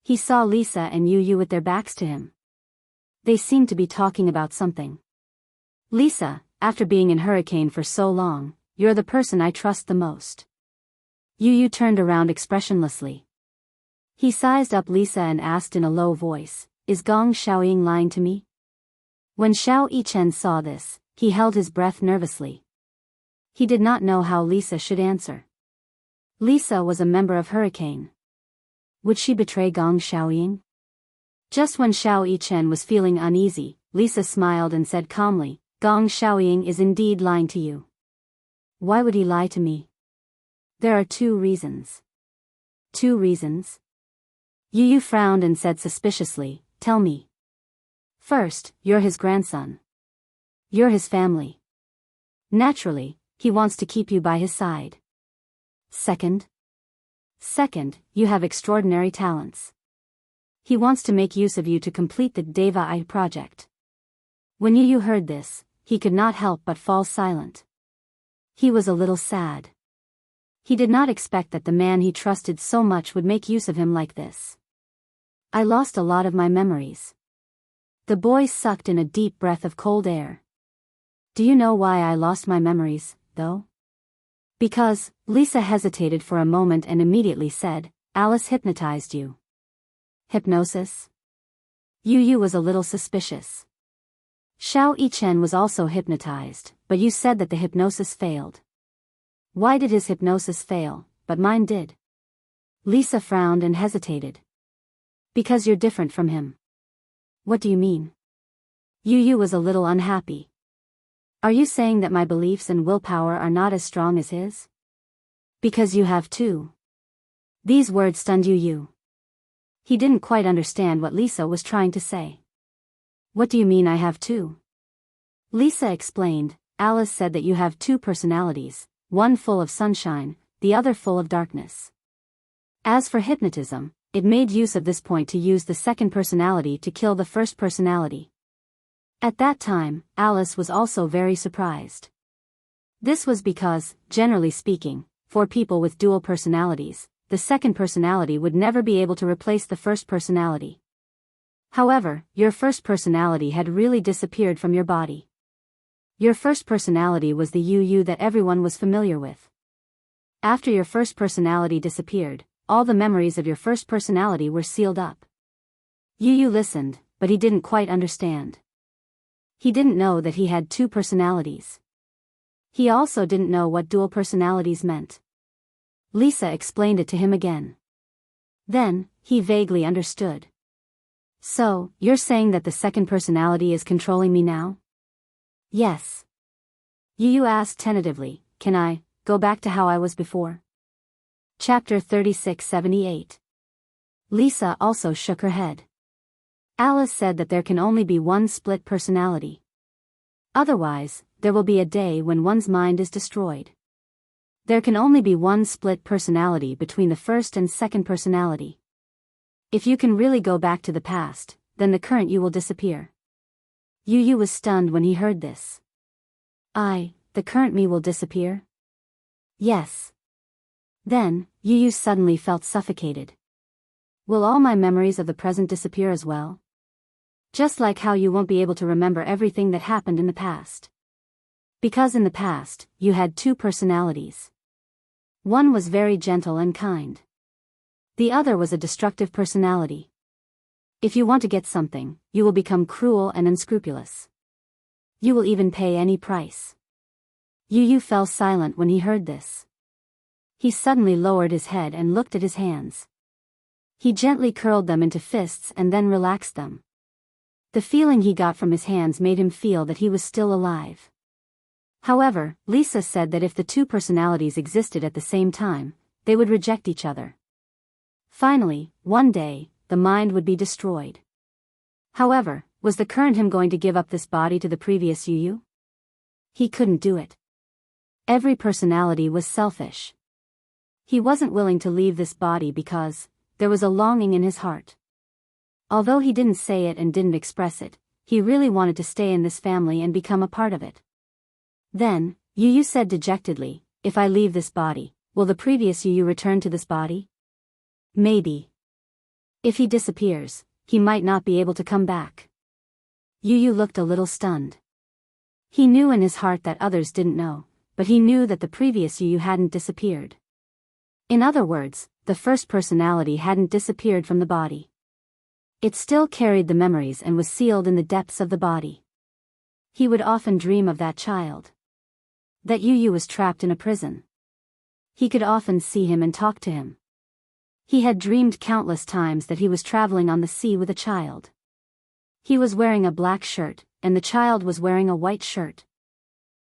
He saw Lisa and Yu with their backs to him. They seemed to be talking about something. "Lisa, after being in Hurricane for so long, you're the person I trust the most." Yu turned around expressionlessly. He sized up Lisa and asked in a low voice, "Is Gong Xiaoying lying to me?" When Xiao Yichen saw this, he held his breath nervously. He did not know how Lisa should answer. Lisa was a member of Hurricane. Would she betray Gong Xiaoying? Just when Xiao Yichen was feeling uneasy, Lisa smiled and said calmly, "Gong Xiaoying is indeed lying to you." "Why would he lie to me?" "There are two reasons." "Two reasons?" Yu frowned and said suspiciously, "Tell me." "First, you're his grandson. You're his family. Naturally, he wants to keep you by his side. Second, you have extraordinary talents. He wants to make use of you to complete the Deva I project." When Yu heard this, he could not help but fall silent. He was a little sad. He did not expect that the man he trusted so much would make use of him like this. I lost a lot of my memories. The boy sucked in a deep breath of cold air. Do you know why I lost my memories, though? Because, Lisa hesitated for a moment and immediately said, Alice hypnotized you. Hypnosis? Yu was a little suspicious. Xiao Yichen was also hypnotized, but you said that the hypnosis failed. Why did his hypnosis fail, but mine did? Lisa frowned and hesitated. Because you're different from him. What do you mean? Yu was a little unhappy. Are you saying that my beliefs and willpower are not as strong as his? Because you have two. These words stunned Yu. He didn't quite understand what Lisa was trying to say. What do you mean I have two? Lisa explained, Alice said that you have two personalities, one full of sunshine, the other full of darkness. As for hypnotism, it made use of this point to use the second personality to kill the first personality. At that time, Alice was also very surprised. This was because, generally speaking, for people with dual personalities, the second personality would never be able to replace the first personality. However, your first personality had really disappeared from your body. Your first personality was the Yu that everyone was familiar with. After your first personality disappeared, all the memories of your first personality were sealed up. Yu listened, but he didn't quite understand. He didn't know that he had two personalities. He also didn't know what dual personalities meant. Lisa explained it to him again. Then, he vaguely understood. So, you're saying that the second personality is controlling me now? Yes. Yu asked tentatively, can I go back to how I was before? Chapter 3678. Lisa also shook her head. Alice said that there can only be one split personality. Otherwise, there will be a day when one's mind is destroyed. There can only be one split personality between the first and second personality. If you can really go back to the past, then the current you will disappear. Yu was stunned when he heard this. The current me will disappear? Yes. Then, Yu suddenly felt suffocated. Will all my memories of the present disappear as well? Just like how you won't be able to remember everything that happened in the past. Because in the past, you had two personalities. One was very gentle and kind. The other was a destructive personality. If you want to get something, you will become cruel and unscrupulous. You will even pay any price. Yu fell silent when he heard this. He suddenly lowered his head and looked at his hands. He gently curled them into fists and then relaxed them. The feeling he got from his hands made him feel that he was still alive. However, Lisa said that if the two personalities existed at the same time, they would reject each other. Finally, one day, the mind would be destroyed. However, was the current him going to give up this body to the previous Yu? He couldn't do it. Every personality was selfish. He wasn't willing to leave this body because there was a longing in his heart. Although he didn't say it and didn't express it, he really wanted to stay in this family and become a part of it. Then, Yu said dejectedly, if I leave this body, will the previous Yu return to this body? Maybe. If he disappears, he might not be able to come back. Yu looked a little stunned. He knew in his heart that others didn't know, but he knew that the previous Yu hadn't disappeared. In other words, the first personality hadn't disappeared from the body. It still carried the memories and was sealed in the depths of the body. He would often dream of that child. That Yu was trapped in a prison. He could often see him and talk to him. He had dreamed countless times that he was traveling on the sea with a child. He was wearing a black shirt, and the child was wearing a white shirt.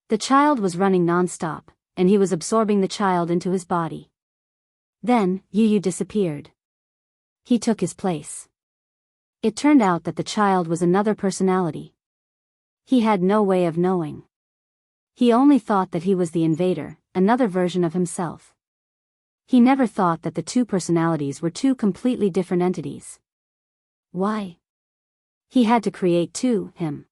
The child was running non-stop, and he was absorbing the child into his body. Then, Yu disappeared. He took his place. It turned out that the child was another personality. He had no way of knowing. He only thought that he was the invader, another version of himself. He never thought that the two personalities were two completely different entities. Why? He had to create him.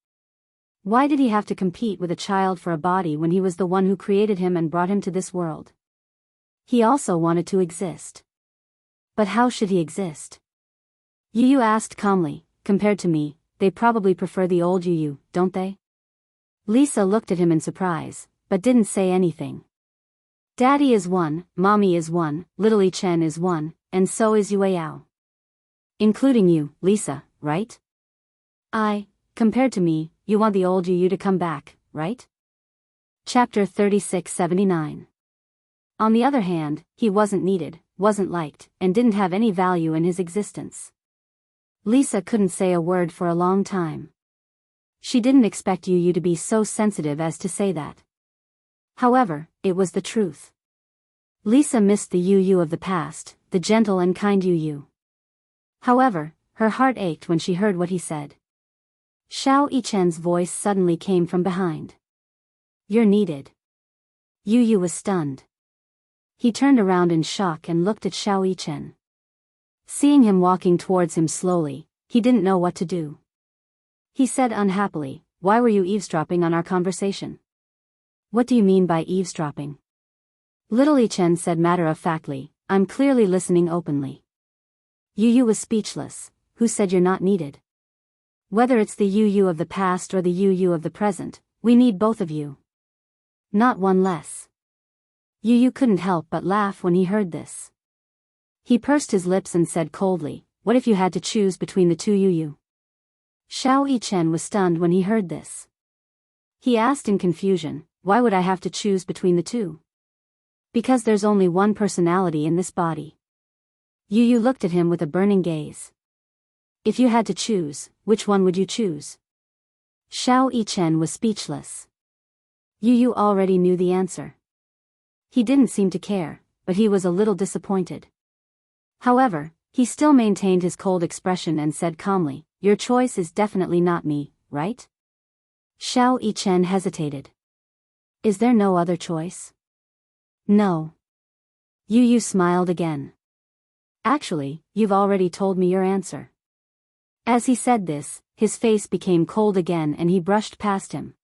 Why did he have to compete with a child for a body when he was the one who created him and brought him to this world? He also wanted to exist. But how should he exist? Yu asked calmly. Compared to me, they probably prefer the old Yu, don't they? Lisa looked at him in surprise, but didn't say anything. Daddy is one, Mommy is one, Little Chen is one, and so is Yao. Including you, Lisa, right? Compared to me, you want the old Yu to come back, right? Chapter 3679. On the other hand, he wasn't needed, wasn't liked, and didn't have any value in his existence. Lisa couldn't say a word for a long time. She didn't expect Yu to be so sensitive as to say that. However, it was the truth. Lisa missed the Yu of the past, the gentle and kind Yu. However, her heart ached when she heard what he said. Xiao Yichen's voice suddenly came from behind. You're needed. Yu was stunned. He turned around in shock and looked at Xiao Yichen. Seeing him walking towards him slowly, he didn't know what to do. He said unhappily, why were you eavesdropping on our conversation? What do you mean by eavesdropping? Little Yichen said matter-of-factly, I'm clearly listening openly. Yu was speechless. Who said you're not needed? Whether it's the Yu of the past or the Yu of the present, we need both of you. Not one less. Yu couldn't help but laugh when he heard this. He pursed his lips and said coldly, what if you had to choose between the two Yu? Xiao Yichen was stunned when he heard this. He asked in confusion, why would I have to choose between the two? Because there's only one personality in this body. Yu looked at him with a burning gaze. If you had to choose, which one would you choose? Xiao Yichen was speechless. Yu already knew the answer. He didn't seem to care, but he was a little disappointed. However, he still maintained his cold expression and said calmly, your choice is definitely not me, right? Xiao Yichen hesitated. Is there no other choice? No. Yu smiled again. Actually, you've already told me your answer. As he said this, his face became cold again and he brushed past him.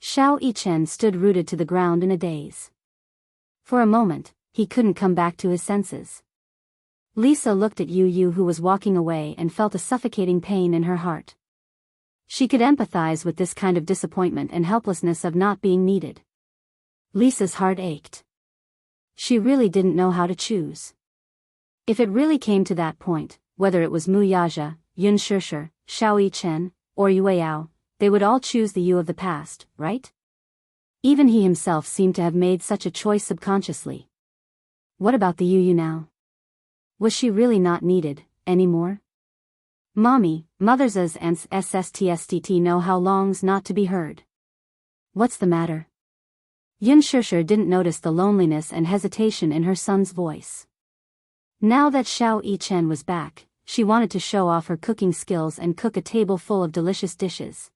Xiao Yichen stood rooted to the ground in a daze. For a moment, he couldn't come back to his senses. Lisa looked at Yu who was walking away and felt a suffocating pain in her heart. She could empathize with this kind of disappointment and helplessness of not being needed. Lisa's heart ached. She really didn't know how to choose. If it really came to that point, whether it was Mu Yaja, Yun Shishir, Xiao Yichen, or Yao, they would all choose the Yu of the past, right? Even he himself seemed to have made such a choice subconsciously. What about the Yu now? Was she really not needed, anymore? Mommy, mothers as and SSTSTT know how long's not to be heard. What's the matter? Yun Shishir didn't notice the loneliness and hesitation in her son's voice. Now that Xiao Yichen was back, she wanted to show off her cooking skills and cook a table full of delicious dishes.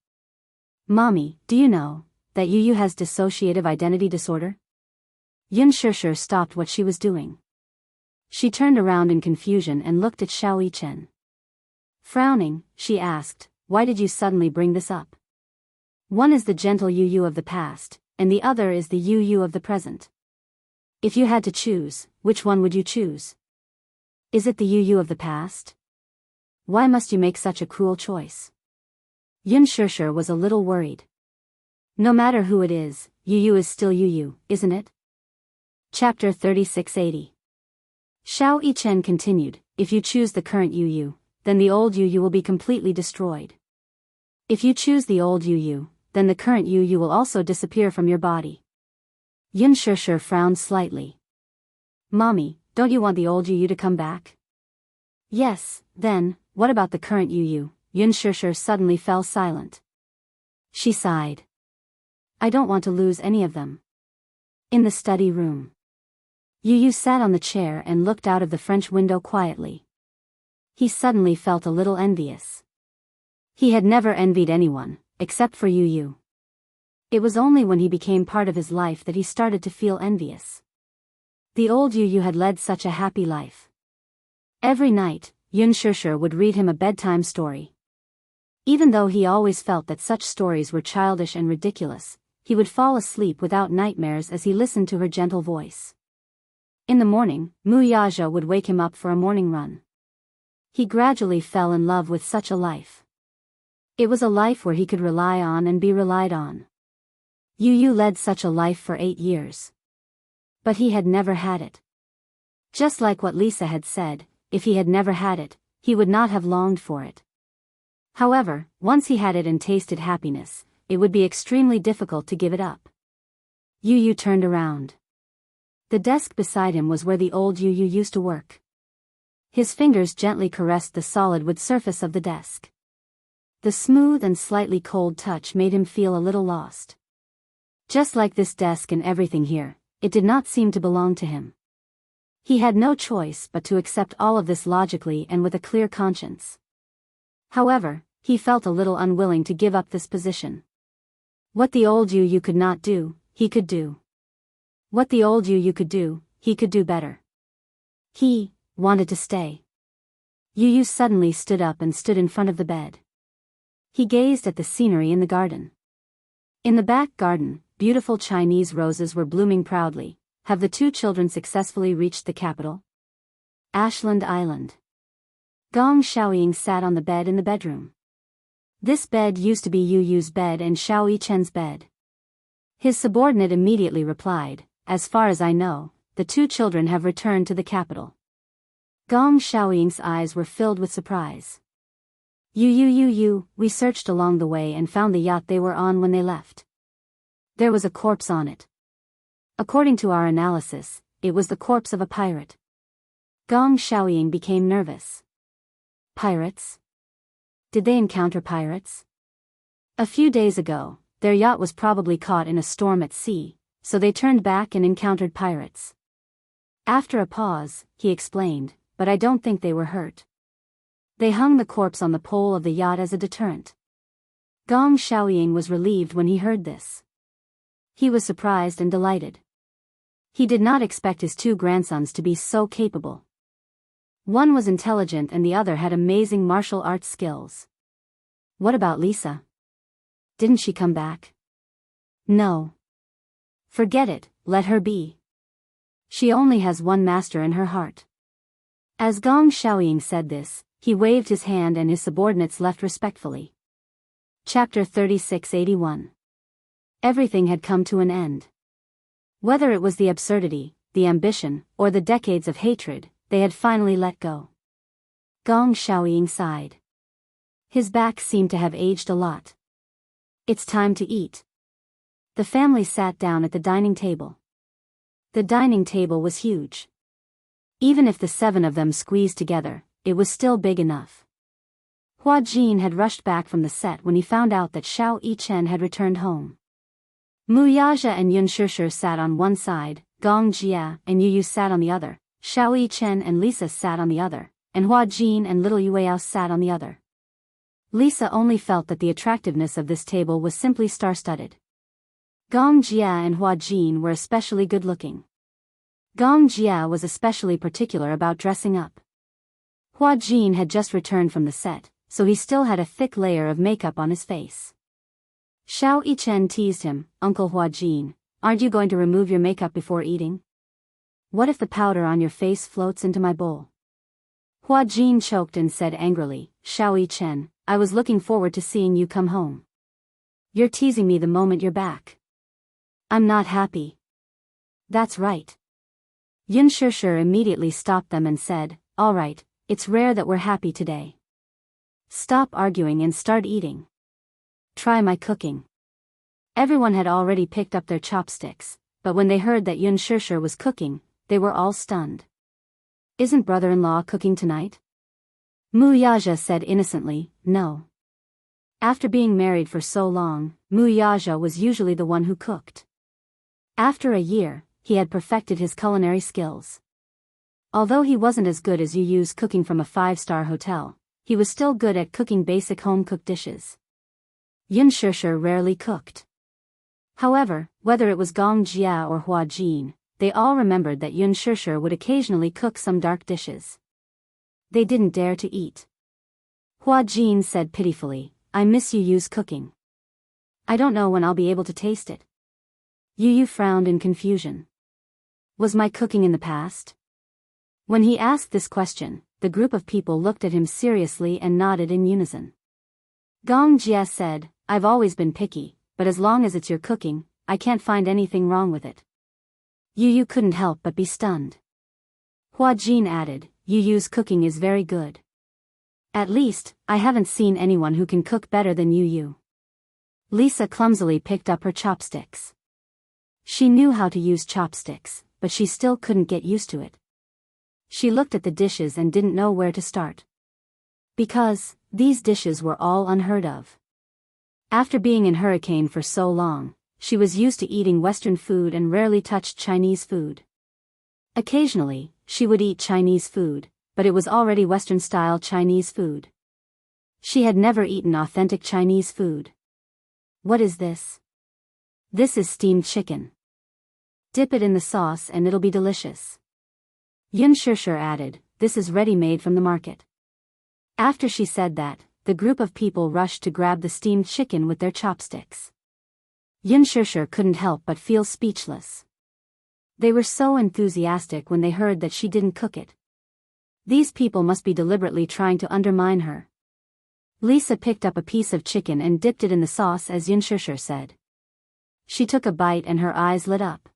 Mommy, do you know that Yu has dissociative identity disorder? Yun Shishir stopped what she was doing. She turned around in confusion and looked at Xiao Yichen. Frowning, she asked, why did you suddenly bring this up? One is the gentle Yu of the past, and the other is the Yu of the present. If you had to choose, which one would you choose? Is it the Yu of the past? Why must you make such a cruel choice? Yun Shishir was a little worried. No matter who it is, Yu is still Yu, isn't it? Chapter 3680. Xiao Yichen continued, if you choose the current Yu, then the old Yu will be completely destroyed. If you choose the old Yu, then the current Yu will also disappear from your body. Yun Shishir frowned slightly. Mommy, don't you want the old Yu to come back? Yes, then, what about the current Yu? Yun Shishir suddenly fell silent. She sighed. I don't want to lose any of them. In the study room. Yu sat on the chair and looked out of the French window quietly. He suddenly felt a little envious. He had never envied anyone, except for Yu. It was only when he became part of his life that he started to feel envious. The old Yu had led such a happy life. Every night, Yun Shishir would read him a bedtime story. Even though he always felt that such stories were childish and ridiculous, he would fall asleep without nightmares as he listened to her gentle voice. In the morning, Wuxia would wake him up for a morning run. He gradually fell in love with such a life. It was a life where he could rely on and be relied on. Yu led such a life for 8 years. But he had never had it. Just like what Lisa had said, if he had never had it, he would not have longed for it. However, once he had it and tasted happiness, it would be extremely difficult to give it up. Yu turned around. The desk beside him was where the old Yu used to work. His fingers gently caressed the solid wood surface of the desk. The smooth and slightly cold touch made him feel a little lost. Just like this desk and everything here, it did not seem to belong to him. He had no choice but to accept all of this logically and with a clear conscience. However, he felt a little unwilling to give up this position. What the old Yu could not do, he could do. What the old Yu could do, he could do better. He wanted to stay. Yu suddenly stood up and stood in front of the bed. He gazed at the scenery in the garden. In the back garden, beautiful Chinese roses were blooming proudly. Have the 2 children successfully reached the capital? Ashland Island. Gong Xiaoying sat on the bed in the bedroom. This bed used to be Yu's bed and Xiao Yichen's bed. His subordinate immediately replied, "As far as I know, the 2 children have returned to the capital." Gong Xiaoying's eyes were filled with surprise. We searched along the way and found the yacht they were on when they left. There was a corpse on it. According to our analysis, it was the corpse of a pirate. Gong Xiaoying became nervous. Pirates? Did they encounter pirates? A few days ago, their yacht was probably caught in a storm at sea, so they turned back and encountered pirates. After a pause, he explained, "But I don't think they were hurt. They hung the corpse on the pole of the yacht as a deterrent." Gong Xiaoying was relieved when he heard this. He was surprised and delighted. He did not expect his 2 grandsons to be so capable. One was intelligent and the other had amazing martial arts skills. What about Lisa? Didn't she come back? No. Forget it, let her be. She only has one master in her heart. As Gong Xiaoying said this, he waved his hand and his subordinates left respectfully. Chapter 3681. Everything had come to an end. Whether it was the absurdity, the ambition, or the decades of hatred, they had finally let go. Gong Xiaoying sighed. His back seemed to have aged a lot. It's time to eat. The family sat down at the dining table. The dining table was huge. Even if the 7 of them squeezed together, it was still big enough. Hua Jin had rushed back from the set when he found out that Xiao Yichen had returned home. Wuxia and Yun Shishir sat on one side, Gong Jia and Yu sat on the other, Xiao Yichen and Lisa sat on the other, and Hua Jin and little Yuao sat on the other. Lisa only felt that the attractiveness of this table was simply star-studded. Gong Jia and Hua Jin were especially good-looking. Gong Jia was especially particular about dressing up. Hua Jin had just returned from the set, so he still had a thick layer of makeup on his face. Xiao Yichen teased him, "Uncle Hua Jin, aren't you going to remove your makeup before eating? What if the powder on your face floats into my bowl?" Hua Jin choked and said angrily, "Xiao Yichen, I was looking forward to seeing you come home. You're teasing me the moment you're back. I'm not happy." "That's right." Yun Shishir immediately stopped them and said, "All right, it's rare that we're happy today. Stop arguing and start eating. Try my cooking." Everyone had already picked up their chopsticks, but when they heard that Yun Shishir was cooking, they were all stunned. "Isn't brother-in-law cooking tonight?" Wuxia said innocently, "No." After being married for so long, Wuxia was usually the one who cooked. After a year, he had perfected his culinary skills. Although he wasn't as good as Yu's cooking from a 5-star hotel, he was still good at cooking basic home-cooked dishes. Yun Shishir rarely cooked. However, whether it was Gong Jia or Hua Jin, they all remembered that Yun Shishir would occasionally cook some dark dishes. They didn't dare to eat. Hua Jin said pitifully, "I miss Yu's cooking. I don't know when I'll be able to taste it." Yu frowned in confusion. Was my cooking in the past? When he asked this question, the group of people looked at him seriously and nodded in unison. Gong Jia said, I've always been picky, but as long as it's your cooking, I can't find anything wrong with it. Yu Yu couldn't help but be stunned. Hua Jin added, Yu Yu's cooking is very good. At least, I haven't seen anyone who can cook better than Yu Yu. Lisa clumsily picked up her chopsticks. She knew how to use chopsticks, but she still couldn't get used to it. She looked at the dishes and didn't know where to start. Because, these dishes were all unheard of. After being in Hurricane for so long, she was used to eating Western food and rarely touched Chinese food. Occasionally, she would eat Chinese food, but it was already Western-style Chinese food. She had never eaten authentic Chinese food. What is this? This is steamed chicken. Dip it in the sauce and it'll be delicious. Yun Shishir added, this is ready-made from the market. After she said that, the group of people rushed to grab the steamed chicken with their chopsticks. Yun Shishir couldn't help but feel speechless. They were so enthusiastic when they heard that she didn't cook it. These people must be deliberately trying to undermine her. Lisa picked up a piece of chicken and dipped it in the sauce as Yun Shishir said. She took a bite and her eyes lit up.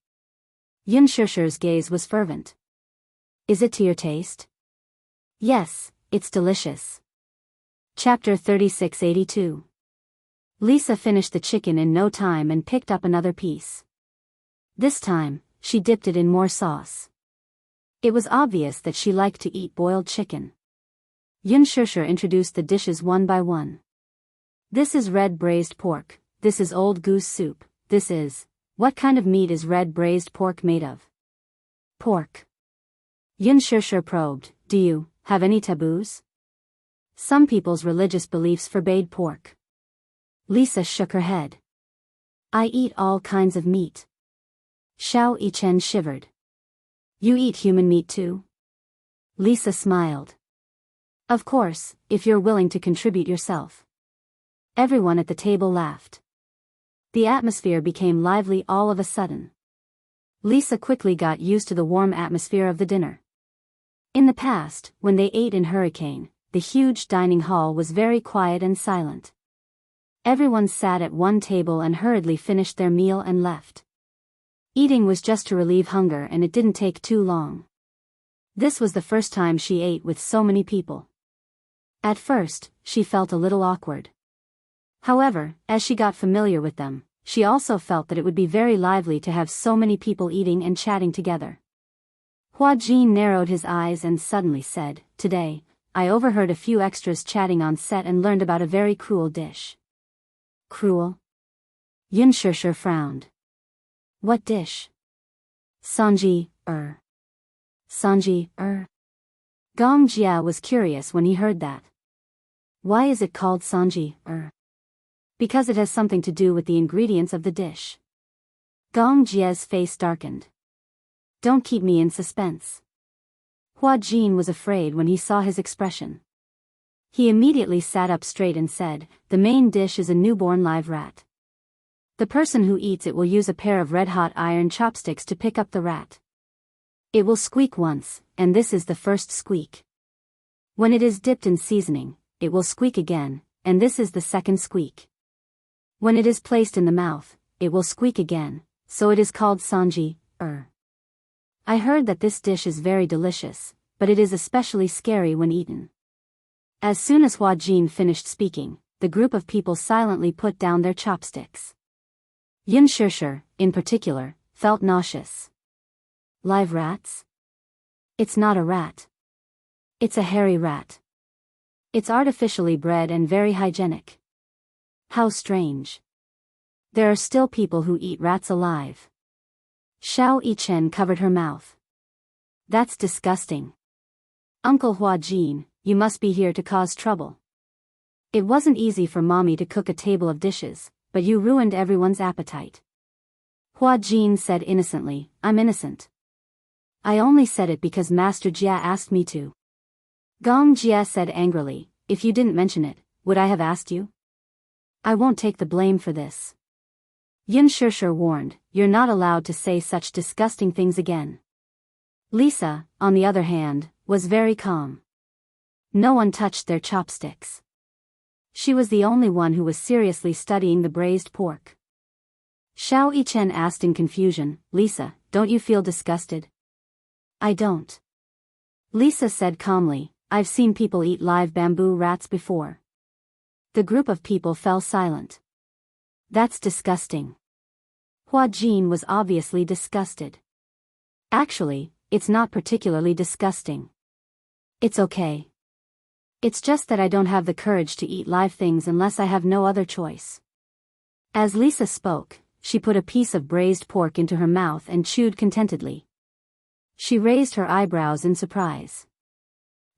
Yun Shishir's gaze was fervent. Is it to your taste? Yes, it's delicious. Chapter 3682. Lisa finished the chicken in no time and picked up another piece. This time, she dipped it in more sauce. It was obvious that she liked to eat boiled chicken. Yun Shishir introduced the dishes one by one. This is red braised pork, this is old goose soup, this is... What kind of meat is red braised pork made of? Pork. Yun Shishir probed, do you have any taboos? Some people's religious beliefs forbade pork. Lisa shook her head. I eat all kinds of meat. Xiao Yichen shivered. You eat human meat too? Lisa smiled. Of course, if you're willing to contribute yourself. Everyone at the table laughed. The atmosphere became lively all of a sudden. Lisa quickly got used to the warm atmosphere of the dinner. In the past, when they ate in Hurricane, the huge dining hall was very quiet and silent. Everyone sat at one table and hurriedly finished their meal and left. Eating was just to relieve hunger and it didn't take too long. This was the first time she ate with so many people. At first, she felt a little awkward. However, as she got familiar with them, she also felt that it would be very lively to have so many people eating and chatting together. Hua Jin narrowed his eyes and suddenly said, Today, I overheard a few extras chatting on set and learned about a very cruel dish. Cruel? Yun Shishir frowned. What dish? Sanji, Sanji, Gong Jia was curious when he heard that. Why is it called Sanji, Because it has something to do with the ingredients of the dish. Gong Jia's face darkened. Don't keep me in suspense. Hua Jin was afraid when he saw his expression. He immediately sat up straight and said, The main dish is a newborn live rat. The person who eats it will use a pair of red-hot iron chopsticks to pick up the rat. It will squeak once, and this is the first squeak. When it is dipped in seasoning, it will squeak again, and this is the second squeak. When it is placed in the mouth, it will squeak again, so it is called Sanji, I heard that this dish is very delicious, but it is especially scary when eaten. As soon as Hua Jin finished speaking, the group of people silently put down their chopsticks. Yun Shishir, in particular, felt nauseous. Live rats? It's not a rat. It's a hairy rat. It's artificially bred and very hygienic. How strange. There are still people who eat rats alive. Xiao Yichen covered her mouth. That's disgusting. Uncle Hua Jin, you must be here to cause trouble. It wasn't easy for Mommy to cook a table of dishes, but you ruined everyone's appetite. Hua Jin said innocently, I'm innocent. I only said it because Master Jia asked me to. Gong Jia said angrily, if you didn't mention it, would I have asked you? I won't take the blame for this. Yun Shishir warned, you're not allowed to say such disgusting things again. Lisa, on the other hand, was very calm. No one touched their chopsticks. She was the only one who was seriously studying the braised pork. Xiao Yichen asked in confusion, Lisa, don't you feel disgusted? I don't. Lisa said calmly, I've seen people eat live bamboo rats before. The group of people fell silent. That's disgusting. Hua Jin was obviously disgusted. Actually, it's not particularly disgusting. It's okay. It's just that I don't have the courage to eat live things unless I have no other choice. As Lisa spoke, she put a piece of braised pork into her mouth and chewed contentedly. She raised her eyebrows in surprise.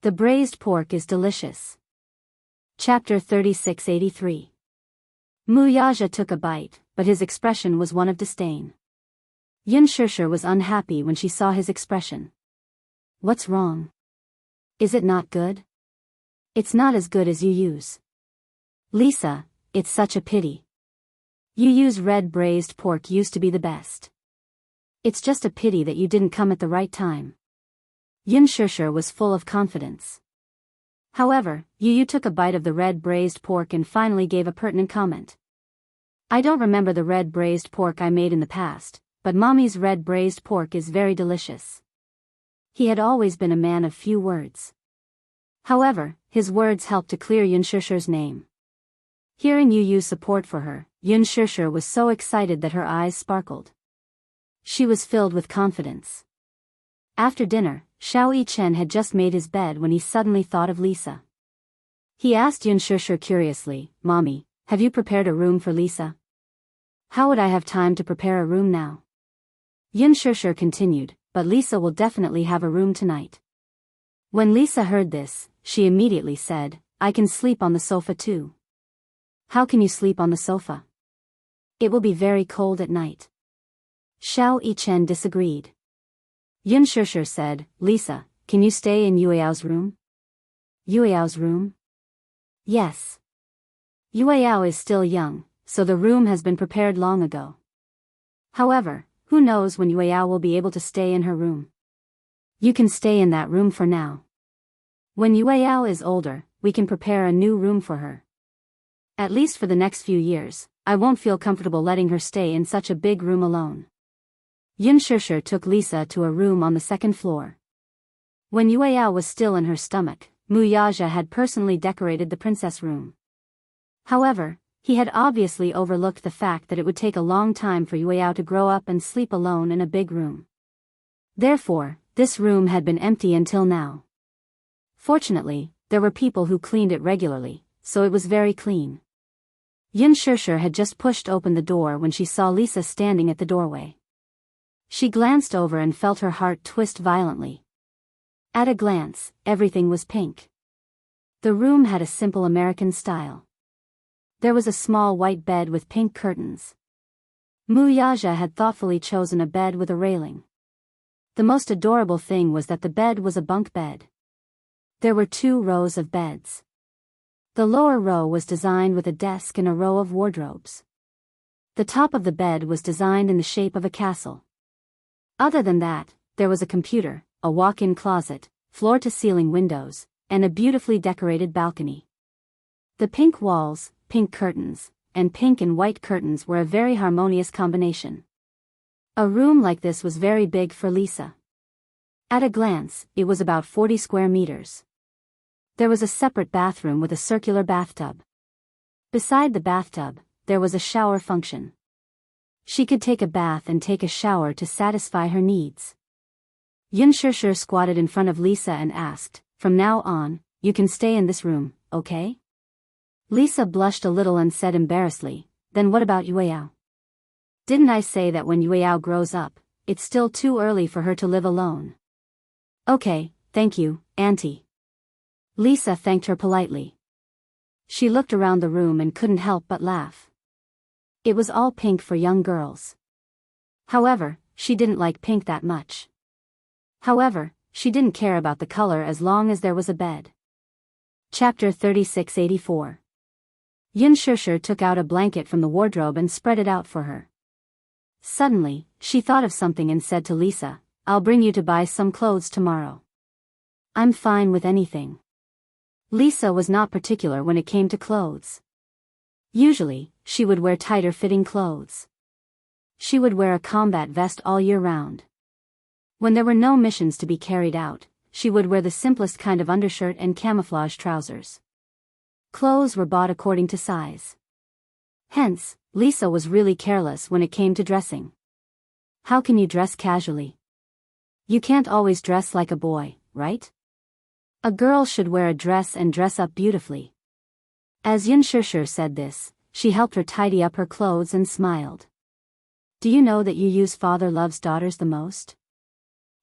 The braised pork is delicious. Chapter 3683. Wuxia took a bite, but his expression was one of disdain. Xianxia was unhappy when she saw his expression. What's wrong? Is it not good? It's not as good as you use. Lisa, it's such a pity. You use red braised pork used to be the best. It's just a pity that you didn't come at the right time. Xianxia was full of confidence. However, Yu took a bite of the red braised pork and finally gave a pertinent comment. I don't remember the red braised pork I made in the past, but Mommy's red braised pork is very delicious. He had always been a man of few words. However, his words helped to clear Xianxia's name. Hearing Yu's support for her, Xianxia was so excited that her eyes sparkled. She was filled with confidence. After dinner, Xiao Yichen had just made his bed when he suddenly thought of Lisa. He asked Xianxia curiously, Mommy, have you prepared a room for Lisa? How would I have time to prepare a room now? Xianxia continued, but Lisa will definitely have a room tonight. When Lisa heard this, she immediately said, I can sleep on the sofa too. How can you sleep on the sofa? It will be very cold at night. Xiao Yichen disagreed. Xianxia said, Lisa, can you stay in Yueyao's room? Yueyao's room? Yes. Yueyao is still young, so the room has been prepared long ago. However, who knows when Yueyao will be able to stay in her room? You can stay in that room for now. When Yueyao is older, we can prepare a new room for her. At least for the next few years, I won't feel comfortable letting her stay in such a big room alone. Xianxia took Lisa to a room on the second floor. When Yueyao was still in her stomach, Wuxia had personally decorated the princess room. However, he had obviously overlooked the fact that it would take a long time for Yueyao to grow up and sleep alone in a big room. Therefore, this room had been empty until now. Fortunately, there were people who cleaned it regularly, so it was very clean. Xianxia had just pushed open the door when she saw Lisa standing at the doorway. She glanced over and felt her heart twist violently. At a glance, everything was pink. The room had a simple American style. There was a small white bed with pink curtains. Wuxia had thoughtfully chosen a bed with a railing. The most adorable thing was that the bed was a bunk bed. There were 2 rows of beds. The lower row was designed with a desk and a row of wardrobes. The top of the bed was designed in the shape of a castle. Other than that, there was a computer, a walk-in closet, floor-to-ceiling windows, and a beautifully decorated balcony. The pink walls, pink curtains, and pink and white curtains were a very harmonious combination. A room like this was very big for Lisa. At a glance, it was about 40 square meters. There was a separate bathroom with a circular bathtub. Beside the bathtub, there was a shower function. She could take a bath and take a shower to satisfy her needs. Xianxia squatted in front of Lisa and asked, From now on, you can stay in this room, okay? Lisa blushed a little and said embarrassedly, Then what about Yueyao? Didn't I say that when Yueyao grows up, it's still too early for her to live alone? Okay, thank you, Auntie. Lisa thanked her politely. She looked around the room and couldn't help but laugh. It was all pink for young girls. However, she didn't like pink that much. However, she didn't care about the color as long as there was a bed. Chapter 3684. Xianxia took out a blanket from the wardrobe and spread it out for her. Suddenly, she thought of something and said to Lisa, I'll bring you to buy some clothes tomorrow. I'm fine with anything. Lisa was not particular when it came to clothes. Usually, she would wear tighter fitting clothes. She would wear a combat vest all year round. When there were no missions to be carried out, she would wear the simplest kind of undershirt and camouflage trousers. Clothes were bought according to size. Hence, Lisa was really careless when it came to dressing. How can you dress casually? You can't always dress like a boy, right? A girl should wear a dress and dress up beautifully. As Xianxia said this, she helped her tidy up her clothes and smiled. Do you know that Yu's father loves daughters the most?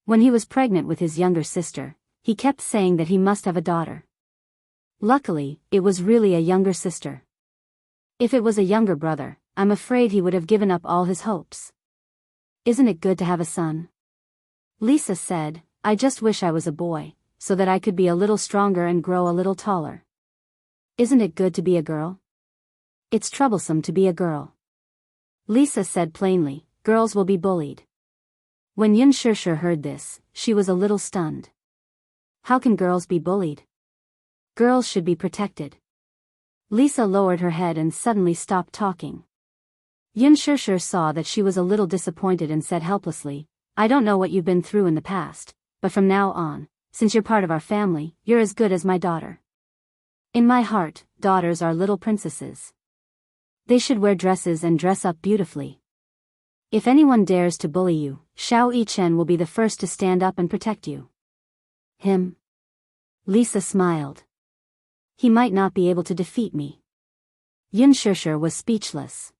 When he was pregnant with his younger sister, he kept saying that he must have a daughter. Luckily, it was really a younger sister. If it was a younger brother, I'm afraid he would have given up all his hopes. Isn't it good to have a son? Lisa said, I just wish I was a boy, so that I could be a little stronger and grow a little taller. Isn't it good to be a girl? It's troublesome to be a girl. Lisa said plainly, girls will be bullied. When Xianxia heard this, she was a little stunned. How can girls be bullied? Girls should be protected. Lisa lowered her head and suddenly stopped talking. Xianxia saw that she was a little disappointed and said helplessly, I don't know what you've been through in the past, but from now on, since you're part of our family, you're as good as my daughter. In my heart, daughters are little princesses. They should wear dresses and dress up beautifully. If anyone dares to bully you, Xiao Yichen will be the first to stand up and protect you. Him? Lisa smiled. He might not be able to defeat me. Xianxia was speechless.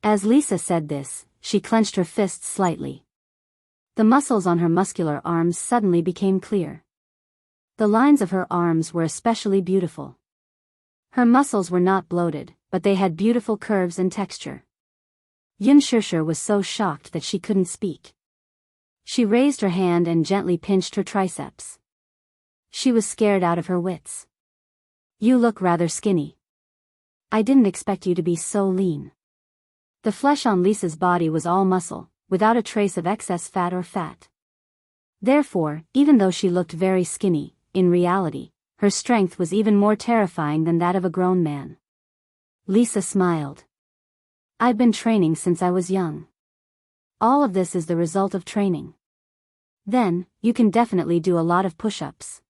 As Lisa said this, she clenched her fists slightly. The muscles on her muscular arms suddenly became clear. The lines of her arms were especially beautiful. Her muscles were not bloated, but they had beautiful curves and texture. Xianxia was so shocked that she couldn't speak. She raised her hand and gently pinched her triceps. She was scared out of her wits. You look rather skinny. I didn't expect you to be so lean. The flesh on Lisa's body was all muscle, without a trace of excess fat or fat. Therefore, even though she looked very skinny, in reality, her strength was even more terrifying than that of a grown man. Lisa smiled. I've been training since I was young. All of this is the result of training. Then, you can definitely do a lot of push-ups.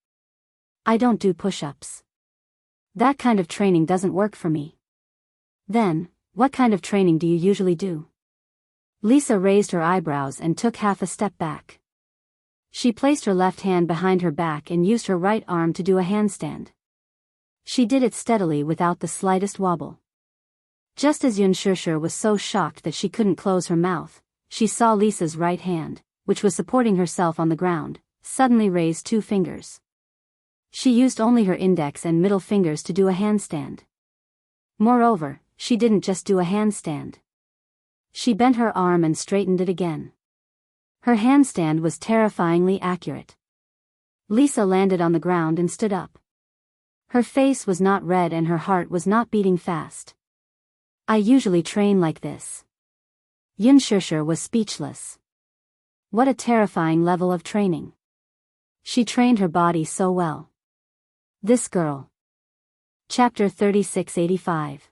I don't do push-ups. That kind of training doesn't work for me. Then, what kind of training do you usually do? Lisa raised her eyebrows and took half a step back. She placed her left hand behind her back and used her right arm to do a handstand. She did it steadily without the slightest wobble. Just as Xianxia was so shocked that she couldn't close her mouth, she saw Lisa's right hand, which was supporting herself on the ground, suddenly raise 2 fingers. She used only her index and middle fingers to do a handstand. Moreover, she didn't just do a handstand. She bent her arm and straightened it again. Her handstand was terrifyingly accurate. Lisa landed on the ground and stood up. Her face was not red and her heart was not beating fast. I usually train like this. Xianxia was speechless. What a terrifying level of training. She trained her body so well. This girl. Chapter 3685.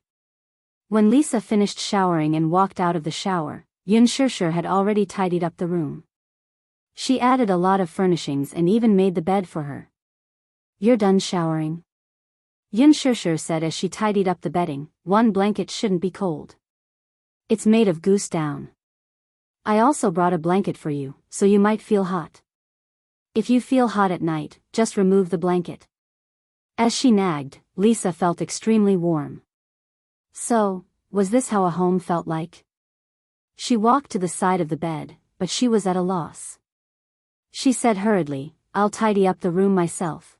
When Lisa finished showering and walked out of the shower, Xianxia had already tidied up the room. She added a lot of furnishings and even made the bed for her. You're done showering? Xianxia said as she tidied up the bedding. One blanket shouldn't be cold. It's made of goose down. I also brought a blanket for you, so you might feel hot. If you feel hot at night, just remove the blanket. As she nagged, Lisa felt extremely warm. So, was this how a home felt like? She walked to the side of the bed, but she was at a loss. She said hurriedly, I'll tidy up the room myself.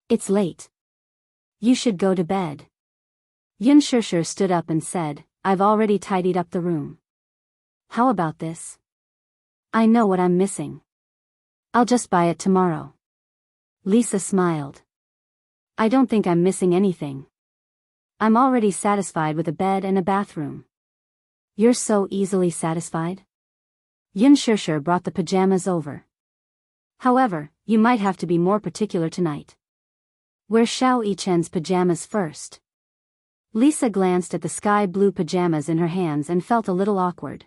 It's late. You should go to bed. Xianxia stood up and said, I've already tidied up the room. How about this? I know what I'm missing. I'll just buy it tomorrow. Lisa smiled. I don't think I'm missing anything. I'm already satisfied with a bed and a bathroom. You're so easily satisfied? Yun Shishir brought the pajamas over. However, you might have to be more particular tonight. Wear Xiao Yichen's pajamas first. Lisa glanced at the sky blue pajamas in her hands and felt a little awkward.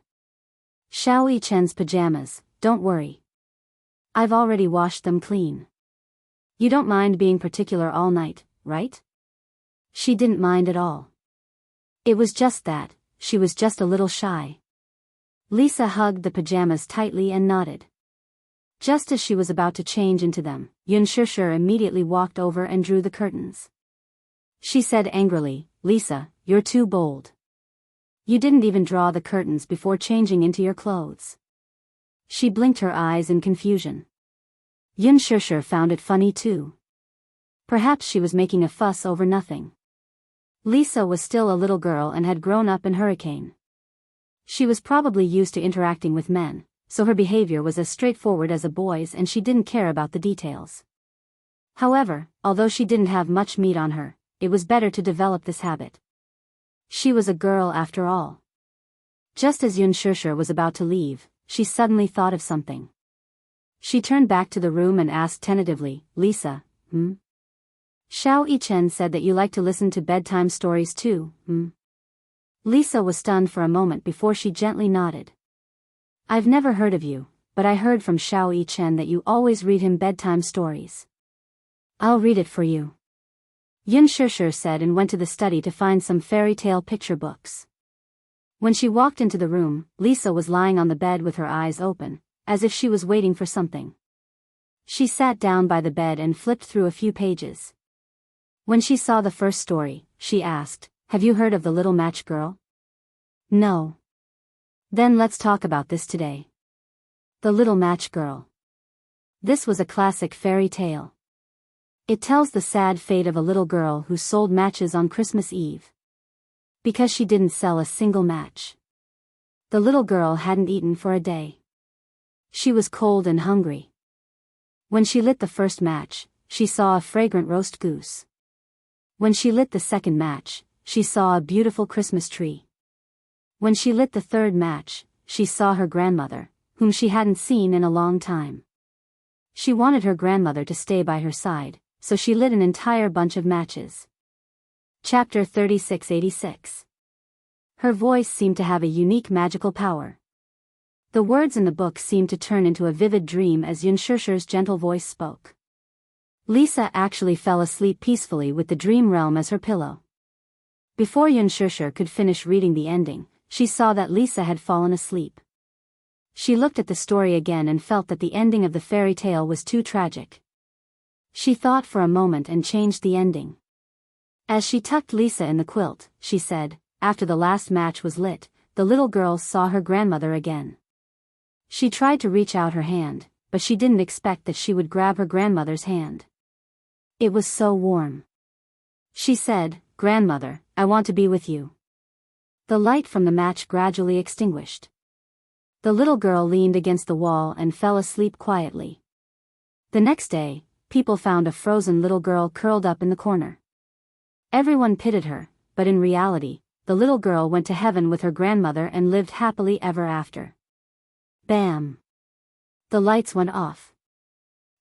Xiao Yichen's pajamas, don't worry. I've already washed them clean. You don't mind being particular all night, right? She didn't mind at all. It was just that, she was just a little shy. Lisa hugged the pajamas tightly and nodded. Just as she was about to change into them, Yun Shishir immediately walked over and drew the curtains. She said angrily, Lisa, you're too bold. You didn't even draw the curtains before changing into your clothes. She blinked her eyes in confusion. Yun Shishir found it funny too. Perhaps she was making a fuss over nothing. Lisa was still a little girl and had grown up in Hurricane. She was probably used to interacting with men, so her behavior was as straightforward as a boy's and she didn't care about the details. However, although she didn't have much meat on her, it was better to develop this habit. She was a girl after all. Just as Yun Shishir was about to leave, she suddenly thought of something. She turned back to the room and asked tentatively, Lisa, Xiao Yichen said that you like to listen to bedtime stories too, Lisa was stunned for a moment before she gently nodded. I've never heard of you, but I heard from Xiao Yichen that you always read him bedtime stories. I'll read it for you. Yun Shishir said and went to the study to find some fairy tale picture books. When she walked into the room, Lisa was lying on the bed with her eyes open, as if she was waiting for something. She sat down by the bed and flipped through a few pages. When she saw the first story, she asked, Have you heard of the little match girl? No. Then let's talk about this today. The Little Match Girl. This was a classic fairy tale. It tells the sad fate of a little girl who sold matches on Christmas Eve. Because she didn't sell a single match. The little girl hadn't eaten for a day. She was cold and hungry. When she lit the first match, she saw a fragrant roast goose. When she lit the second match, she saw a beautiful Christmas tree. When she lit the third match, she saw her grandmother, whom she hadn't seen in a long time. She wanted her grandmother to stay by her side, so she lit an entire bunch of matches. Chapter 3686. Her voice seemed to have a unique magical power. The words in the book seemed to turn into a vivid dream as Yun Shishir's gentle voice spoke. Lisa actually fell asleep peacefully with the dream realm as her pillow. Before Yun Shishir could finish reading the ending, she saw that Lisa had fallen asleep. She looked at the story again and felt that the ending of the fairy tale was too tragic. She thought for a moment and changed the ending. As she tucked Lisa in the quilt, she said, after the last match was lit, the little girl saw her grandmother again. She tried to reach out her hand, but she didn't expect that she would grab her grandmother's hand. It was so warm. She said, Grandmother, I want to be with you. The light from the match gradually extinguished. The little girl leaned against the wall and fell asleep quietly. The next day, people found a frozen little girl curled up in the corner. Everyone pitied her, but in reality, the little girl went to heaven with her grandmother and lived happily ever after. Bam! The lights went off.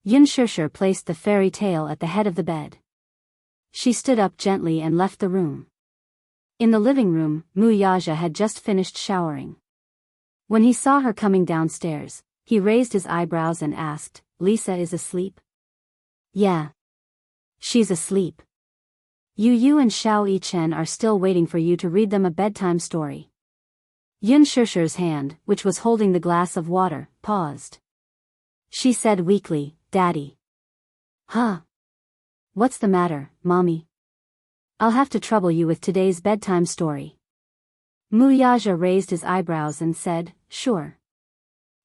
Yun Shishir placed the fairy tale at the head of the bed. She stood up gently and left the room. In the living room, Wuxia had just finished showering. When he saw her coming downstairs, he raised his eyebrows and asked, Lisa is asleep? Yeah. She's asleep. Yu and Xiao Yichen are still waiting for you to read them a bedtime story. Yun Shishir's hand, which was holding the glass of water, paused. She said weakly, Daddy. Huh? What's the matter, Mommy? I'll have to trouble you with today's bedtime story. Wuxia raised his eyebrows and said, Sure.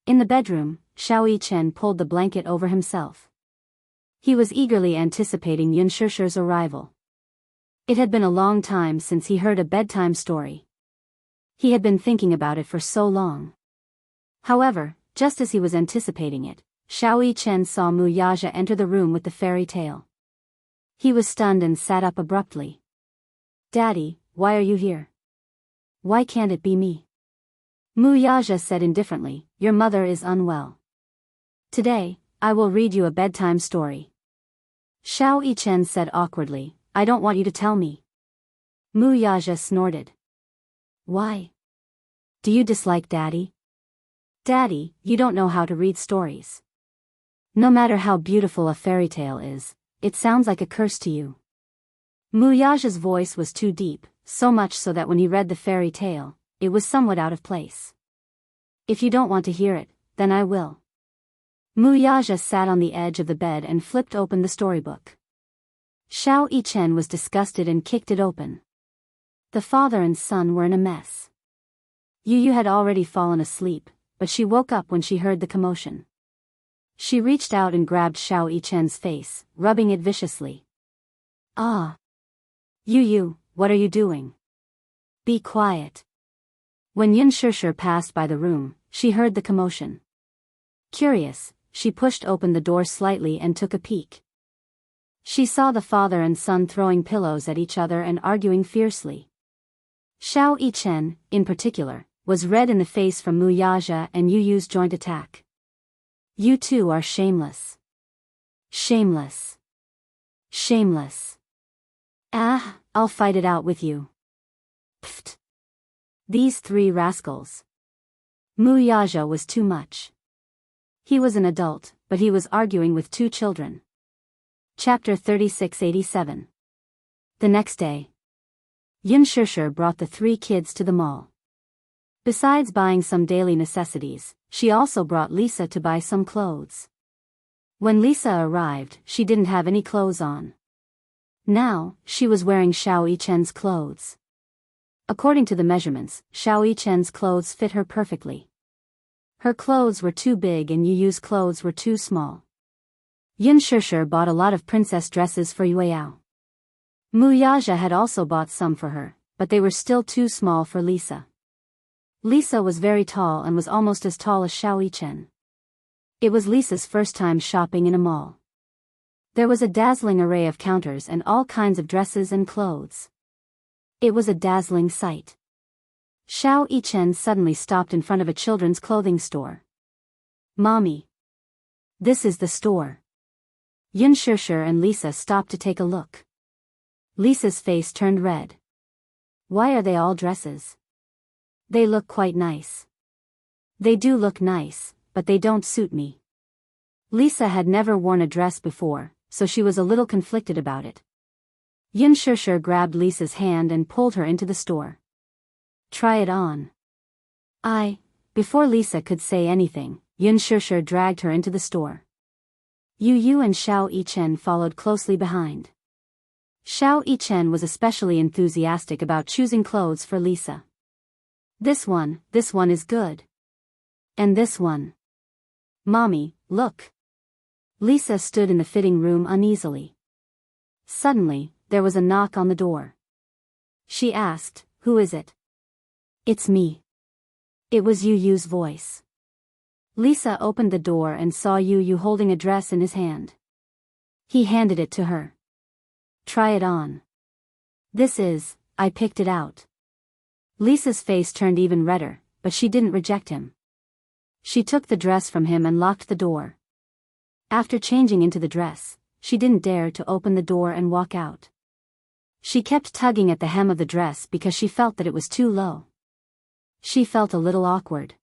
In the bedroom, Xiao Yichen pulled the blanket over himself. He was eagerly anticipating Yun Shishir's arrival. It had been a long time since he heard a bedtime story. He had been thinking about it for so long. However, just as he was anticipating it, Xiao Yichen saw Wuxia enter the room with the fairy tale. He was stunned and sat up abruptly. Daddy, why are you here? Why can't it be me? Wuxia said indifferently, your mother is unwell. Today, I will read you a bedtime story. Xiao Yichen said awkwardly, I don't want you to tell me. Wuxia snorted. Why? Do you dislike Daddy? Daddy, you don't know how to read stories. No matter how beautiful a fairy tale is, it sounds like a curse to you. Wuxia's voice was too deep, so much so that when he read the fairy tale, it was somewhat out of place. If you don't want to hear it, then I will. Wuxia sat on the edge of the bed and flipped open the storybook. Xiao Yichen was disgusted and kicked it open. The father and son were in a mess. Yu had already fallen asleep, but she woke up when she heard the commotion. She reached out and grabbed Xiao Yichen's face, rubbing it viciously. Ah! Yu, what are you doing? Be quiet. When Yin passed by the room, she heard the commotion. Curious, she pushed open the door slightly and took a peek. She saw the father and son throwing pillows at each other and arguing fiercely. Xiao Yichen, in particular, was red in the face from Wuxia and Yu's joint attack. You two are shameless. Shameless. Shameless. Ah, I'll fight it out with you. Pfft. These three rascals. Wuxia was too much. He was an adult, but he was arguing with two children. Chapter 3687. The next day. Yin brought the three kids to the mall. Besides buying some daily necessities, she also brought Lisa to buy some clothes. When Lisa arrived, she didn't have any clothes on. Now, she was wearing Xiao Yichen's clothes. According to the measurements, Xiao Yichen's clothes fit her perfectly. Her clothes were too big and Yu's clothes were too small. Yin bought a lot of princess dresses for Yueyao. Wuxia had also bought some for her, but they were still too small for Lisa. Lisa was very tall and was almost as tall as Xiao Yichen. It was Lisa's first time shopping in a mall. There was a dazzling array of counters and all kinds of dresses and clothes. It was a dazzling sight. Xiao Yichen suddenly stopped in front of a children's clothing store. Mommy. This is the store. Yin and Lisa stopped to take a look. Lisa's face turned red. Why are they all dresses? They look quite nice. They do look nice, but they don't suit me. Lisa had never worn a dress before, so she was a little conflicted about it. Yin grabbed Lisa's hand and pulled her into the store. Try it on. Before Lisa could say anything, Yin dragged her into the store. Yu and Xiao Yichen followed closely behind. Xiao Yichen was especially enthusiastic about choosing clothes for Lisa. This one is good. And this one. Mommy, look. Lisa stood in the fitting room uneasily. Suddenly, there was a knock on the door. She asked, who is it? It's me. It was Yu's voice. Lisa opened the door and saw Yu holding a dress in his hand. He handed it to her. Try it on. I picked it out. Lisa's face turned even redder, but she didn't reject him. She took the dress from him and locked the door. After changing into the dress, she didn't dare to open the door and walk out. She kept tugging at the hem of the dress because she felt that it was too low. She felt a little awkward.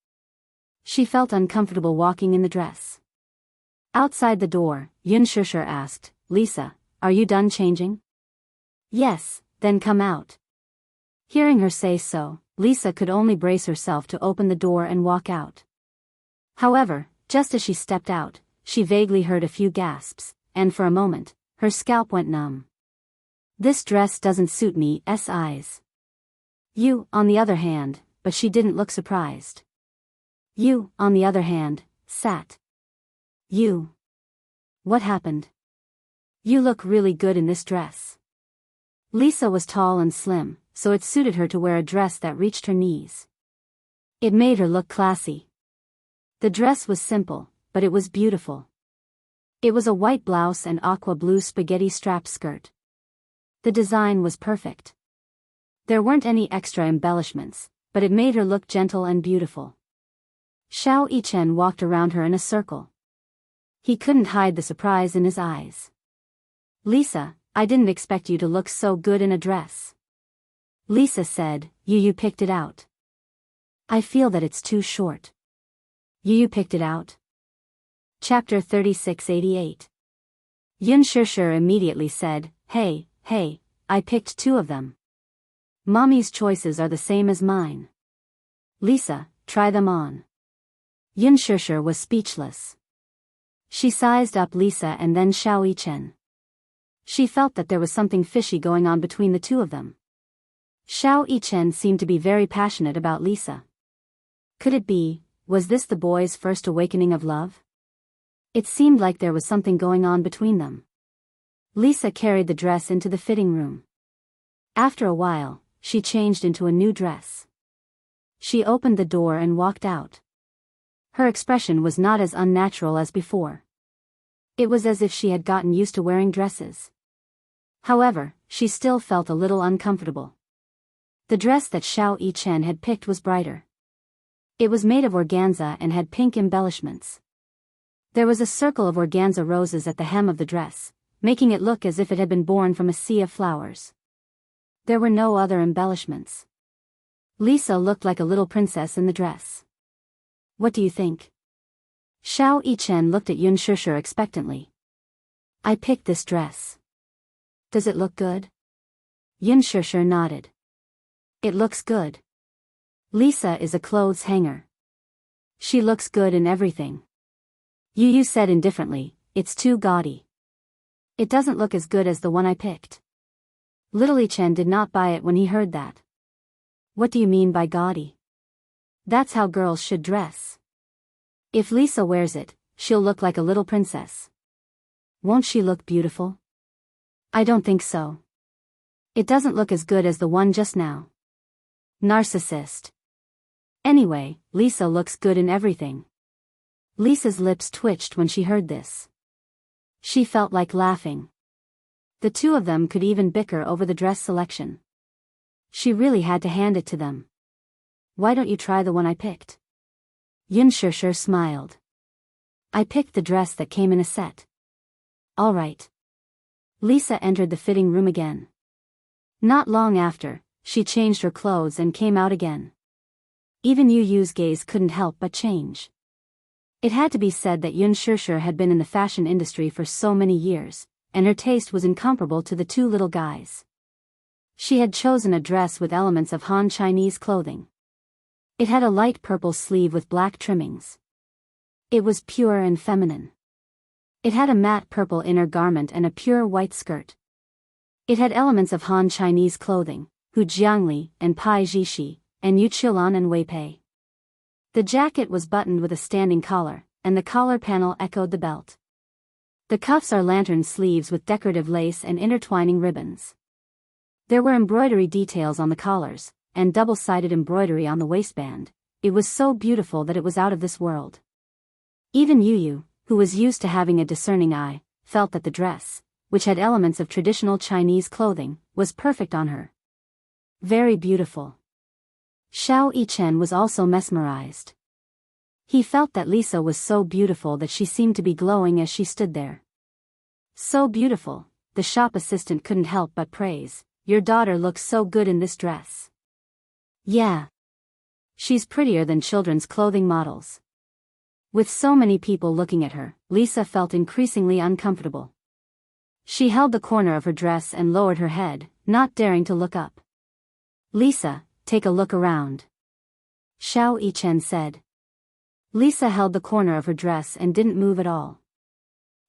She felt uncomfortable walking in the dress. Outside the door, Yin asked, Lisa, are you done changing? Yes, then come out. Hearing her say so, Lisa could only brace herself to open the door and walk out. However, just as she stepped out, she vaguely heard a few gasps, and for a moment, her scalp went numb. This dress doesn't suit me, eyes. You, on the other hand, but she didn't look surprised. You, on the other hand, sat. You. What happened? You look really good in this dress. Lisa was tall and slim, so it suited her to wear a dress that reached her knees. It made her look classy. The dress was simple, but it was beautiful. It was a white blouse and aqua blue spaghetti strap skirt. The design was perfect. There weren't any extra embellishments, but it made her look gentle and beautiful. Xiao Yichen walked around her in a circle. He couldn't hide the surprise in his eyes. Lisa, I didn't expect you to look so good in a dress. Lisa said, You picked it out. I feel that it's too short. You picked it out? Chapter 3688. Yun Shishir immediately said, Hey, I picked 2 of them. Mommy's choices are the same as mine. Lisa, try them on. Yun Shishir was speechless. She sized up Lisa and then Xiao Yichen. She felt that there was something fishy going on between the 2 of them. Xiao Yichen seemed to be very passionate about Lisa. Could it be, was this the boy's first awakening of love? It seemed like there was something going on between them. Lisa carried the dress into the fitting room. After a while, she changed into a new dress. She opened the door and walked out. Her expression was not as unnatural as before. It was as if she had gotten used to wearing dresses. However, she still felt a little uncomfortable. The dress that Xiao Yichen had picked was brighter. It was made of organza and had pink embellishments. There was a circle of organza roses at the hem of the dress, making it look as if it had been born from a sea of flowers. There were no other embellishments. Lisa looked like a little princess in the dress. What do you think? Xiao Yichen looked at Yun Shishir expectantly. I picked this dress. Does it look good? Yun Shishir nodded. It looks good. Lisa is a clothes hanger. She looks good in everything. Yu said indifferently, it's too gaudy. It doesn't look as good as the one I picked. Little Yichen did not buy it when he heard that. What do you mean by gaudy? That's how girls should dress. If Lisa wears it, she'll look like a little princess. Won't she look beautiful? I don't think so. It doesn't look as good as the one just now. Narcissist. Anyway, Lisa looks good in everything. Lisa's lips twitched when she heard this. She felt like laughing. The 2 of them could even bicker over the dress selection. She really had to hand it to them. Why don't you try the one I picked? Yun Shishir smiled. I picked the dress that came in a set. All right. Lisa entered the fitting room again. Not long after, she changed her clothes and came out again. Even Yu's gaze couldn't help but change. It had to be said that Yun Shishir had been in the fashion industry for so many years, and her taste was incomparable to the 2 little guys. She had chosen a dress with elements of Han Chinese clothing. It had a light purple sleeve with black trimmings. It was pure and feminine. It had a matte purple inner garment and a pure white skirt. It had elements of Han Chinese clothing, Hu Jiangli and Pai Jishi, and Yu Qilan and Wei Pei. The jacket was buttoned with a standing collar, and the collar panel echoed the belt. The cuffs are lantern sleeves with decorative lace and intertwining ribbons. There were embroidery details on the collars, and double-sided embroidery on the waistband. It was so beautiful that it was out of this world. Even Yu, who was used to having a discerning eye, felt that the dress, which had elements of traditional Chinese clothing, was perfect on her. Very beautiful. Xiao Yichen was also mesmerized. He felt that Lisa was so beautiful that she seemed to be glowing as she stood there. So beautiful, the shop assistant couldn't help but praise, your daughter looks so good in this dress. Yeah. She's prettier than children's clothing models. With so many people looking at her, Lisa felt increasingly uncomfortable. She held the corner of her dress and lowered her head, not daring to look up. Lisa, take a look around. Xiao Yichen said. Lisa held the corner of her dress and didn't move at all.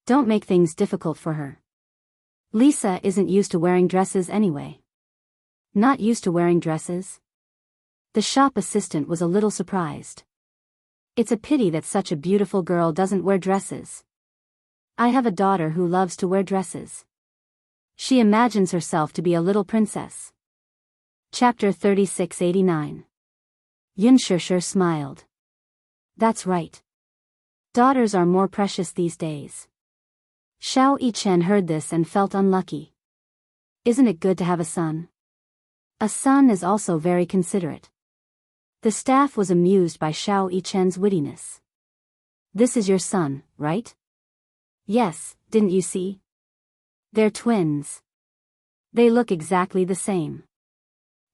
Don't make things difficult for her. Lisa isn't used to wearing dresses anyway. Not used to wearing dresses? The shop assistant was a little surprised. It's a pity that such a beautiful girl doesn't wear dresses. I have a daughter who loves to wear dresses. She imagines herself to be a little princess. Chapter 3689. Yun Shishir smiled. That's right. Daughters are more precious these days. Xiao Yichen heard this and felt unlucky. Isn't it good to have a son? A son is also very considerate. The staff was amused by Xiao Yichen's wittiness. This is your son, right? Yes, didn't you see? They're twins. They look exactly the same.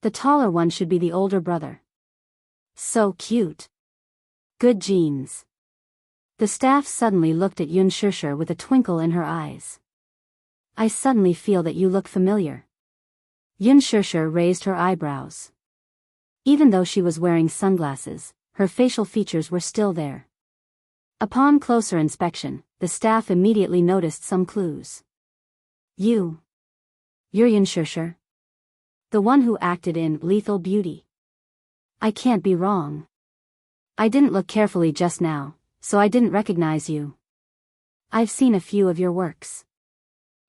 The taller one should be the older brother. So cute. Good genes. The staff suddenly looked at Yun Shishir with a twinkle in her eyes. I suddenly feel that you look familiar. Yun Shishir raised her eyebrows. Even though she was wearing sunglasses, her facial features were still there. Upon closer inspection, the staff immediately noticed some clues. You're Yun Shishir? The one who acted in Lethal Beauty. I can't be wrong. I didn't look carefully just now, so I didn't recognize you. I've seen a few of your works.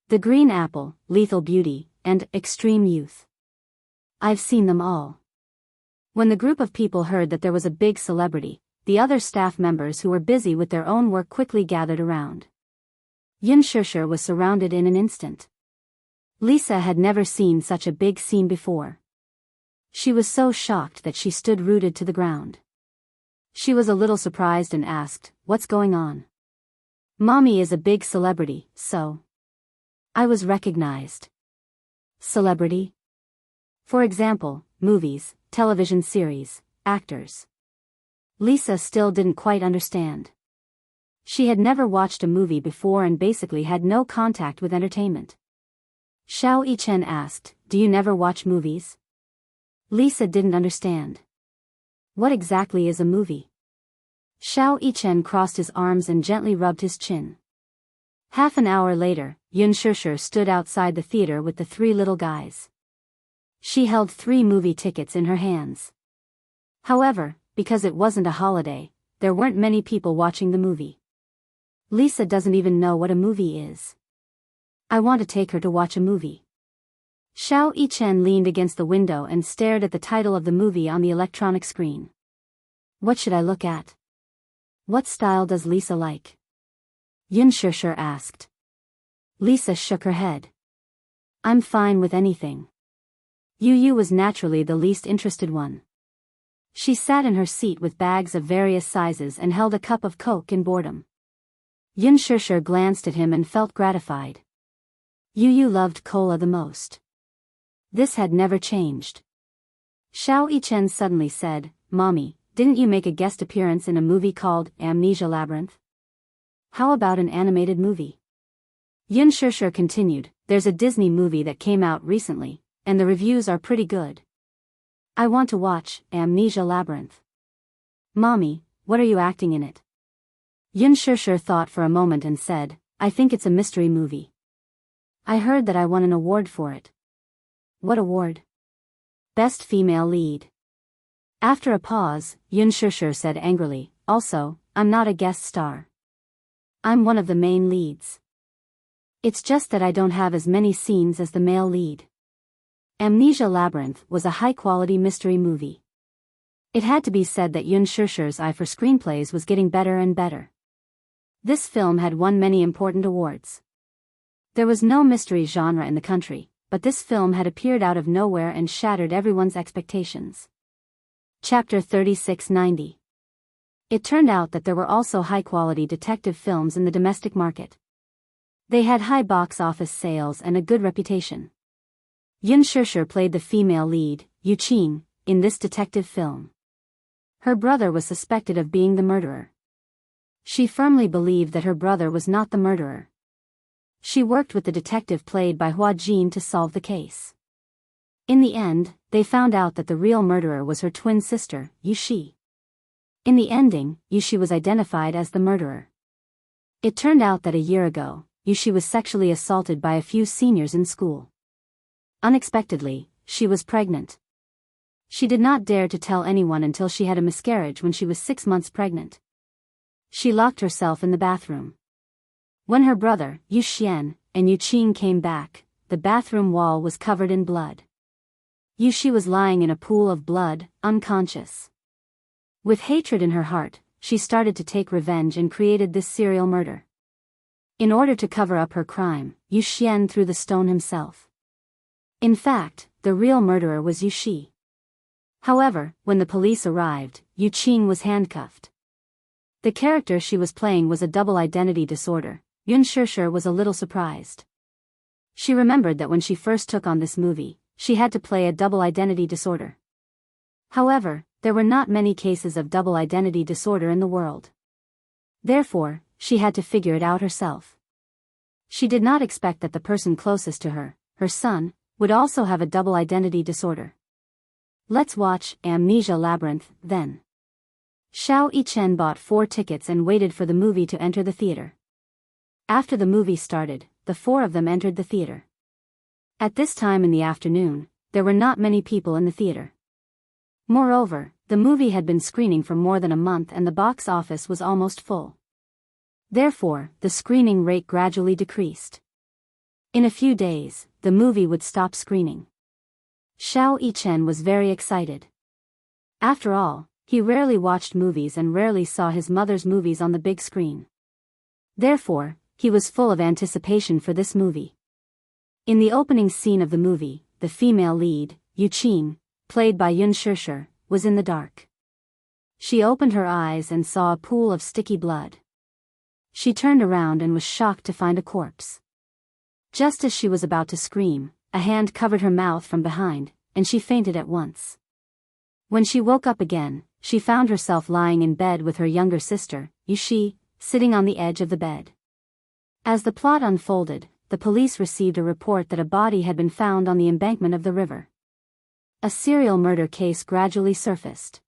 The Green Apple, Lethal Beauty, and Extreme Youth. I've seen them all. When the group of people heard that there was a big celebrity, the other staff members who were busy with their own work quickly gathered around. Yun Shishir was surrounded in an instant. Lisa had never seen such a big scene before. She was so shocked that she stood rooted to the ground. She was a little surprised and asked, "What's going on?" "Mommy is a big celebrity, so I was recognized." Celebrity? For example, movies, television series, actors. Lisa still didn't quite understand. She had never watched a movie before and basically had no contact with entertainment. Xiao Yichen asked, "Do you never watch movies?" Lisa didn't understand. What exactly is a movie? Xiao Yichen crossed his arms and gently rubbed his chin. Half an hour later, Yun Shishir stood outside the theater with the three little guys. She held 3 movie tickets in her hands. However, because it wasn't a holiday, there weren't many people watching the movie. Lisa doesn't even know what a movie is. I want to take her to watch a movie. Xiao Yichen leaned against the window and stared at the title of the movie on the electronic screen. What should I look at? What style does Lisa like? Yun Shishir asked. Lisa shook her head. I'm fine with anything. Yu was naturally the least interested one. She sat in her seat with bags of various sizes and held a cup of Coke in boredom. Yun Shishir glanced at him and felt gratified. Yu loved cola the most. This had never changed. Xiao Yichen suddenly said, "Mommy, didn't you make a guest appearance in a movie called Amnesia Labyrinth? How about an animated movie?" Yun Shishir continued, "There's a Disney movie that came out recently, and the reviews are pretty good. I want to watch Amnesia Labyrinth." "Mommy, what are you acting in it?" Yun Shishir thought for a moment and said, "I think it's a mystery movie. I heard that I won an award for it." "What award?" "Best Female Lead." After a pause, Yun Shishir said angrily, "Also, I'm not a guest star. I'm one of the main leads. It's just that I don't have as many scenes as the male lead." Amnesia Labyrinth was a high-quality mystery movie. It had to be said that Yun Shishir's eye for screenplays was getting better and better. This film had won many important awards. There was no mystery genre in the country, but this film had appeared out of nowhere and shattered everyone's expectations. Chapter 3690. It turned out that there were also high-quality detective films in the domestic market. They had high box office sales and a good reputation. Yun Shishir played the female lead, Yu Qing, in this detective film. Her brother was suspected of being the murderer. She firmly believed that her brother was not the murderer. She worked with the detective played by Hua Jin to solve the case. In the end, they found out that the real murderer was her twin sister, Yu Shi. In the ending, Yu Shi was identified as the murderer. It turned out that a year ago, Yu Shi was sexually assaulted by a few seniors in school. Unexpectedly, she was pregnant. She did not dare to tell anyone until she had a miscarriage when she was 6 months pregnant. She locked herself in the bathroom. When her brother, Yu Xian, and Yu Qing came back, the bathroom wall was covered in blood. Yu Shi was lying in a pool of blood, unconscious. With hatred in her heart, she started to take revenge and created this serial murder. In order to cover up her crime, Yu Xian threw the stone himself. In fact, the real murderer was Yu Shi. However, when the police arrived, Yu Qing was handcuffed. The character she was playing was a double identity disorder. Yun Shishir was a little surprised. She remembered that when she first took on this movie, she had to play a double identity disorder. However, there were not many cases of double identity disorder in the world. Therefore, she had to figure it out herself. She did not expect that the person closest to her, her son, would also have a double identity disorder. Let's watch Amnesia Labyrinth, then. Xiao Yichen bought 4 tickets and waited for the movie to enter the theater. After the movie started, the 4 of them entered the theater. At this time in the afternoon, there were not many people in the theater. Moreover, the movie had been screening for more than a month and the box office was almost full. Therefore, the screening rate gradually decreased. In a few days, the movie would stop screening. Xiao Yichen was very excited. After all, he rarely watched movies and rarely saw his mother's movies on the big screen. Therefore, he was full of anticipation for this movie. In the opening scene of the movie, the female lead, Yu Qing, played by Yun Shishir, was in the dark. She opened her eyes and saw a pool of sticky blood. She turned around and was shocked to find a corpse. Just as she was about to scream, a hand covered her mouth from behind, and she fainted at once. When she woke up again, she found herself lying in bed with her younger sister, Yushi, sitting on the edge of the bed. As the plot unfolded, the police received a report that a body had been found on the embankment of the river. A serial murder case gradually surfaced.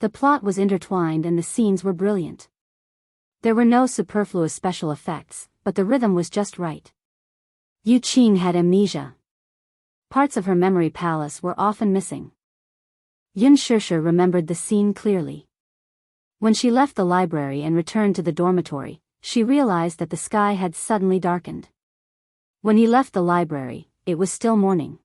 The plot was intertwined and the scenes were brilliant. There were no superfluous special effects, but the rhythm was just right. Yu Qing had amnesia. Parts of her memory palace were often missing. Yun Shishir remembered the scene clearly. When she left the library and returned to the dormitory, she realized that the sky had suddenly darkened. When he left the library, it was still morning.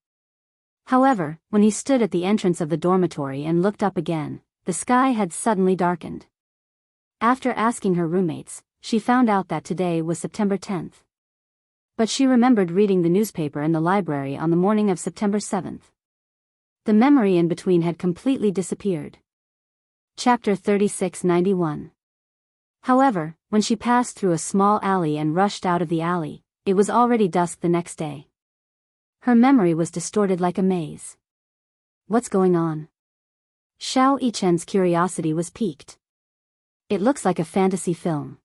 However, when he stood at the entrance of the dormitory and looked up again, the sky had suddenly darkened. After asking her roommates, she found out that today was September 10th. But she remembered reading the newspaper in the library on the morning of September 7th. The memory in between had completely disappeared. Chapter 3691. However, when she passed through a small alley and rushed out of the alley, it was already dusk the next day. Her memory was distorted like a maze. What's going on? Xiao Yichen's curiosity was piqued. It looks like a fantasy film.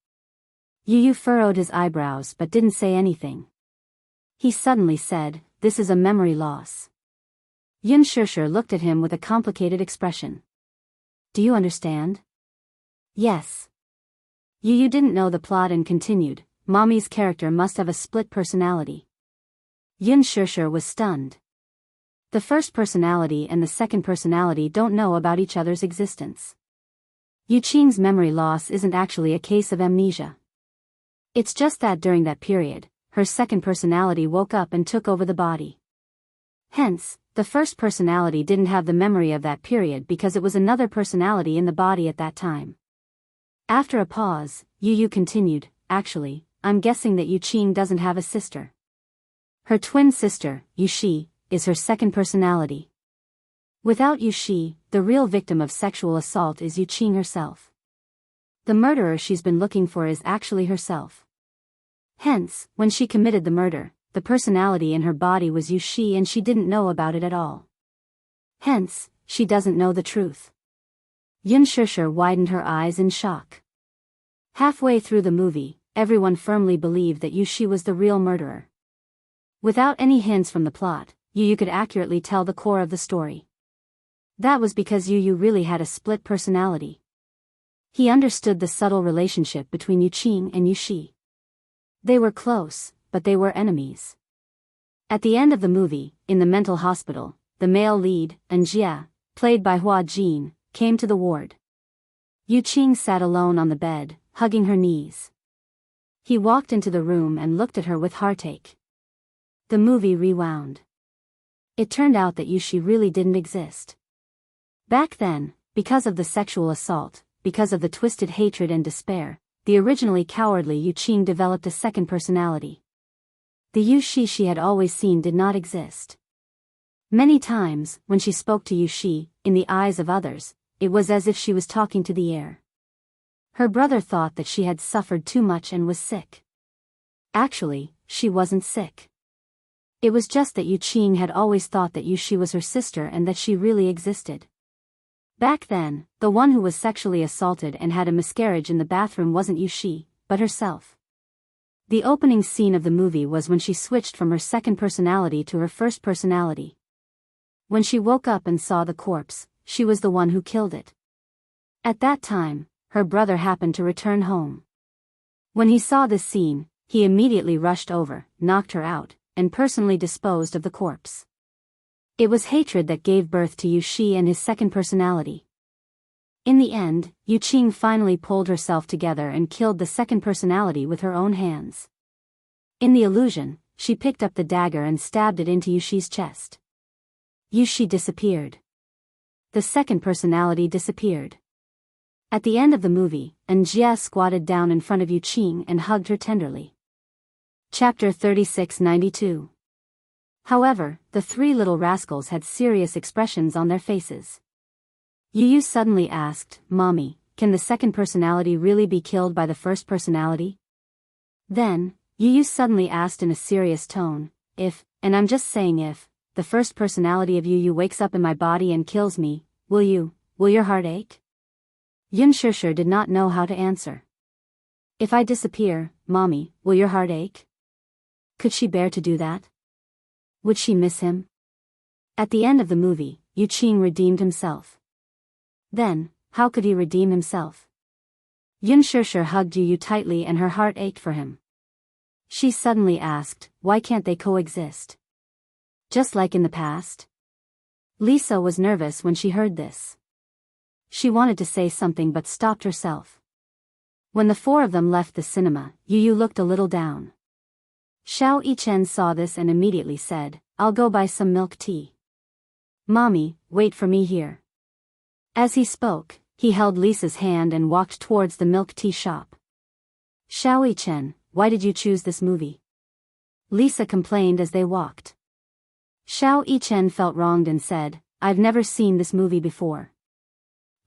Yu furrowed his eyebrows but didn't say anything. He suddenly said, "This is a memory loss." Yun Shishir looked at him with a complicated expression. "Do you understand?" "Yes." Yu didn't know the plot and continued, "Mommy's character must have a split personality." Yun Shishir was stunned. The first personality and the second personality don't know about each other's existence. Yu Qing's memory loss isn't actually a case of amnesia. It's just that during that period, her second personality woke up and took over the body. Hence, the first personality didn't have the memory of that period because it was another personality in the body at that time. After a pause, Yu continued, "Actually, I'm guessing that Yu Qing doesn't have a sister. Her twin sister, Yushi, is her second personality. Without Yushi, the real victim of sexual assault is Yu Qing herself. The murderer she's been looking for is actually herself. Hence, when she committed the murder, the personality in her body was Yushi and she didn't know about it at all. Hence, she doesn't know the truth." Yun Shishir widened her eyes in shock. Halfway through the movie, everyone firmly believed that Yushi was the real murderer. Without any hints from the plot, Yu could accurately tell the core of the story. That was because Yu really had a split personality. He understood the subtle relationship between Yu Qing and Yushi. They were close, but they were enemies. At the end of the movie, in the mental hospital, the male lead, Anjia, played by Hua Jin, came to the ward. Yu Qing sat alone on the bed, hugging her knees. He walked into the room and looked at her with heartache. The movie rewound. It turned out that Yushi really didn't exist. Back then, because of the sexual assault, because of the twisted hatred and despair, the originally cowardly Yu Qing developed a second personality. The Yushi she had always seen did not exist. Many times, when she spoke to Yushi, in the eyes of others, it was as if she was talking to the air. Her brother thought that she had suffered too much and was sick. Actually, she wasn't sick. It was just that Yu Qing had always thought that Yushi was her sister and that she really existed. Back then, the one who was sexually assaulted and had a miscarriage in the bathroom wasn't Yushi, but herself. The opening scene of the movie was when she switched from her second personality to her first personality. When she woke up and saw the corpse, she was the one who killed it. At that time, her brother happened to return home. When he saw this scene, he immediately rushed over, knocked her out, and personally disposed of the corpse. It was hatred that gave birth to Yushi and his second personality. In the end, Yu Qing finally pulled herself together and killed the second personality with her own hands. In the illusion, she picked up the dagger and stabbed it into Yushi's chest. Yushi disappeared. The second personality disappeared. At the end of the movie, Jia squatted down in front of Yu Qing and hugged her tenderly. Chapter 3692. However, the three little rascals had serious expressions on their faces. Yu suddenly asked, "Mommy, can the second personality really be killed by the first personality?" Then, Yu suddenly asked in a serious tone, "If, and I'm just saying if, the first personality of Yu wakes up in my body and kills me, will your heart ache?" Yun Shishir did not know how to answer. "If I disappear, Mommy, will your heart ache?" Could she bear to do that? Would she miss him? At the end of the movie, Yu Qing redeemed himself. Then, how could he redeem himself? Yun Shishir hugged Yu tightly and her heart ached for him. She suddenly asked, "Why can't they coexist? Just like in the past?" Lisa was nervous when she heard this. She wanted to say something but stopped herself. When the four of them left the cinema, Yu looked a little down. Xiao Yichen saw this and immediately said, "I'll go buy some milk tea. Mommy, wait for me here." As he spoke, he held Lisa's hand and walked towards the milk tea shop. "Xiao Yichen, why did you choose this movie?" Lisa complained as they walked. Xiao Yichen felt wronged and said, "I've never seen this movie before.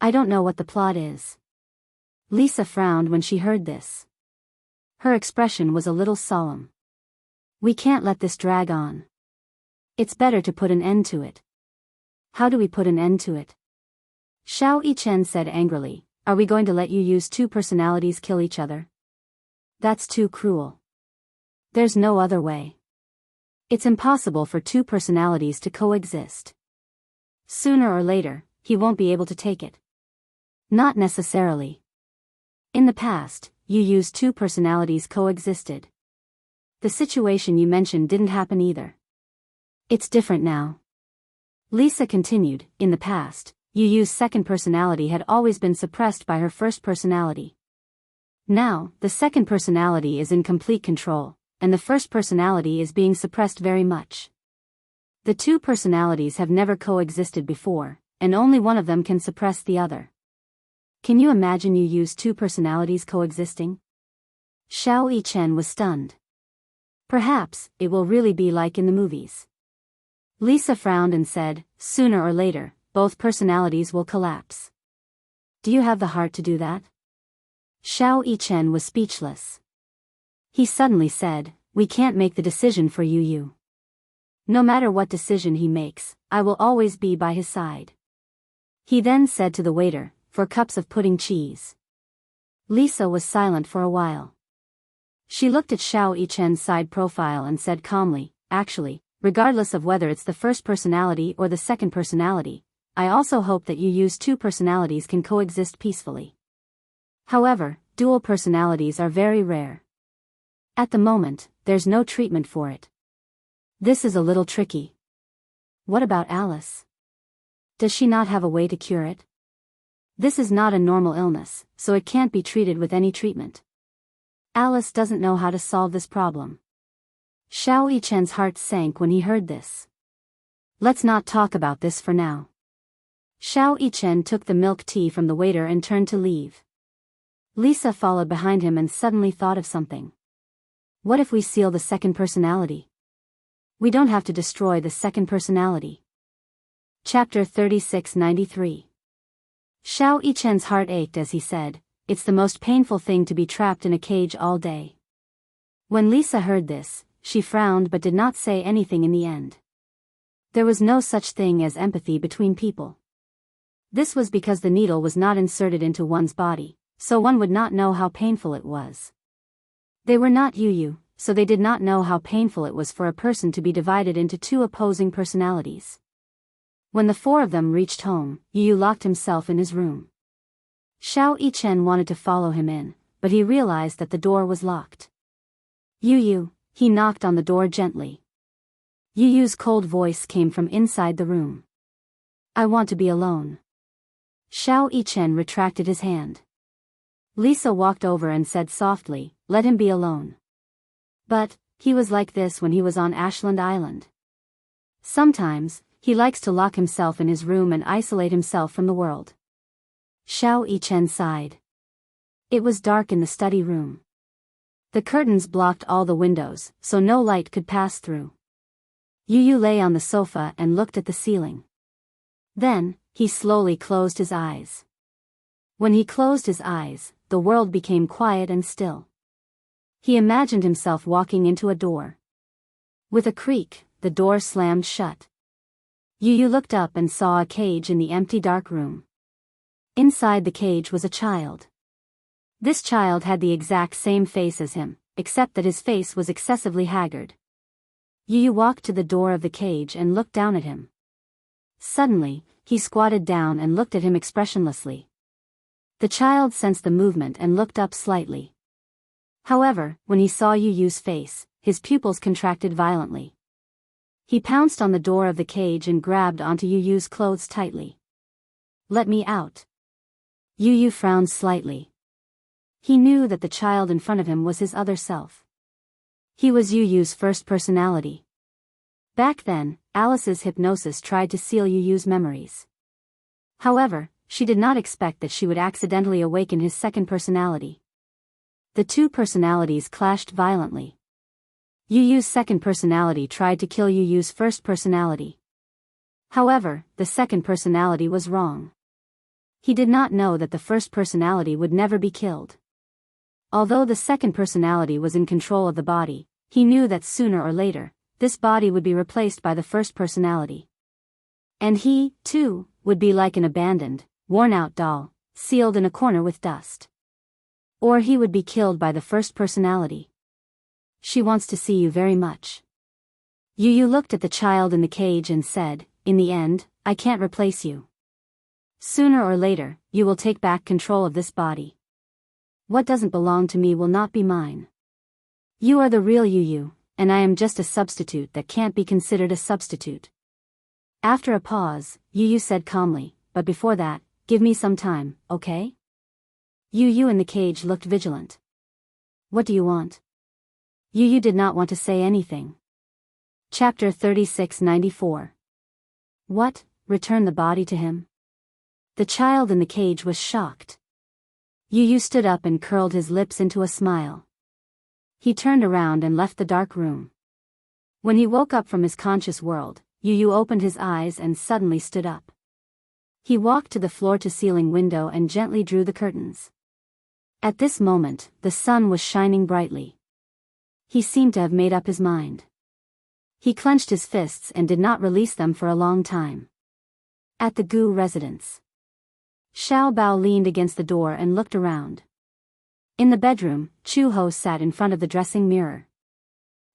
I don't know what the plot is." Lisa frowned when she heard this. Her expression was a little solemn. "We can't let this drag on. It's better to put an end to it." "How do we put an end to it?" Xiao Yichen said angrily, "Are we going to let you use two personalities kill each other? That's too cruel. There's no other way. It's impossible for two personalities to coexist. Sooner or later, he won't be able to take it." "Not necessarily. In the past, you used two personalities coexisted. The situation you mentioned didn't happen either. It's different now." Lisa continued, "In the past, Yu's second personality had always been suppressed by her first personality. Now, the second personality is in complete control, and the first personality is being suppressed very much. The two personalities have never coexisted before, and only one of them can suppress the other. Can you imagine Yu's two personalities coexisting?" Xiao Yichen was stunned. "Perhaps, it will really be like in the movies." Lisa frowned and said, "Sooner or later, both personalities will collapse. Do you have the heart to do that?" Xiao Yichen was speechless. He suddenly said, "We can't make the decision for Yu. No matter what decision he makes, I will always be by his side." He then said to the waiter, "4 cups of pudding cheese." Lisa was silent for a while. She looked at Xiao Yichen's side profile and said calmly, "Actually, regardless of whether it's the first personality or the second personality, I also hope that Yu's two personalities can coexist peacefully. However, dual personalities are very rare. At the moment, there's no treatment for it. This is a little tricky. What about Alice? Does she not have a way to cure it? This is not a normal illness, so it can't be treated with any treatment. Alice doesn't know how to solve this problem." Xiao Yichen's heart sank when he heard this. "Let's not talk about this for now." Xiao Yichen took the milk tea from the waiter and turned to leave. Lisa followed behind him and suddenly thought of something. "What if we seal the second personality? We don't have to destroy the second personality. Chapter 3693. Xiao Yichen's heart ached as he said, "It's the most painful thing to be trapped in a cage all day." When Lisa heard this, she frowned but did not say anything in the end. There was no such thing as empathy between people. This was because the needle was not inserted into one's body, so one would not know how painful it was. They were not Yu, so they did not know how painful it was for a person to be divided into two opposing personalities. When the four of them reached home, Yu locked himself in his room. Xiao Yichen wanted to follow him in, but he realized that the door was locked. Yu, he knocked on the door gently. Yu's cold voice came from inside the room. "I want to be alone." Xiao Yichen retracted his hand. Lisa walked over and said softly, "Let him be alone." But he was like this when he was on Ashland Island. Sometimes, he likes to lock himself in his room and isolate himself from the world. Xiao Yichen sighed. It was dark in the study room. The curtains blocked all the windows, so no light could pass through. Yu lay on the sofa and looked at the ceiling. Then, he slowly closed his eyes. When he closed his eyes, the world became quiet and still. He imagined himself walking into a door. With a creak, the door slammed shut. Yu looked up and saw a cage in the empty dark room. Inside the cage was a child. This child had the exact same face as him, except that his face was excessively haggard. Yu walked to the door of the cage and looked down at him. Suddenly, he squatted down and looked at him expressionlessly. The child sensed the movement and looked up slightly. However, when he saw Yu's face, his pupils contracted violently. He pounced on the door of the cage and grabbed onto Yu's clothes tightly. "Let me out." Yu frowned slightly. He knew that the child in front of him was his other self. He was Yu's first personality. Back then, Alice's hypnosis tried to seal Yu's memories. However, she did not expect that she would accidentally awaken his second personality. The two personalities clashed violently. Yu's second personality tried to kill Yu's first personality. However, the second personality was wrong. He did not know that the first personality would never be killed. Although the second personality was in control of the body, he knew that sooner or later, this body would be replaced by the first personality. And he, too, would be like an abandoned, worn-out doll, sealed in a corner with dust. Or he would be killed by the first personality. "She wants to see you very much." Yu looked at the child in the cage and said, "In the end, I can't replace you. Sooner or later, you will take back control of this body. What doesn't belong to me will not be mine. You are the real Yu, and I am just a substitute that can't be considered a substitute." After a pause, Yu said calmly, "But before that, give me some time, okay?" Yu in the cage looked vigilant. "What do you want?" Yu did not want to say anything. Chapter 3694. What, return the body to him? The child in the cage was shocked. Yu stood up and curled his lips into a smile. He turned around and left the dark room. When he woke up from his conscious world, Yu opened his eyes and suddenly stood up. He walked to the floor-to-ceiling window and gently drew the curtains. At this moment, the sun was shining brightly. He seemed to have made up his mind. He clenched his fists and did not release them for a long time. At the Gu residence, Xiao Bao leaned against the door and looked around. In the bedroom, Chu Ho sat in front of the dressing mirror.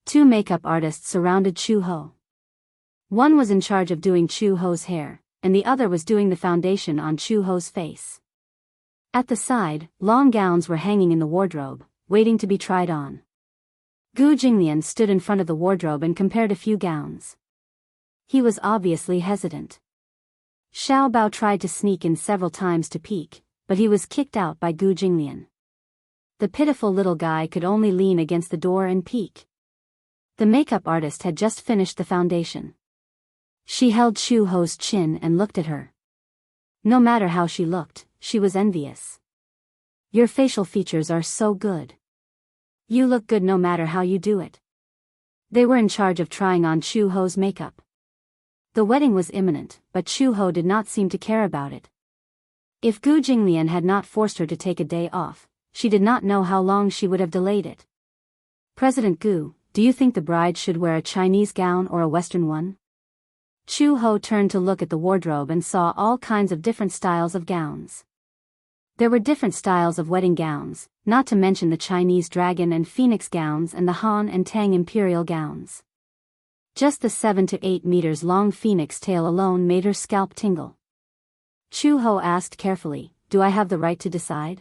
Two makeup artists surrounded Chu Ho. One was in charge of doing Chu Ho's hair, and the other was doing the foundation on Chu Ho's face. At the side, long gowns were hanging in the wardrobe, waiting to be tried on. Gu Jinglian stood in front of the wardrobe and compared a few gowns. He was obviously hesitant. Xiao Bao tried to sneak in several times to peek, but he was kicked out by Gu Jinglian. The pitiful little guy could only lean against the door and peek. The makeup artist had just finished the foundation. She held Chu Ho's chin and looked at her. No matter how she looked, she was envious. "Your facial features are so good. You look good no matter how you do it." They were in charge of trying on Chu Ho's makeup. The wedding was imminent, but Chu Ho did not seem to care about it. If Gu Jinglian had not forced her to take a day off, she did not know how long she would have delayed it. President Gu, do you think the bride should wear a Chinese gown or a Western one? Chu Ho turned to look at the wardrobe and saw all kinds of different styles of gowns. There were different styles of wedding gowns, not to mention the Chinese dragon and phoenix gowns and the Han and Tang imperial gowns. Just the 7 to 8 meters long phoenix tail alone made her scalp tingle. Chu Ho asked carefully, do I have the right to decide?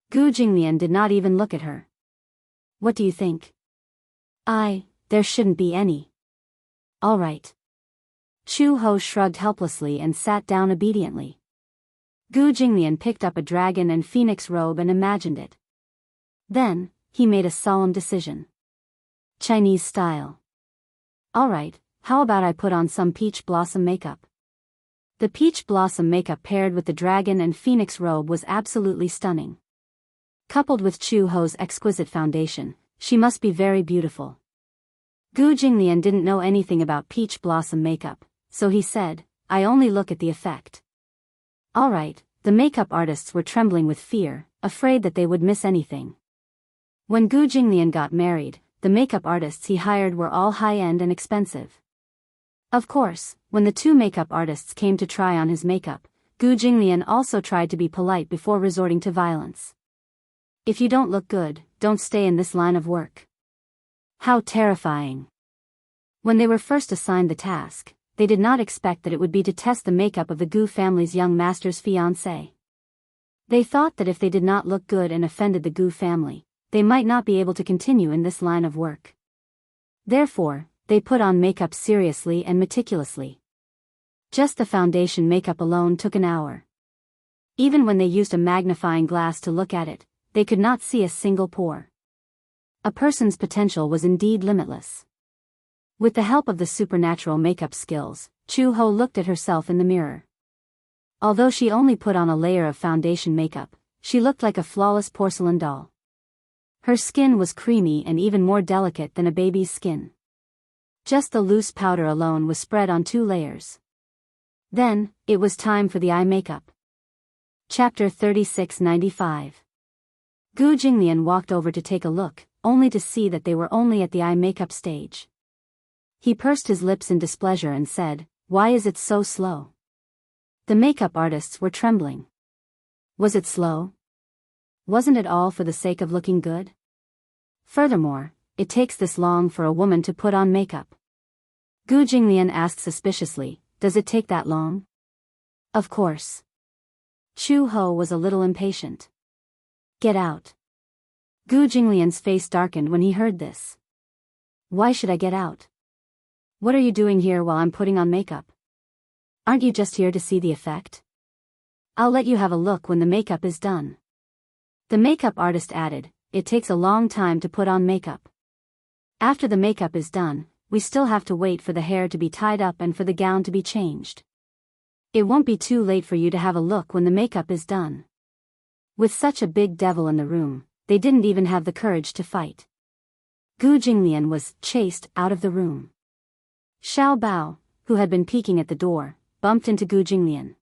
Gu Jinglian did not even look at her. What do you think? There shouldn't be any. All right. Chu Ho shrugged helplessly and sat down obediently. Gu Jinglian picked up a dragon and phoenix robe and imagined it. Then, he made a solemn decision. Chinese style. All right, how about I put on some peach blossom makeup? The peach blossom makeup paired with the dragon and phoenix robe was absolutely stunning. Coupled with Chu Ho's exquisite foundation, she must be very beautiful. Gu Jinglian didn't know anything about peach blossom makeup, so he said, I only look at the effect. All right, the makeup artists were trembling with fear, afraid that they would miss anything. When Gu Jinglian got married, the makeup artists he hired were all high-end and expensive. Of course, when the two makeup artists came to try on his makeup, Gu Jinglian also tried to be polite before resorting to violence. If you don't look good, don't stay in this line of work. How terrifying. When they were first assigned the task, they did not expect that it would be to test the makeup of the Gu family's young master's fiancé. They thought that if they did not look good and offended the Gu family, they might not be able to continue in this line of work. Therefore, they put on makeup seriously and meticulously. Just the foundation makeup alone took an hour. Even when they used a magnifying glass to look at it, they could not see a single pore. A person's potential was indeed limitless. With the help of the supernatural makeup skills, Chu Ho looked at herself in the mirror. Although she only put on a layer of foundation makeup, she looked like a flawless porcelain doll. Her skin was creamy and even more delicate than a baby's skin. Just the loose powder alone was spread on 2 layers. Then, it was time for the eye makeup. Chapter 3695. Gu Jinglian walked over to take a look, only to see that they were only at the eye makeup stage. He pursed his lips in displeasure and said, why is it so slow? The makeup artists were trembling. Was it slow? Wasn't it all for the sake of looking good? Furthermore, it takes this long for a woman to put on makeup. Gu Jinglian asked suspiciously, does it take that long? Of course. Chu Ho was a little impatient. Get out. Gu Jinglian's face darkened when he heard this. Why should I get out? What are you doing here while I'm putting on makeup? Aren't you just here to see the effect? I'll let you have a look when the makeup is done. The makeup artist added, it takes a long time to put on makeup. After the makeup is done, we still have to wait for the hair to be tied up and for the gown to be changed. It won't be too late for you to have a look when the makeup is done. With such a big devil in the room, they didn't even have the courage to fight. Gu Jinglian was chased out of the room. Xiao Bao, who had been peeking at the door, bumped into Gu Jinglian.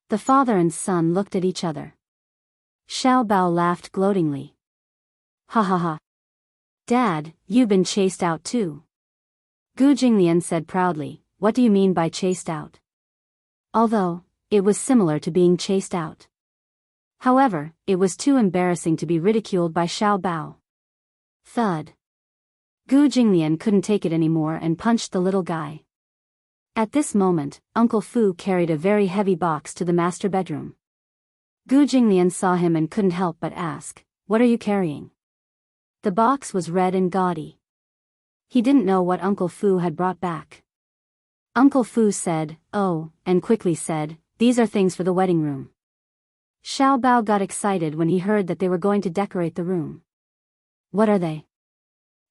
The father and son looked at each other. Xiao Bao laughed gloatingly. Ha ha ha. Dad, you've been chased out too. Gu Jinglian said proudly, what do you mean by chased out? Although, it was similar to being chased out. However, it was too embarrassing to be ridiculed by Xiao Bao. Thud. Gu Jinglian couldn't take it anymore and punched the little guy. At this moment, Uncle Fu carried a very heavy box to the master bedroom. Gu Jinglian saw him and couldn't help but ask, what are you carrying? The box was red and gaudy. He didn't know what Uncle Fu had brought back. Uncle Fu said, oh, and quickly said, these are things for the wedding room. Xiao Bao got excited when he heard that they were going to decorate the room. What are they?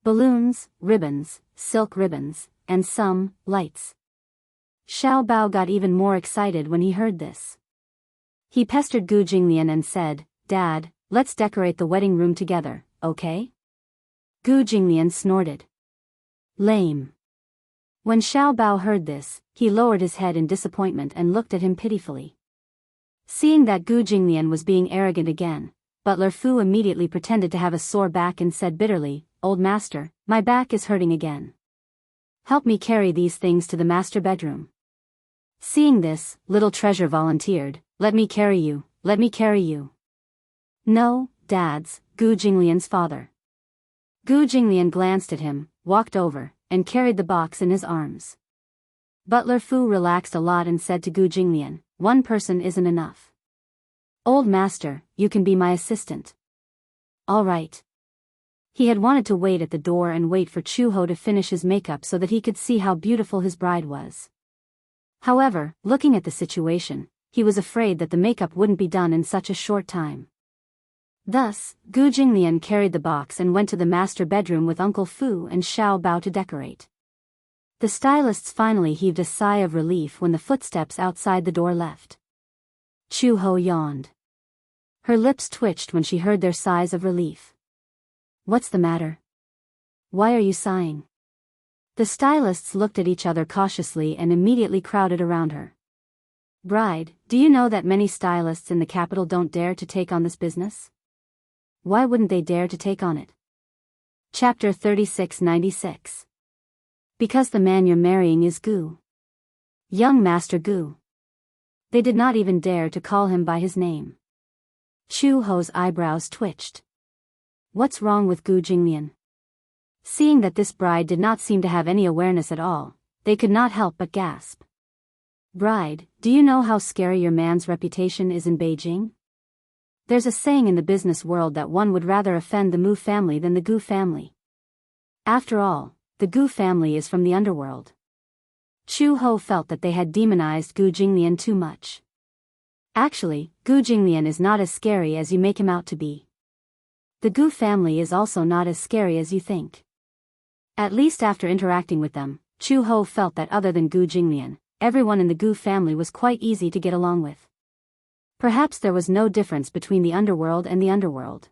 Balloons, ribbons, silk ribbons, and some lights. Xiao Bao got even more excited when he heard this. He pestered Gu Jinglian and said, Dad, let's decorate the wedding room together, okay? Gu Jinglian snorted. Lame. When Xiao Bao heard this, he lowered his head in disappointment and looked at him pitifully. Seeing that Gu Jinglian was being arrogant again, Butler Fu immediately pretended to have a sore back and said bitterly, "Old master, my back is hurting again. Help me carry these things to the master bedroom." Seeing this, Little Treasure volunteered, let me carry you. No, Dad's, Gu Jinglian's father. Gu Jinglian glanced at him, walked over, and carried the box in his arms. Butler Fu relaxed a lot and said to Gu Jinglian, one person isn't enough. Old master, you can be my assistant. All right. He had wanted to wait at the door and wait for Chu Ho to finish his makeup so that he could see how beautiful his bride was. However, looking at the situation, he was afraid that the makeup wouldn't be done in such a short time. Thus, Gu Jinglian carried the box and went to the master bedroom with Uncle Fu and Xiao Bao to decorate. The stylists finally heaved a sigh of relief when the footsteps outside the door left. Chu Ho yawned. Her lips twitched when she heard their sighs of relief. What's the matter? Why are you sighing? The stylists looked at each other cautiously and immediately crowded around her. Bride, do you know that many stylists in the capital don't dare to take on this business? Why wouldn't they dare to take on it? Chapter 3696. Because the man you're marrying is Gu. Young Master Gu. They did not even dare to call him by his name. Chu Ho's eyebrows twitched. What's wrong with Gu Jinglian? Seeing that this bride did not seem to have any awareness at all, they could not help but gasp. Bride, do you know how scary your man's reputation is in Beijing? There's a saying in the business world that one would rather offend the Mu family than the Gu family. After all, the Gu family is from the underworld. Chu Ho felt that they had demonized Gu Jinglian too much. Actually, Gu Jinglian is not as scary as you make him out to be. The Gu family is also not as scary as you think. At least after interacting with them, Chu Ho felt that other than Gu Jinglian, everyone in the Gu family was quite easy to get along with. Perhaps there was no difference between the underworld and the underworld.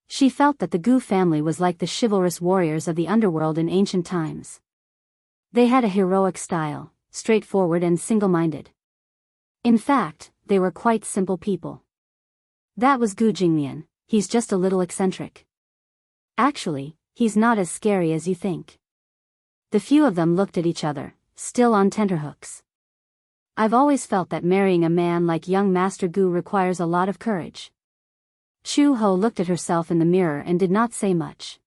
She felt that the Gu family was like the chivalrous warriors of the underworld in ancient times. They had a heroic style, straightforward and single-minded. In fact, they were quite simple people. That was Gu Jinglian, he's just a little eccentric. Actually, he's not as scary as you think. The few of them looked at each other, still on tenterhooks. I've always felt that marrying a man like young Master Gu requires a lot of courage. Chu Ho looked at herself in the mirror and did not say much.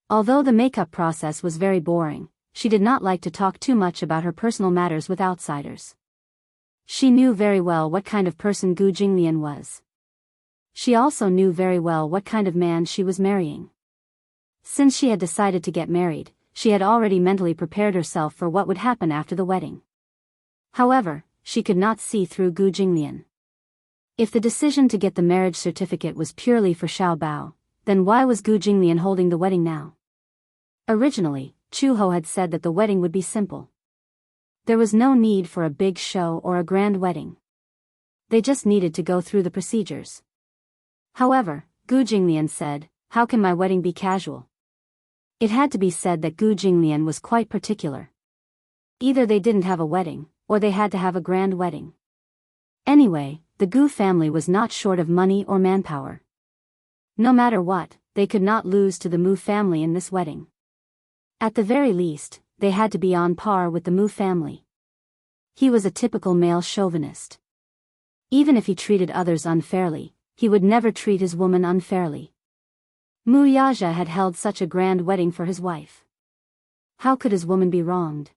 Although the makeup process was very boring, she did not like to talk too much about her personal matters with outsiders. She knew very well what kind of person Gu Jinglian was. She also knew very well what kind of man she was marrying. Since she had decided to get married, she had already mentally prepared herself for what would happen after the wedding. However, she could not see through Gu Jinglian. If the decision to get the marriage certificate was purely for Xiao Bao, then why was Gu Jinglian holding the wedding now? Originally, Chu Ho had said that the wedding would be simple. There was no need for a big show or a grand wedding. They just needed to go through the procedures. However, Gu Jinglian said, how can my wedding be casual? It had to be said that Gu Jinglian was quite particular. Either they didn't have a wedding, or they had to have a grand wedding. Anyway, the Gu family was not short of money or manpower. No matter what, they could not lose to the Mu family in this wedding. At the very least, they had to be on par with the Mu family. He was a typical male chauvinist. Even if he treated others unfairly, he would never treat his woman unfairly. Mu Yaja had held such a grand wedding for his wife. How could his woman be wronged?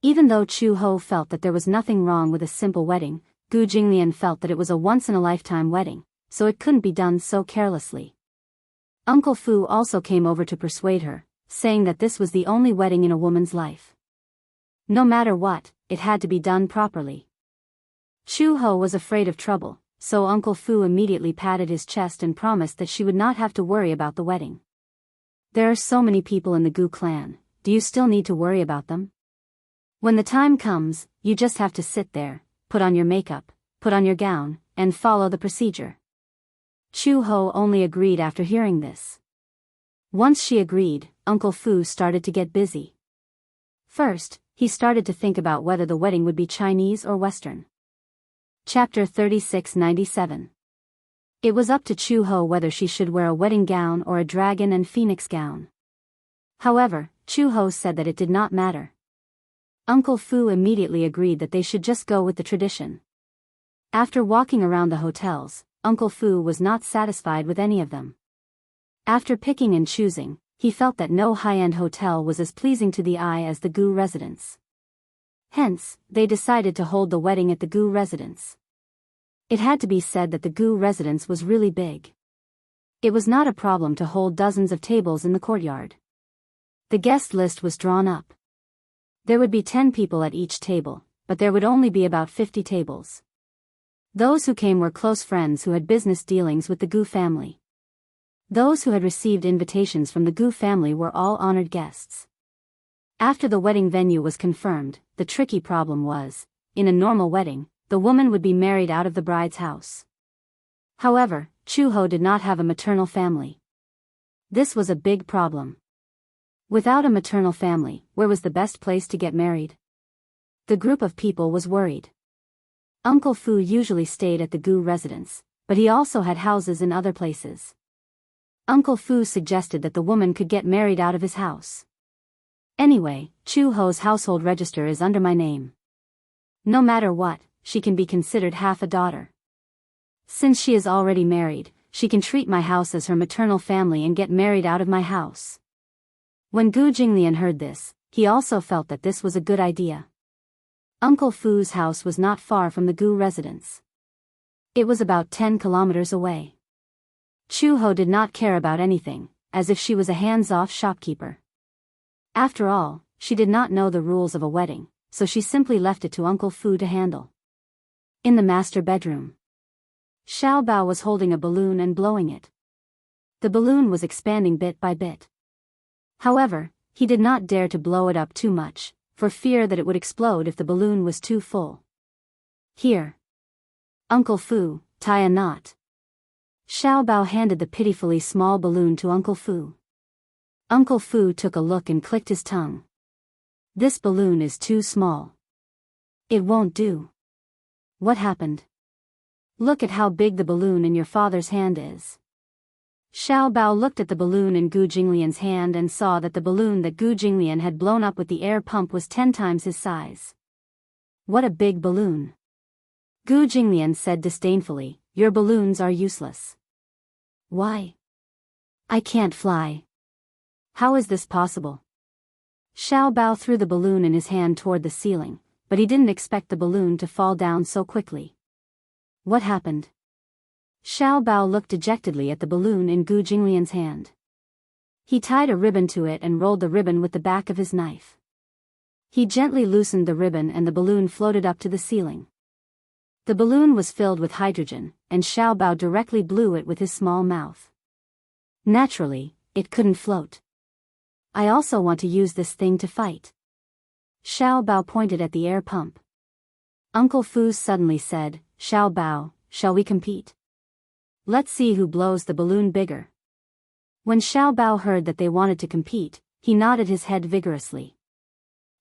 Even though Chu Ho felt that there was nothing wrong with a simple wedding, Gu Jinglian felt that it was a once-in-a-lifetime wedding, so it couldn't be done so carelessly. Uncle Fu also came over to persuade her, saying that this was the only wedding in a woman's life. No matter what, it had to be done properly. Chu Ho was afraid of trouble, so Uncle Fu immediately patted his chest and promised that she would not have to worry about the wedding. There are so many people in the Gu clan, do you still need to worry about them? When the time comes, you just have to sit there, put on your makeup, put on your gown, and follow the procedure. Chu Ho only agreed after hearing this. Once she agreed, Uncle Fu started to get busy. First, he started to think about whether the wedding would be Chinese or Western. Chapter 3697. It was up to Chu Ho whether she should wear a wedding gown or a dragon and phoenix gown. However, Chu Ho said that it did not matter. Uncle Fu immediately agreed that they should just go with the tradition. After walking around the hotels, Uncle Fu was not satisfied with any of them. After picking and choosing, he felt that no high-end hotel was as pleasing to the eye as the Gu residence. Hence, they decided to hold the wedding at the Gu residence. It had to be said that the Gu residence was really big. It was not a problem to hold dozens of tables in the courtyard. The guest list was drawn up. There would be 10 people at each table, but there would only be about 50 tables. Those who came were close friends who had business dealings with the Gu family. Those who had received invitations from the Gu family were all honored guests. After the wedding venue was confirmed, the tricky problem was, in a normal wedding, the woman would be married out of the bride's house. However, Chu Ho did not have a maternal family. This was a big problem. Without a maternal family, where was the best place to get married? The group of people was worried. Uncle Fu usually stayed at the Gu residence, but he also had houses in other places. Uncle Fu suggested that the woman could get married out of his house. Anyway, Chu Ho's household register is under my name. No matter what, she can be considered half a daughter. Since she is already married, she can treat my house as her maternal family and get married out of my house. When Gu Jinglian heard this, he also felt that this was a good idea. Uncle Fu's house was not far from the Gu residence. It was about 10 kilometers away. Chu Ho did not care about anything, as if she was a hands-off shopkeeper. After all, she did not know the rules of a wedding, so she simply left it to Uncle Fu to handle. In the master bedroom, Xiao Bao was holding a balloon and blowing it. The balloon was expanding bit by bit. However, he did not dare to blow it up too much, for fear that it would explode if the balloon was too full. Here. Uncle Fu, tie a knot. Xiao Bao handed the pitifully small balloon to Uncle Fu. Uncle Fu took a look and clicked his tongue. This balloon is too small. It won't do. What happened? Look at how big the balloon in your father's hand is. Xiao Bao looked at the balloon in Gu Jinglian's hand and saw that the balloon that Gu Jinglian had blown up with the air pump was 10 times his size. What a big balloon. Gu Jinglian said disdainfully, your balloons are useless. Why? I can't fly. How is this possible? Xiao Bao threw the balloon in his hand toward the ceiling, but he didn't expect the balloon to fall down so quickly. What happened? Xiao Bao looked dejectedly at the balloon in Gu Jinglian's hand. He tied a ribbon to it and rolled the ribbon with the back of his knife. He gently loosened the ribbon and the balloon floated up to the ceiling. The balloon was filled with hydrogen, and Xiao Bao directly blew it with his small mouth. Naturally, it couldn't float. I also want to use this thing to fight. Xiao Bao pointed at the air pump. Uncle Fu suddenly said, Xiao Bao, shall we compete? Let's see who blows the balloon bigger. When Xiao Bao heard that they wanted to compete, he nodded his head vigorously.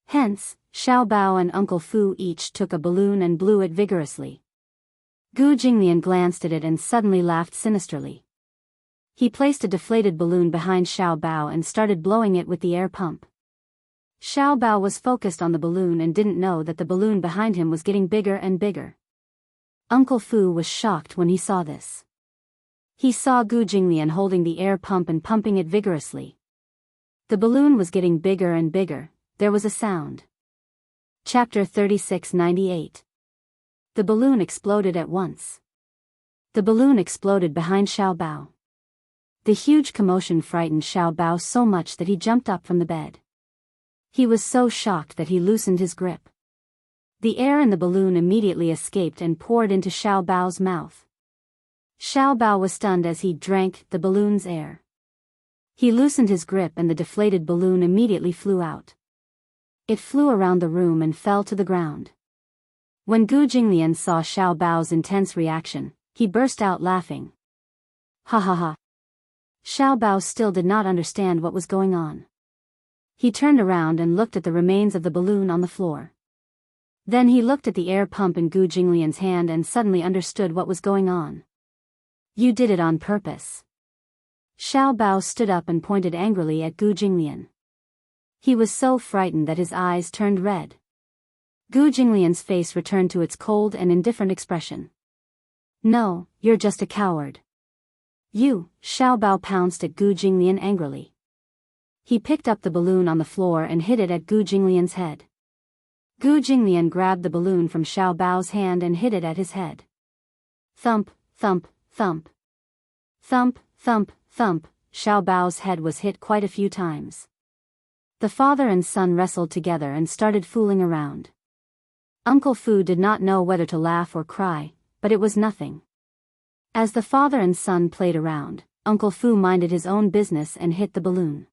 Hence, Xiao Bao and Uncle Fu each took a balloon and blew it vigorously. Gu Jinglian glanced at it and suddenly laughed sinisterly. He placed a deflated balloon behind Xiao Bao and started blowing it with the air pump. Xiao Bao was focused on the balloon and didn't know that the balloon behind him was getting bigger and bigger. Uncle Fu was shocked when he saw this. He saw Gu Jinglian holding the air pump and pumping it vigorously. The balloon was getting bigger and bigger. There was a sound. Chapter 3698. The balloon exploded at once. The balloon exploded behind Xiao Bao. The huge commotion frightened Xiao Bao so much that he jumped up from the bed. He was so shocked that he loosened his grip. The air in the balloon immediately escaped and poured into Xiao Bao's mouth. Xiao Bao was stunned as he drank the balloon's air. He loosened his grip and the deflated balloon immediately flew out. It flew around the room and fell to the ground. When Gu Jinglian saw Xiao Bao's intense reaction, he burst out laughing. Ha ha ha. Xiao Bao still did not understand what was going on. He turned around and looked at the remains of the balloon on the floor. Then he looked at the air pump in Gu Jinglian's hand and suddenly understood what was going on. You did it on purpose. Xiao Bao stood up and pointed angrily at Gu Jinglian. He was so frightened that his eyes turned red. Gu Jinglian's face returned to its cold and indifferent expression. No, you're just a coward. You, Xiao Bao pounced at Gu Jinglian angrily. He picked up the balloon on the floor and hit it at Gu Jinglian's head. Gu Jinglian grabbed the balloon from Xiao Bao's hand and hit it at his head. Thump, thump, thump. Thump, thump, thump, Xiao Bao's head was hit quite a few times. The father and son wrestled together and started fooling around. Uncle Fu did not know whether to laugh or cry, but it was nothing. As the father and son played around, Uncle Fu minded his own business and hit the balloon.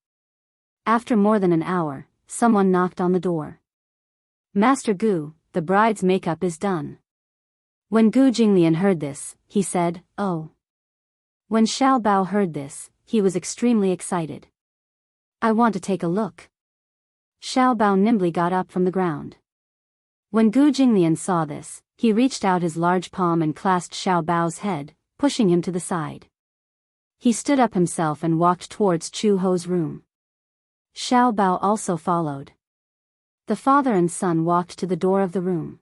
After more than an hour, someone knocked on the door. Master Gu, the bride's makeup is done. When Gu Jinglian heard this, he said, oh. When Xiao Bao heard this, he was extremely excited. I want to take a look. Xiao Bao nimbly got up from the ground. When Gu Jinglian saw this, he reached out his large palm and clasped Xiao Bao's head, pushing him to the side. He stood up himself and walked towards Chu Ho's room. Xiao Bao also followed. The father and son walked to the door of the room.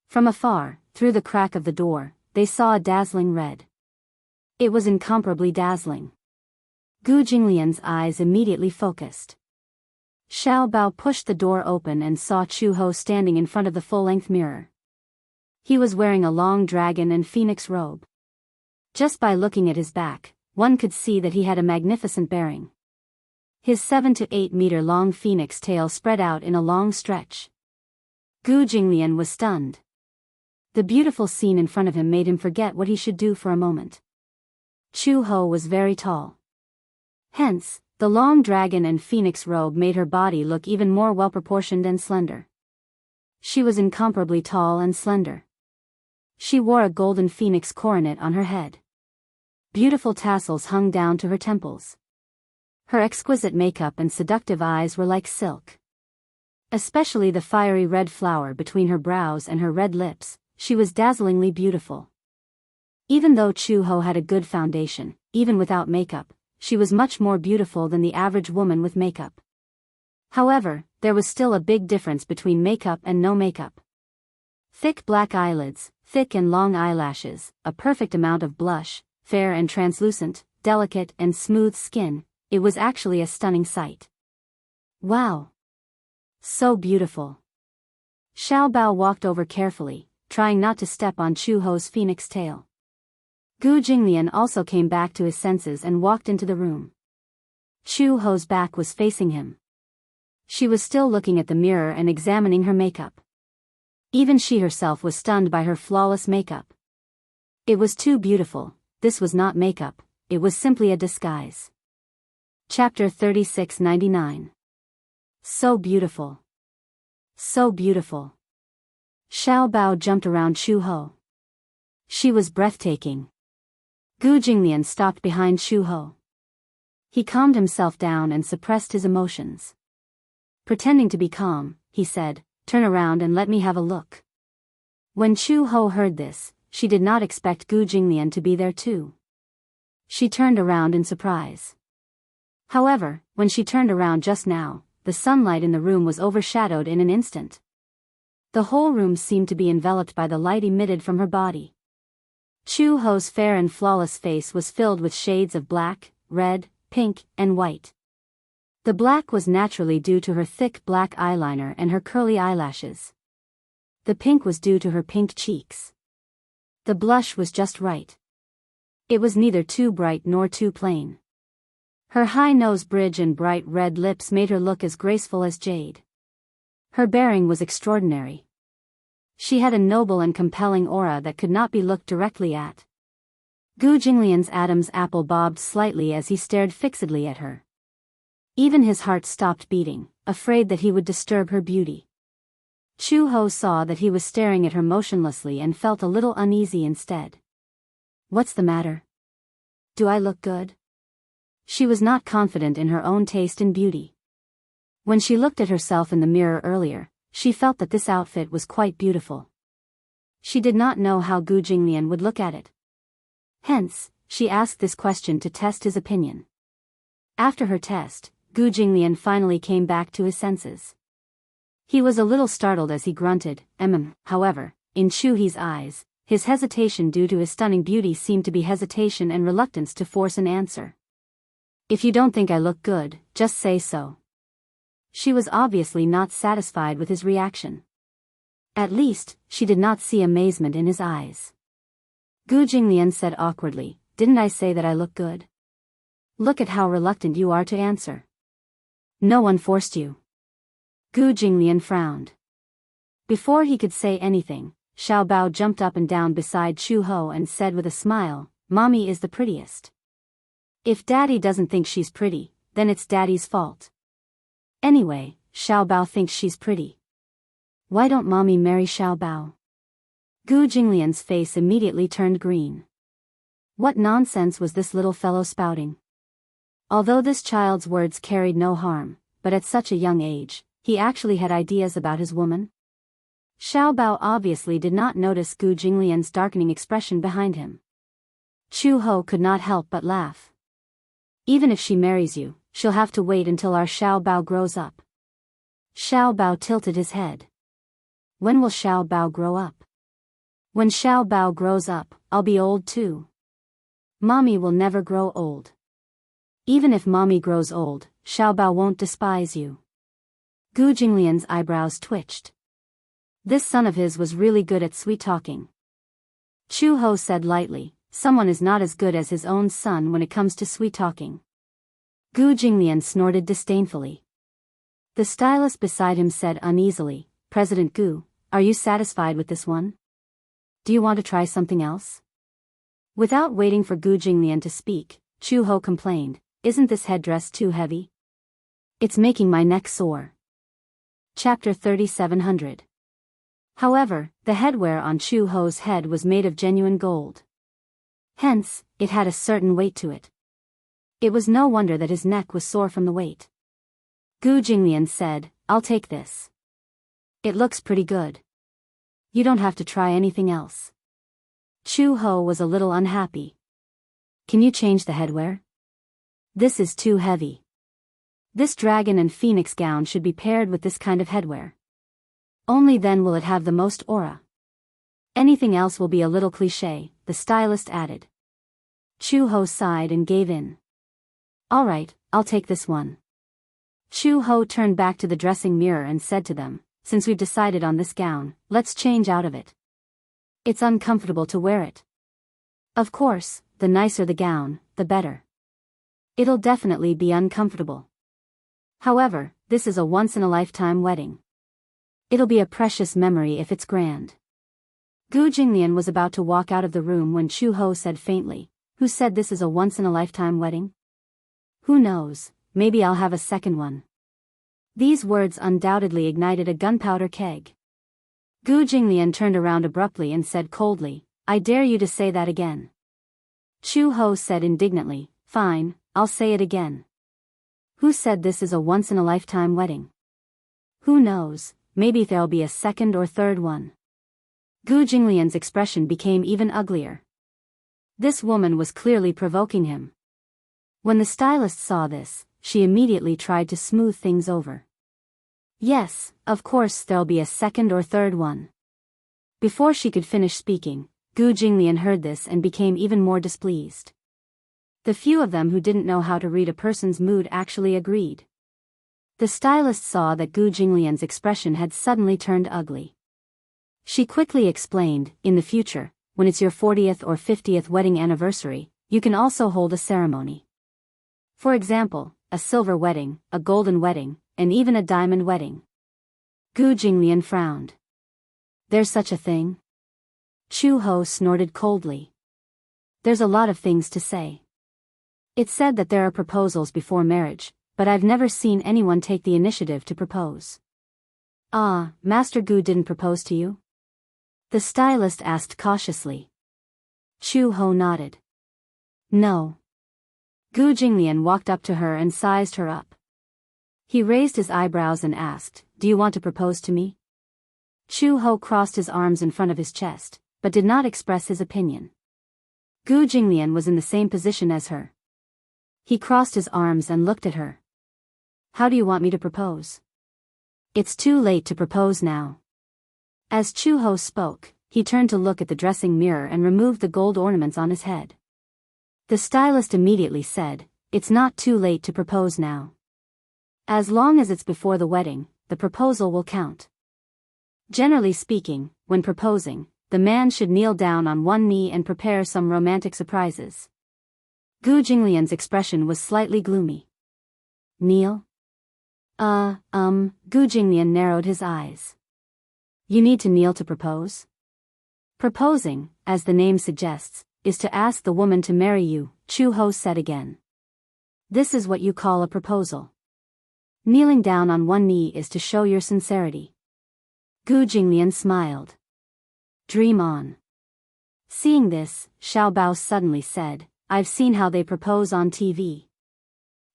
From afar, through the crack of the door, they saw a dazzling red. It was incomparably dazzling. Gu Jinglian's eyes immediately focused. Xiao Bao pushed the door open and saw Chu Ho standing in front of the full-length mirror. He was wearing a long dragon and phoenix robe. Just by looking at his back, one could see that he had a magnificent bearing. His 7 to 8 meter long phoenix tail spread out in a long stretch. Gu Jinglian was stunned. The beautiful scene in front of him made him forget what he should do for a moment. Chu Ho was very tall. Hence, the long dragon and phoenix robe made her body look even more well-proportioned and slender. She was incomparably tall and slender. She wore a golden phoenix coronet on her head. Beautiful tassels hung down to her temples. Her exquisite makeup and seductive eyes were like silk. Especially the fiery red flower between her brows and her red lips, she was dazzlingly beautiful. Even though Chu Ho had a good foundation, even without makeup, she was much more beautiful than the average woman with makeup. However, there was still a big difference between makeup and no makeup. Thick black eyelids, thick and long eyelashes, a perfect amount of blush, fair and translucent, delicate and smooth skin, it was actually a stunning sight. Wow! So beautiful. Xiao Bao walked over carefully, trying not to step on Chu Ho's phoenix tail. Gu Jinglian also came back to his senses and walked into the room. Chu Ho's back was facing him. She was still looking at the mirror and examining her makeup. Even she herself was stunned by her flawless makeup. It was too beautiful. This was not makeup, it was simply a disguise. Chapter 3699. So beautiful. So beautiful. Xiao Bao jumped around Chu Ho. She was breathtaking. Gu Jinglian stopped behind Chu Ho. He calmed himself down and suppressed his emotions. Pretending to be calm, he said, "Turn around and let me have a look." When Chu Ho heard this, she did not expect Gu Jinglian to be there too. She turned around in surprise. However, when she turned around just now, the sunlight in the room was overshadowed in an instant. The whole room seemed to be enveloped by the light emitted from her body. Chu Ho's fair and flawless face was filled with shades of black, red, pink, and white. The black was naturally due to her thick black eyeliner and her curly eyelashes. The pink was due to her pink cheeks. The blush was just right. It was neither too bright nor too plain. Her high nose bridge and bright red lips made her look as graceful as jade. Her bearing was extraordinary. She had a noble and compelling aura that could not be looked directly at. Gu Jinglian's Adam's apple bobbed slightly as he stared fixedly at her. Even his heart stopped beating, afraid that he would disturb her beauty. Chu Ho saw that he was staring at her motionlessly and felt a little uneasy instead. What's the matter? Do I look good? She was not confident in her own taste in beauty. When she looked at herself in the mirror earlier, she felt that this outfit was quite beautiful. She did not know how Gu Jinglian would look at it. Hence, she asked this question to test his opinion. After her test, Gu Jinglian finally came back to his senses. He was a little startled as he grunted, however, in Chu He's eyes, his hesitation due to his stunning beauty seemed to be hesitation and reluctance to force an answer. If you don't think I look good, just say so. She was obviously not satisfied with his reaction. At least, she did not see amazement in his eyes. Gu Jinglian said awkwardly, "Didn't I say that I look good? Look at how reluctant you are to answer. No one forced you." Gu Jinglian frowned. Before he could say anything, Xiao Bao jumped up and down beside Chu Ho and said with a smile, "Mommy is the prettiest. If Daddy doesn't think she's pretty, then it's Daddy's fault. Anyway, Xiao Bao thinks she's pretty. Why don't Mommy marry Xiao Bao?" Gu Jinglian's face immediately turned green. What nonsense was this little fellow spouting? Although this child's words carried no harm, but at such a young age, he actually had ideas about his woman? Xiao Bao obviously did not notice Gu Jinglian's darkening expression behind him. Chu Ho could not help but laugh. "Even if she marries you, she'll have to wait until our Xiao Bao grows up." Xiao Bao tilted his head. "When will Xiao Bao grow up?" "When Xiao Bao grows up, I'll be old too. Mommy will never grow old. Even if Mommy grows old, Xiao Bao won't despise you." Gu Jinglian's eyebrows twitched. This son of his was really good at sweet-talking. Chu Ho said lightly, "Someone is not as good as his own son when it comes to sweet-talking." Gu Jinglian snorted disdainfully. The stylist beside him said uneasily, "President Gu, are you satisfied with this one? Do you want to try something else?" Without waiting for Gu Jinglian to speak, Chu Ho complained, "Isn't this headdress too heavy? It's making my neck sore." Chapter 3700. However, the headwear on Chu Ho's head was made of genuine gold. Hence, it had a certain weight to it. It was no wonder that his neck was sore from the weight. Gu Jinglian said, "I'll take this. It looks pretty good. You don't have to try anything else." Chu Ho was a little unhappy. "Can you change the headwear? This is too heavy. This dragon and phoenix gown should be paired with this kind of headwear. Only then will it have the most aura. Anything else will be a little cliché," the stylist added. Chu Ho sighed and gave in. "All right, I'll take this one." Chu Ho turned back to the dressing mirror and said to them, "Since we've decided on this gown, let's change out of it. It's uncomfortable to wear it. Of course, the nicer the gown, the better. It'll definitely be uncomfortable. However, this is a once-in-a-lifetime wedding. It'll be a precious memory if it's grand." Gu Jinglian was about to walk out of the room when Chu Ho said faintly, "Who said this is a once-in-a-lifetime wedding? Who knows, maybe I'll have a second one." These words undoubtedly ignited a gunpowder keg. Gu Jinglian turned around abruptly and said coldly, "I dare you to say that again." Chu Ho said indignantly, "Fine, I'll say it again. Who said this is a once-in-a-lifetime wedding? Who knows, maybe there'll be a second or third one." Gu Jinglian's expression became even uglier. This woman was clearly provoking him. When the stylist saw this, she immediately tried to smooth things over. "Yes, of course there'll be a second or third one." Before she could finish speaking, Gu Jinglian heard this and became even more displeased. The few of them who didn't know how to read a person's mood actually agreed. The stylist saw that Gu Jinglian's expression had suddenly turned ugly. She quickly explained, "In the future, when it's your 40th or 50th wedding anniversary, you can also hold a ceremony. For example, a silver wedding, a golden wedding, and even a diamond wedding." Gu Jinglian frowned. "There's such a thing?" Chu Ho snorted coldly. "There's a lot of things to say. It's said that there are proposals before marriage, but I've never seen anyone take the initiative to propose." "Ah, Master Gu didn't propose to you?" the stylist asked cautiously. Chu Ho nodded. "No." Gu Jinglian walked up to her and sized her up. He raised his eyebrows and asked, "Do you want to propose to me?" Chu Ho crossed his arms in front of his chest, but did not express his opinion. Gu Jinglian was in the same position as her. He crossed his arms and looked at her. "How do you want me to propose?" "It's too late to propose now." As Chu Ho spoke, he turned to look at the dressing mirror and removed the gold ornaments on his head. The stylist immediately said, "It's not too late to propose now. As long as it's before the wedding, the proposal will count." Generally speaking, when proposing, the man should kneel down on one knee and prepare some romantic surprises. Gu Jinglian's expression was slightly gloomy. "Kneel?" Gu Jinglian narrowed his eyes. "You need to kneel to propose?" "Proposing, as the name suggests, is to ask the woman to marry you," Chu Ho said again. "This is what you call a proposal. Kneeling down on one knee is to show your sincerity." Gu Jinglian smiled. "Dream on." Seeing this, Xiao Bao suddenly said, "I've seen how they propose on TV."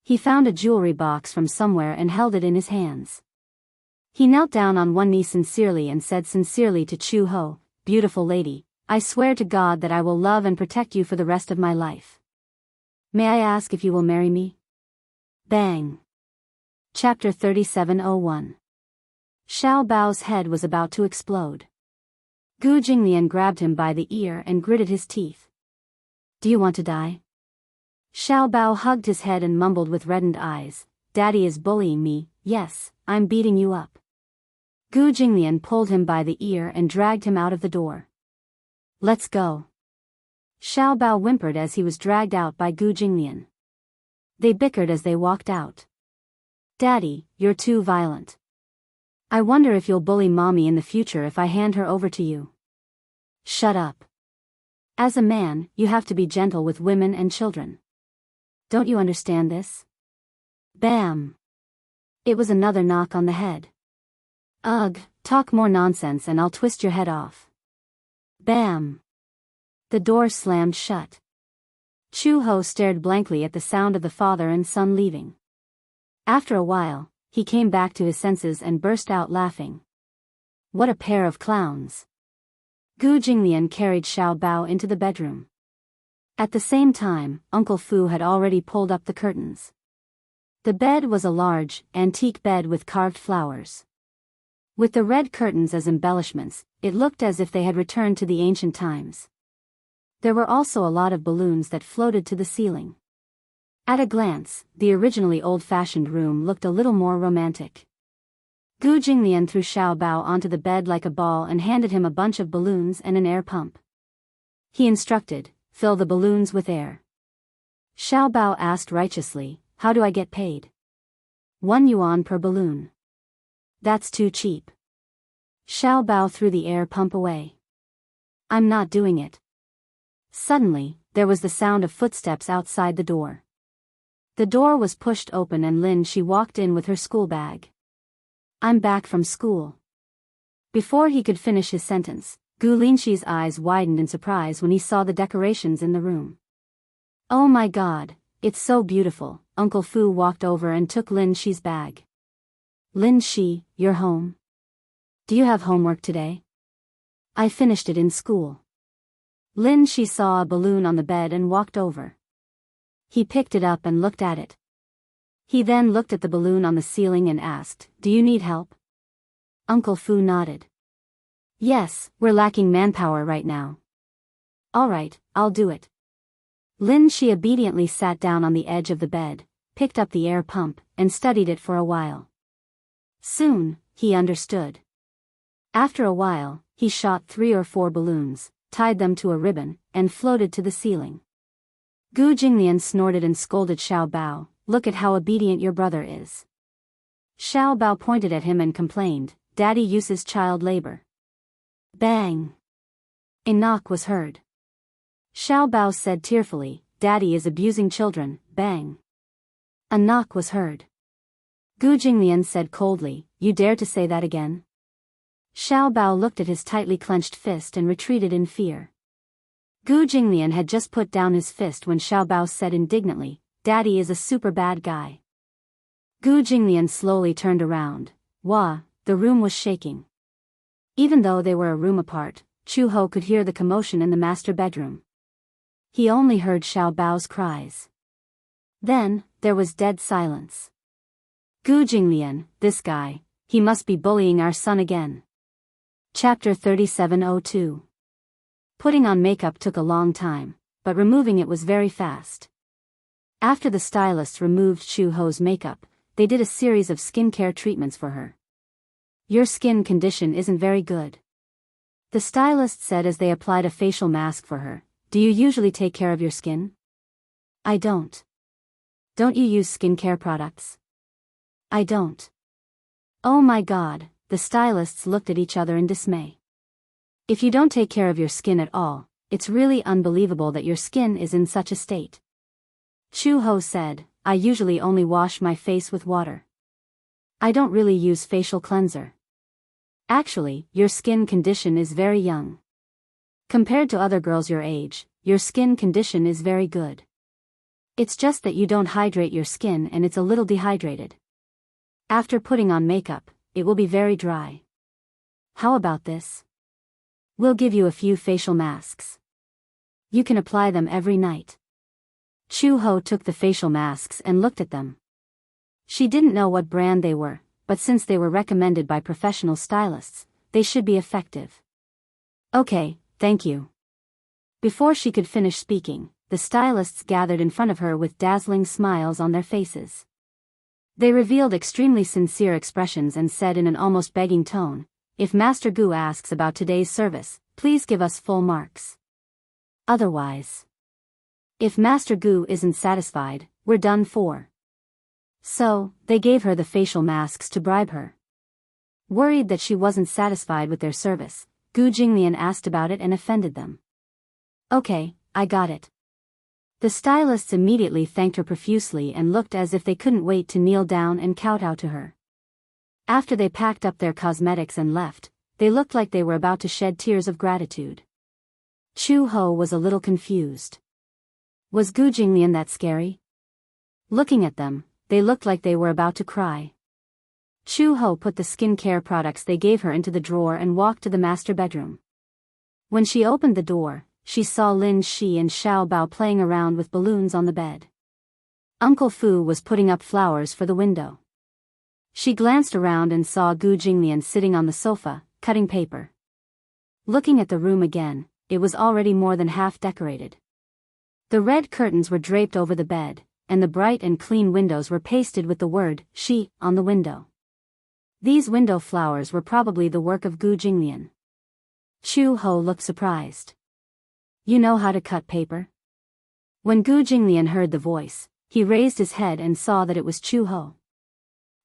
He found a jewelry box from somewhere and held it in his hands. He knelt down on one knee sincerely and said sincerely to Chu Ho, "Beautiful lady, I swear to God that I will love and protect you for the rest of my life. May I ask if you will marry me?" Bang! Chapter 3701. Xiao Bao's head was about to explode. Gu Jinglian grabbed him by the ear and gritted his teeth. "Do you want to die?" Xiao Bao hugged his head and mumbled with reddened eyes, "Daddy is bullying me, yes, I'm beating you up." Gu Jinglian pulled him by the ear and dragged him out of the door. "Let's go." Xiao Bao whimpered as he was dragged out by Gu Jinglian. They bickered as they walked out. "Daddy, you're too violent. I wonder if you'll bully Mommy in the future if I hand her over to you." "Shut up. As a man, you have to be gentle with women and children. Don't you understand this?" Bam! It was another knock on the head. "Ugh, talk more nonsense and I'll twist your head off." Bam! The door slammed shut. Chu Ho stared blankly at the sound of the father and son leaving. After a while, he came back to his senses and burst out laughing. What a pair of clowns! Gu Jinglian carried Xiao Bao into the bedroom. At the same time, Uncle Fu had already pulled up the curtains. The bed was a large, antique bed with carved flowers. With the red curtains as embellishments, it looked as if they had returned to the ancient times. There were also a lot of balloons that floated to the ceiling. At a glance, the originally old-fashioned room looked a little more romantic. Gu Jinglian threw Xiao Bao onto the bed like a ball and handed him a bunch of balloons and an air pump. He instructed, "Fill the balloons with air." Xiao Bao asked righteously, "How do I get paid?" 1 yuan per balloon. That's too cheap. Xiao Bao threw the air pump away. "I'm not doing it." Suddenly, there was the sound of footsteps outside the door. The door was pushed open and Lin Shi walked in with her school bag. "I'm back from school." Before he could finish his sentence, Gu Linshi's eyes widened in surprise when he saw the decorations in the room. "Oh my God, it's so beautiful." Uncle Fu walked over and took Lin Shi's bag. "Lin Shi, you're home. Do you have homework today?" "I finished it in school." Lin Shi saw a balloon on the bed and walked over. He picked it up and looked at it. He then looked at the balloon on the ceiling and asked, "Do you need help?" Uncle Fu nodded. "Yes, we're lacking manpower right now." "All right, I'll do it." Lin Shi obediently sat down on the edge of the bed, picked up the air pump, and studied it for a while. Soon, he understood. After a while, he shot 3 or 4 balloons, tied them to a ribbon, and floated to the ceiling. Gu Jinglian snorted and scolded Xiao Bao, "Look at how obedient your brother is." Xiao Bao pointed at him and complained, "Daddy uses child labor." Bang! A knock was heard. Xiao Bao said tearfully, "Daddy is abusing children." Bang! A knock was heard. Gu Jinglian said coldly, "You dare to say that again?" Xiao Bao looked at his tightly clenched fist and retreated in fear. Gu Jinglian had just put down his fist when Xiao Bao said indignantly, "Daddy is a super bad guy." Gu Jinglian slowly turned around. Wah, the room was shaking. Even though they were a room apart, Chu Ho could hear the commotion in the master bedroom. He only heard Xiao Bao's cries. Then, there was dead silence. Gu Jinglian, this guy, he must be bullying our son again. Chapter 3702. Putting on makeup took a long time, but removing it was very fast. After the stylists removed Chu Ho's makeup, they did a series of skincare treatments for her. Your skin condition isn't very good, the stylist said as they applied a facial mask for her. Do you usually take care of your skin? I don't. Don't you use skincare products? I don't. Oh my god, the stylists looked at each other in dismay. If you don't take care of your skin at all, it's really unbelievable that your skin is in such a state. Chu Ho said, I usually only wash my face with water. I don't really use facial cleanser. Actually, your skin condition is very young. Compared to other girls your age, your skin condition is very good. It's just that you don't hydrate your skin and it's a little dehydrated. After putting on makeup, it will be very dry. How about this? We'll give you a few facial masks. You can apply them every night. Chu Ho took the facial masks and looked at them. She didn't know what brand they were, but since they were recommended by professional stylists, they should be effective. Okay, thank you. Before she could finish speaking, the stylists gathered in front of her with dazzling smiles on their faces. They revealed extremely sincere expressions and said in an almost begging tone, if Master Gu asks about today's service, please give us full marks. Otherwise, if Master Gu isn't satisfied, we're done for. So, they gave her the facial masks to bribe her. Worried that she wasn't satisfied with their service, Gu Jinglian asked about it and offended them. Okay, I got it. The stylists immediately thanked her profusely and looked as if they couldn't wait to kneel down and kowtow to her. After they packed up their cosmetics and left, they looked like they were about to shed tears of gratitude. Chu Ho was a little confused. Was Gu Jinglian that scary? Looking at them, they looked like they were about to cry. Chu Ho put the skincare products they gave her into the drawer and walked to the master bedroom. When she opened the door, she saw Lin Shi and Xiao Bao playing around with balloons on the bed. Uncle Fu was putting up flowers for the window. She glanced around and saw Gu Jinglian sitting on the sofa, cutting paper. Looking at the room again, it was already more than half decorated. The red curtains were draped over the bed, and the bright and clean windows were pasted with the word, Shi, on the window. These window flowers were probably the work of Gu Jinglian. Chu Ho looked surprised. You know how to cut paper? When Gu Jinglian heard the voice, he raised his head and saw that it was Chu Ho.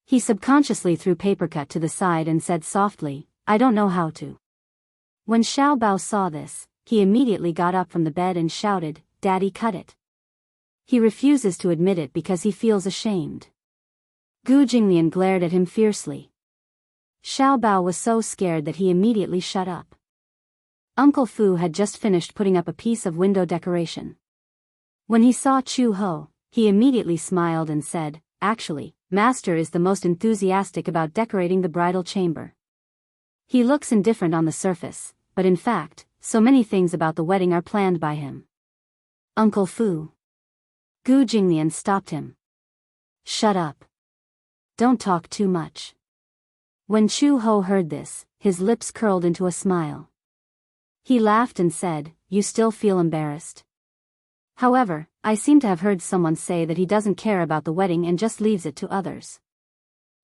He subconsciously threw paper cut to the side and said softly, I don't know how to. When Xiao Bao saw this, he immediately got up from the bed and shouted, Daddy, cut it. He refuses to admit it because he feels ashamed. Gu Jinglian glared at him fiercely. Xiao Bao was so scared that he immediately shut up. Uncle Fu had just finished putting up a piece of window decoration. When he saw Chu Ho, he immediately smiled and said, Actually, Master is the most enthusiastic about decorating the bridal chamber. He looks indifferent on the surface, but in fact, so many things about the wedding are planned by him. Uncle Fu. Gu Jinglian stopped him. Shut up. Don't talk too much. When Chu Ho heard this, his lips curled into a smile. He laughed and said, You still feel embarrassed? However, I seem to have heard someone say that he doesn't care about the wedding and just leaves it to others.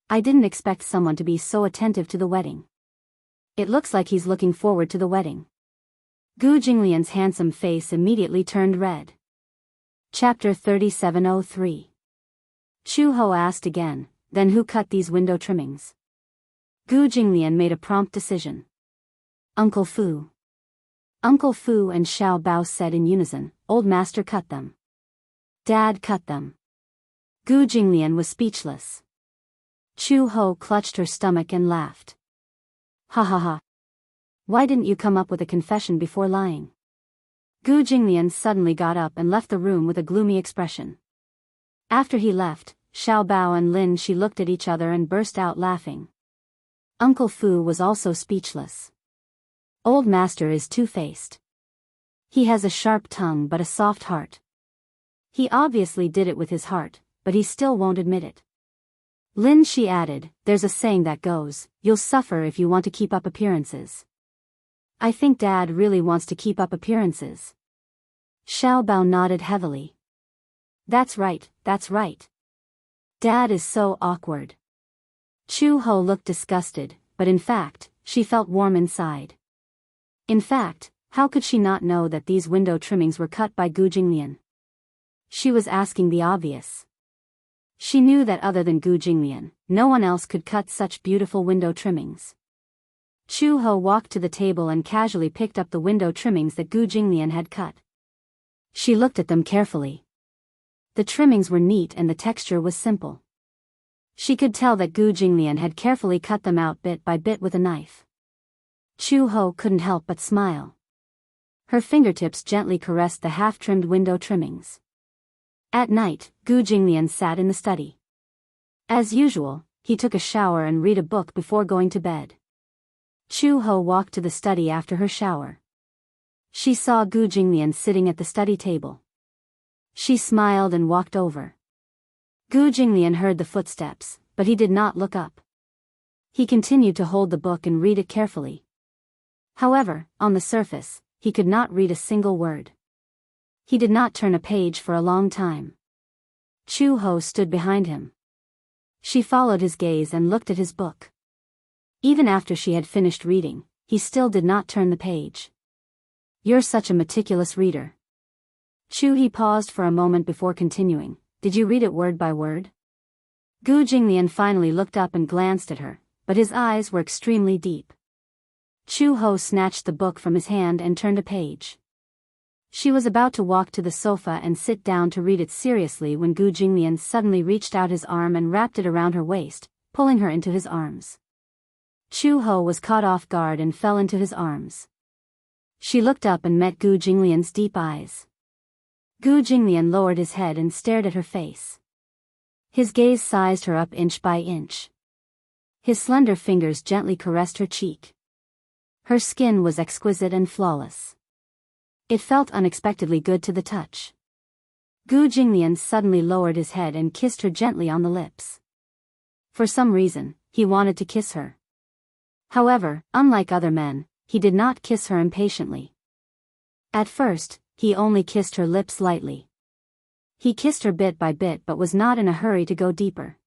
I didn't expect someone to be so attentive to the wedding. It looks like he's looking forward to the wedding. Gu Jinglian's handsome face immediately turned red. Chapter 3703. Chu Ho asked again, Then who cut these window trimmings? Gu Jinglian made a prompt decision. Uncle Fu. Uncle Fu and Xiao Bao said in unison, Old Master cut them. Dad cut them. Gu Jinglian was speechless. Chu Ho clutched her stomach and laughed. Ha ha ha. Why didn't you come up with a confession before lying? Gu Jinglian suddenly got up and left the room with a gloomy expression. After he left, Xiaobao and Lin Shi looked at each other and burst out laughing. Uncle Fu was also speechless. Old master is two-faced. He has a sharp tongue but a soft heart. He obviously did it with his heart, but he still won't admit it. Lin Shi added, there's a saying that goes, you'll suffer if you want to keep up appearances. I think Dad really wants to keep up appearances. Xiaobao nodded heavily. That's right, that's right. Dad is so awkward. Chu Ho looked disgusted, but in fact, she felt warm inside. In fact, how could she not know that these window trimmings were cut by Gu Jinglian? She was asking the obvious. She knew that other than Gu Jinglian, no one else could cut such beautiful window trimmings. Chu Ho walked to the table and casually picked up the window trimmings that Gu Jinglian had cut. She looked at them carefully. The trimmings were neat and the texture was simple. She could tell that Gu Jinglian had carefully cut them out bit by bit with a knife. Chu Ho couldn't help but smile. Her fingertips gently caressed the half-trimmed window trimmings. At night, Gu Jinglian sat in the study. As usual, he took a shower and read a book before going to bed. Chu Ho walked to the study after her shower. She saw Gu Jinglian sitting at the study table. She smiled and walked over. Gu Jinglian heard the footsteps, but he did not look up. He continued to hold the book and read it carefully. However, on the surface, he could not read a single word. He did not turn a page for a long time. Chu Ho stood behind him. She followed his gaze and looked at his book. Even after she had finished reading, he still did not turn the page. You're such a meticulous reader. He paused for a moment before continuing. Did you read it word by word? Gu Jinglian finally looked up and glanced at her, but his eyes were extremely deep. Chu Ho snatched the book from his hand and turned a page. She was about to walk to the sofa and sit down to read it seriously when Gu Jinglian suddenly reached out his arm and wrapped it around her waist, pulling her into his arms. Chu Ho was caught off guard and fell into his arms. She looked up and met Gu Jinglian's deep eyes. Gu Jinglian lowered his head and stared at her face. His gaze sized her up inch by inch. His slender fingers gently caressed her cheek. Her skin was exquisite and flawless. It felt unexpectedly good to the touch. Gu Jinglian suddenly lowered his head and kissed her gently on the lips. For some reason, he wanted to kiss her. However, unlike other men, he did not kiss her impatiently. At first, he only kissed her lips lightly. He kissed her bit by bit but was not in a hurry to go deeper.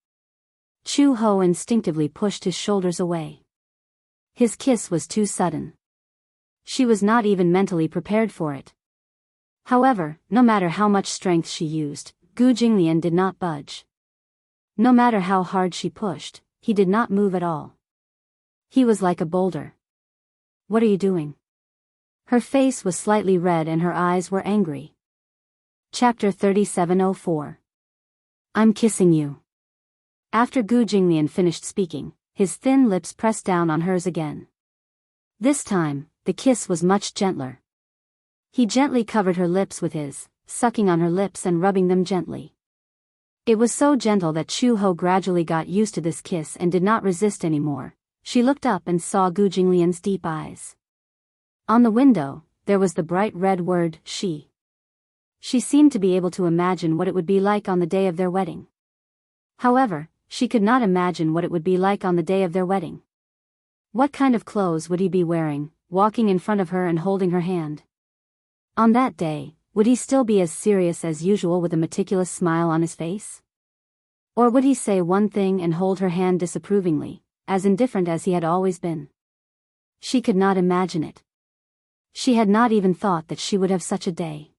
Chu Ho instinctively pushed his shoulders away. His kiss was too sudden. She was not even mentally prepared for it. However, no matter how much strength she used, Gu Jinglian did not budge. No matter how hard she pushed, he did not move at all. He was like a boulder. What are you doing? Her face was slightly red and her eyes were angry. Chapter 3704. I'm kissing you. After Gu Jinglian finished speaking, his thin lips pressed down on hers again. This time, the kiss was much gentler. He gently covered her lips with his, sucking on her lips and rubbing them gently. It was so gentle that Chu Ho gradually got used to this kiss and did not resist anymore. She looked up and saw Gu Jinglian's deep eyes. On the window, there was the bright red word, she. She seemed to be able to imagine what it would be like on the day of their wedding. However, she could not imagine what it would be like on the day of their wedding. What kind of clothes would he be wearing, walking in front of her and holding her hand? On that day, would he still be as serious as usual with a meticulous smile on his face? Or would he say one thing and hold her hand disapprovingly, as indifferent as he had always been? She could not imagine it. She had not even thought that she would have such a day.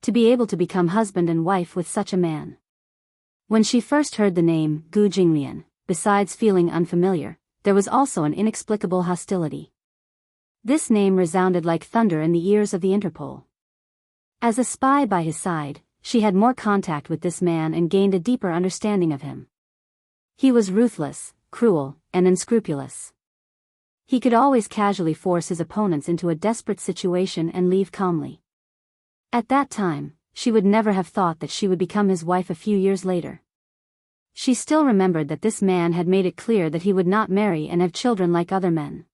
To be able to become husband and wife with such a man. When she first heard the name, Gu Jinglian, besides feeling unfamiliar, there was also an inexplicable hostility. This name resounded like thunder in the ears of the Interpol. As a spy by his side, she had more contact with this man and gained a deeper understanding of him. He was ruthless, cruel, and unscrupulous. He could always casually force his opponents into a desperate situation and leave calmly. At that time, she would never have thought that she would become his wife a few years later. She still remembered that this man had made it clear that he would not marry and have children like other men.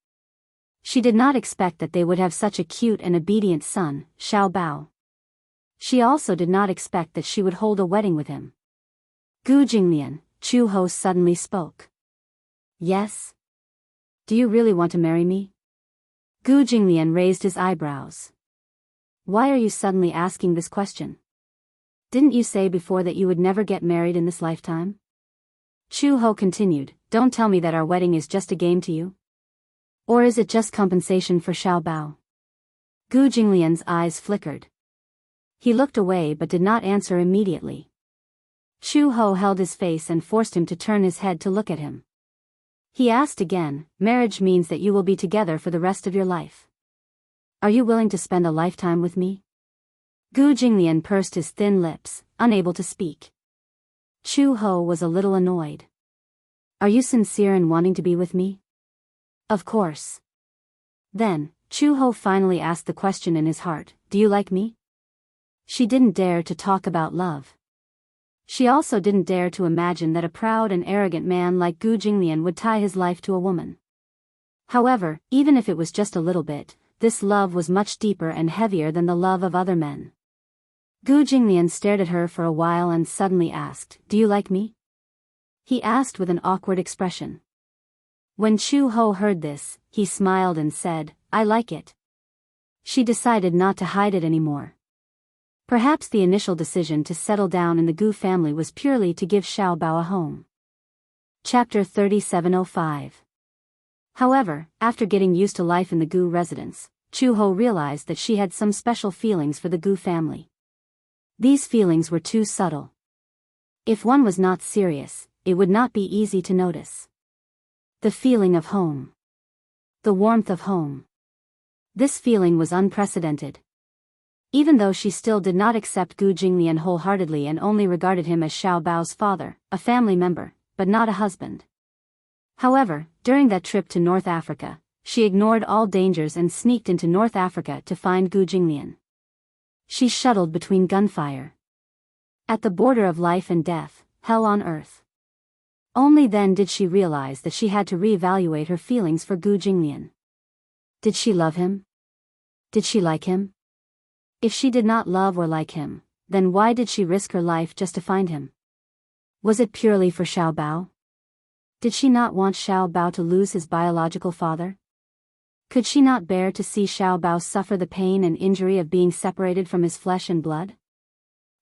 She did not expect that they would have such a cute and obedient son, Xiao Bao. She also did not expect that she would hold a wedding with him. Gu Jinglian, Chu Ho suddenly spoke. Yes? Do you really want to marry me? Gu Jinglian raised his eyebrows. Why are you suddenly asking this question? Didn't you say before that you would never get married in this lifetime? Chu Ho continued, don't tell me that our wedding is just a game to you. Or is it just compensation for Xiao Bao? Gu Jinglian's eyes flickered. He looked away but did not answer immediately. Chu Ho held his face and forced him to turn his head to look at him. He asked again, marriage means that you will be together for the rest of your life. Are you willing to spend a lifetime with me? Gu Jinglian pursed his thin lips, unable to speak. Chu Ho was a little annoyed. Are you sincere in wanting to be with me? Of course. Then, Chu Ho finally asked the question in his heart, do you like me? She didn't dare to talk about love. She also didn't dare to imagine that a proud and arrogant man like Gu Jinglian would tie his life to a woman. However, even if it was just a little bit, this love was much deeper and heavier than the love of other men. Gu Jinglian stared at her for a while and suddenly asked, do you like me? He asked with an awkward expression. When Chu Ho heard this, he smiled and said, I like it. She decided not to hide it anymore. Perhaps the initial decision to settle down in the Gu family was purely to give Xiao Bao a home. Chapter 3705. However, after getting used to life in the Gu residence, Chu Ho realized that she had some special feelings for the Gu family. These feelings were too subtle. If one was not serious, it would not be easy to notice. The feeling of home. The warmth of home. This feeling was unprecedented. Even though she still did not accept Gu Jinglian wholeheartedly and only regarded him as Xiao Bao's father, a family member, but not a husband. However, during that trip to North Africa, she ignored all dangers and sneaked into North Africa to find Gu Jinglian. She shuttled between gunfire. At the border of life and death, hell on earth. Only then did she realize that she had to reevaluate her feelings for Gu Jinglian. Did she love him? Did she like him? If she did not love or like him, then why did she risk her life just to find him? Was it purely for Xiao Bao? Did she not want Xiao Bao to lose his biological father? Could she not bear to see Xiao Bao suffer the pain and injury of being separated from his flesh and blood?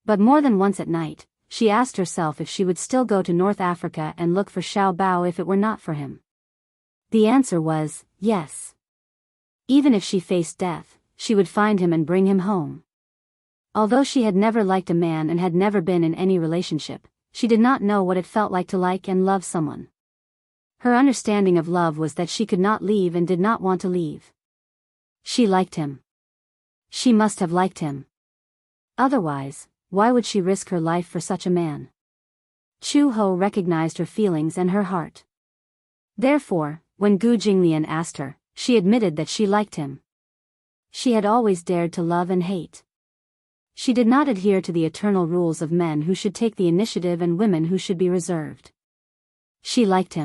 But more than once at night, she asked herself if she would still go to North Africa and look for Xiao Bao if it were not for him. The answer was, yes. Even if she faced death, she would find him and bring him home. Although she had never liked a man and had never been in any relationship, she did not know what it felt like to like and love someone. Her understanding of love was that she could not leave and did not want to leave. She liked him. She must have liked him. Otherwise, why would she risk her life for such a man? Chu Ho recognized her feelings and her heart. Therefore, when Gu Jinglian asked her, she admitted that she liked him. She had always dared to love and hate. She did not adhere to the eternal rules of men who should take the initiative and women who should be reserved. She liked him.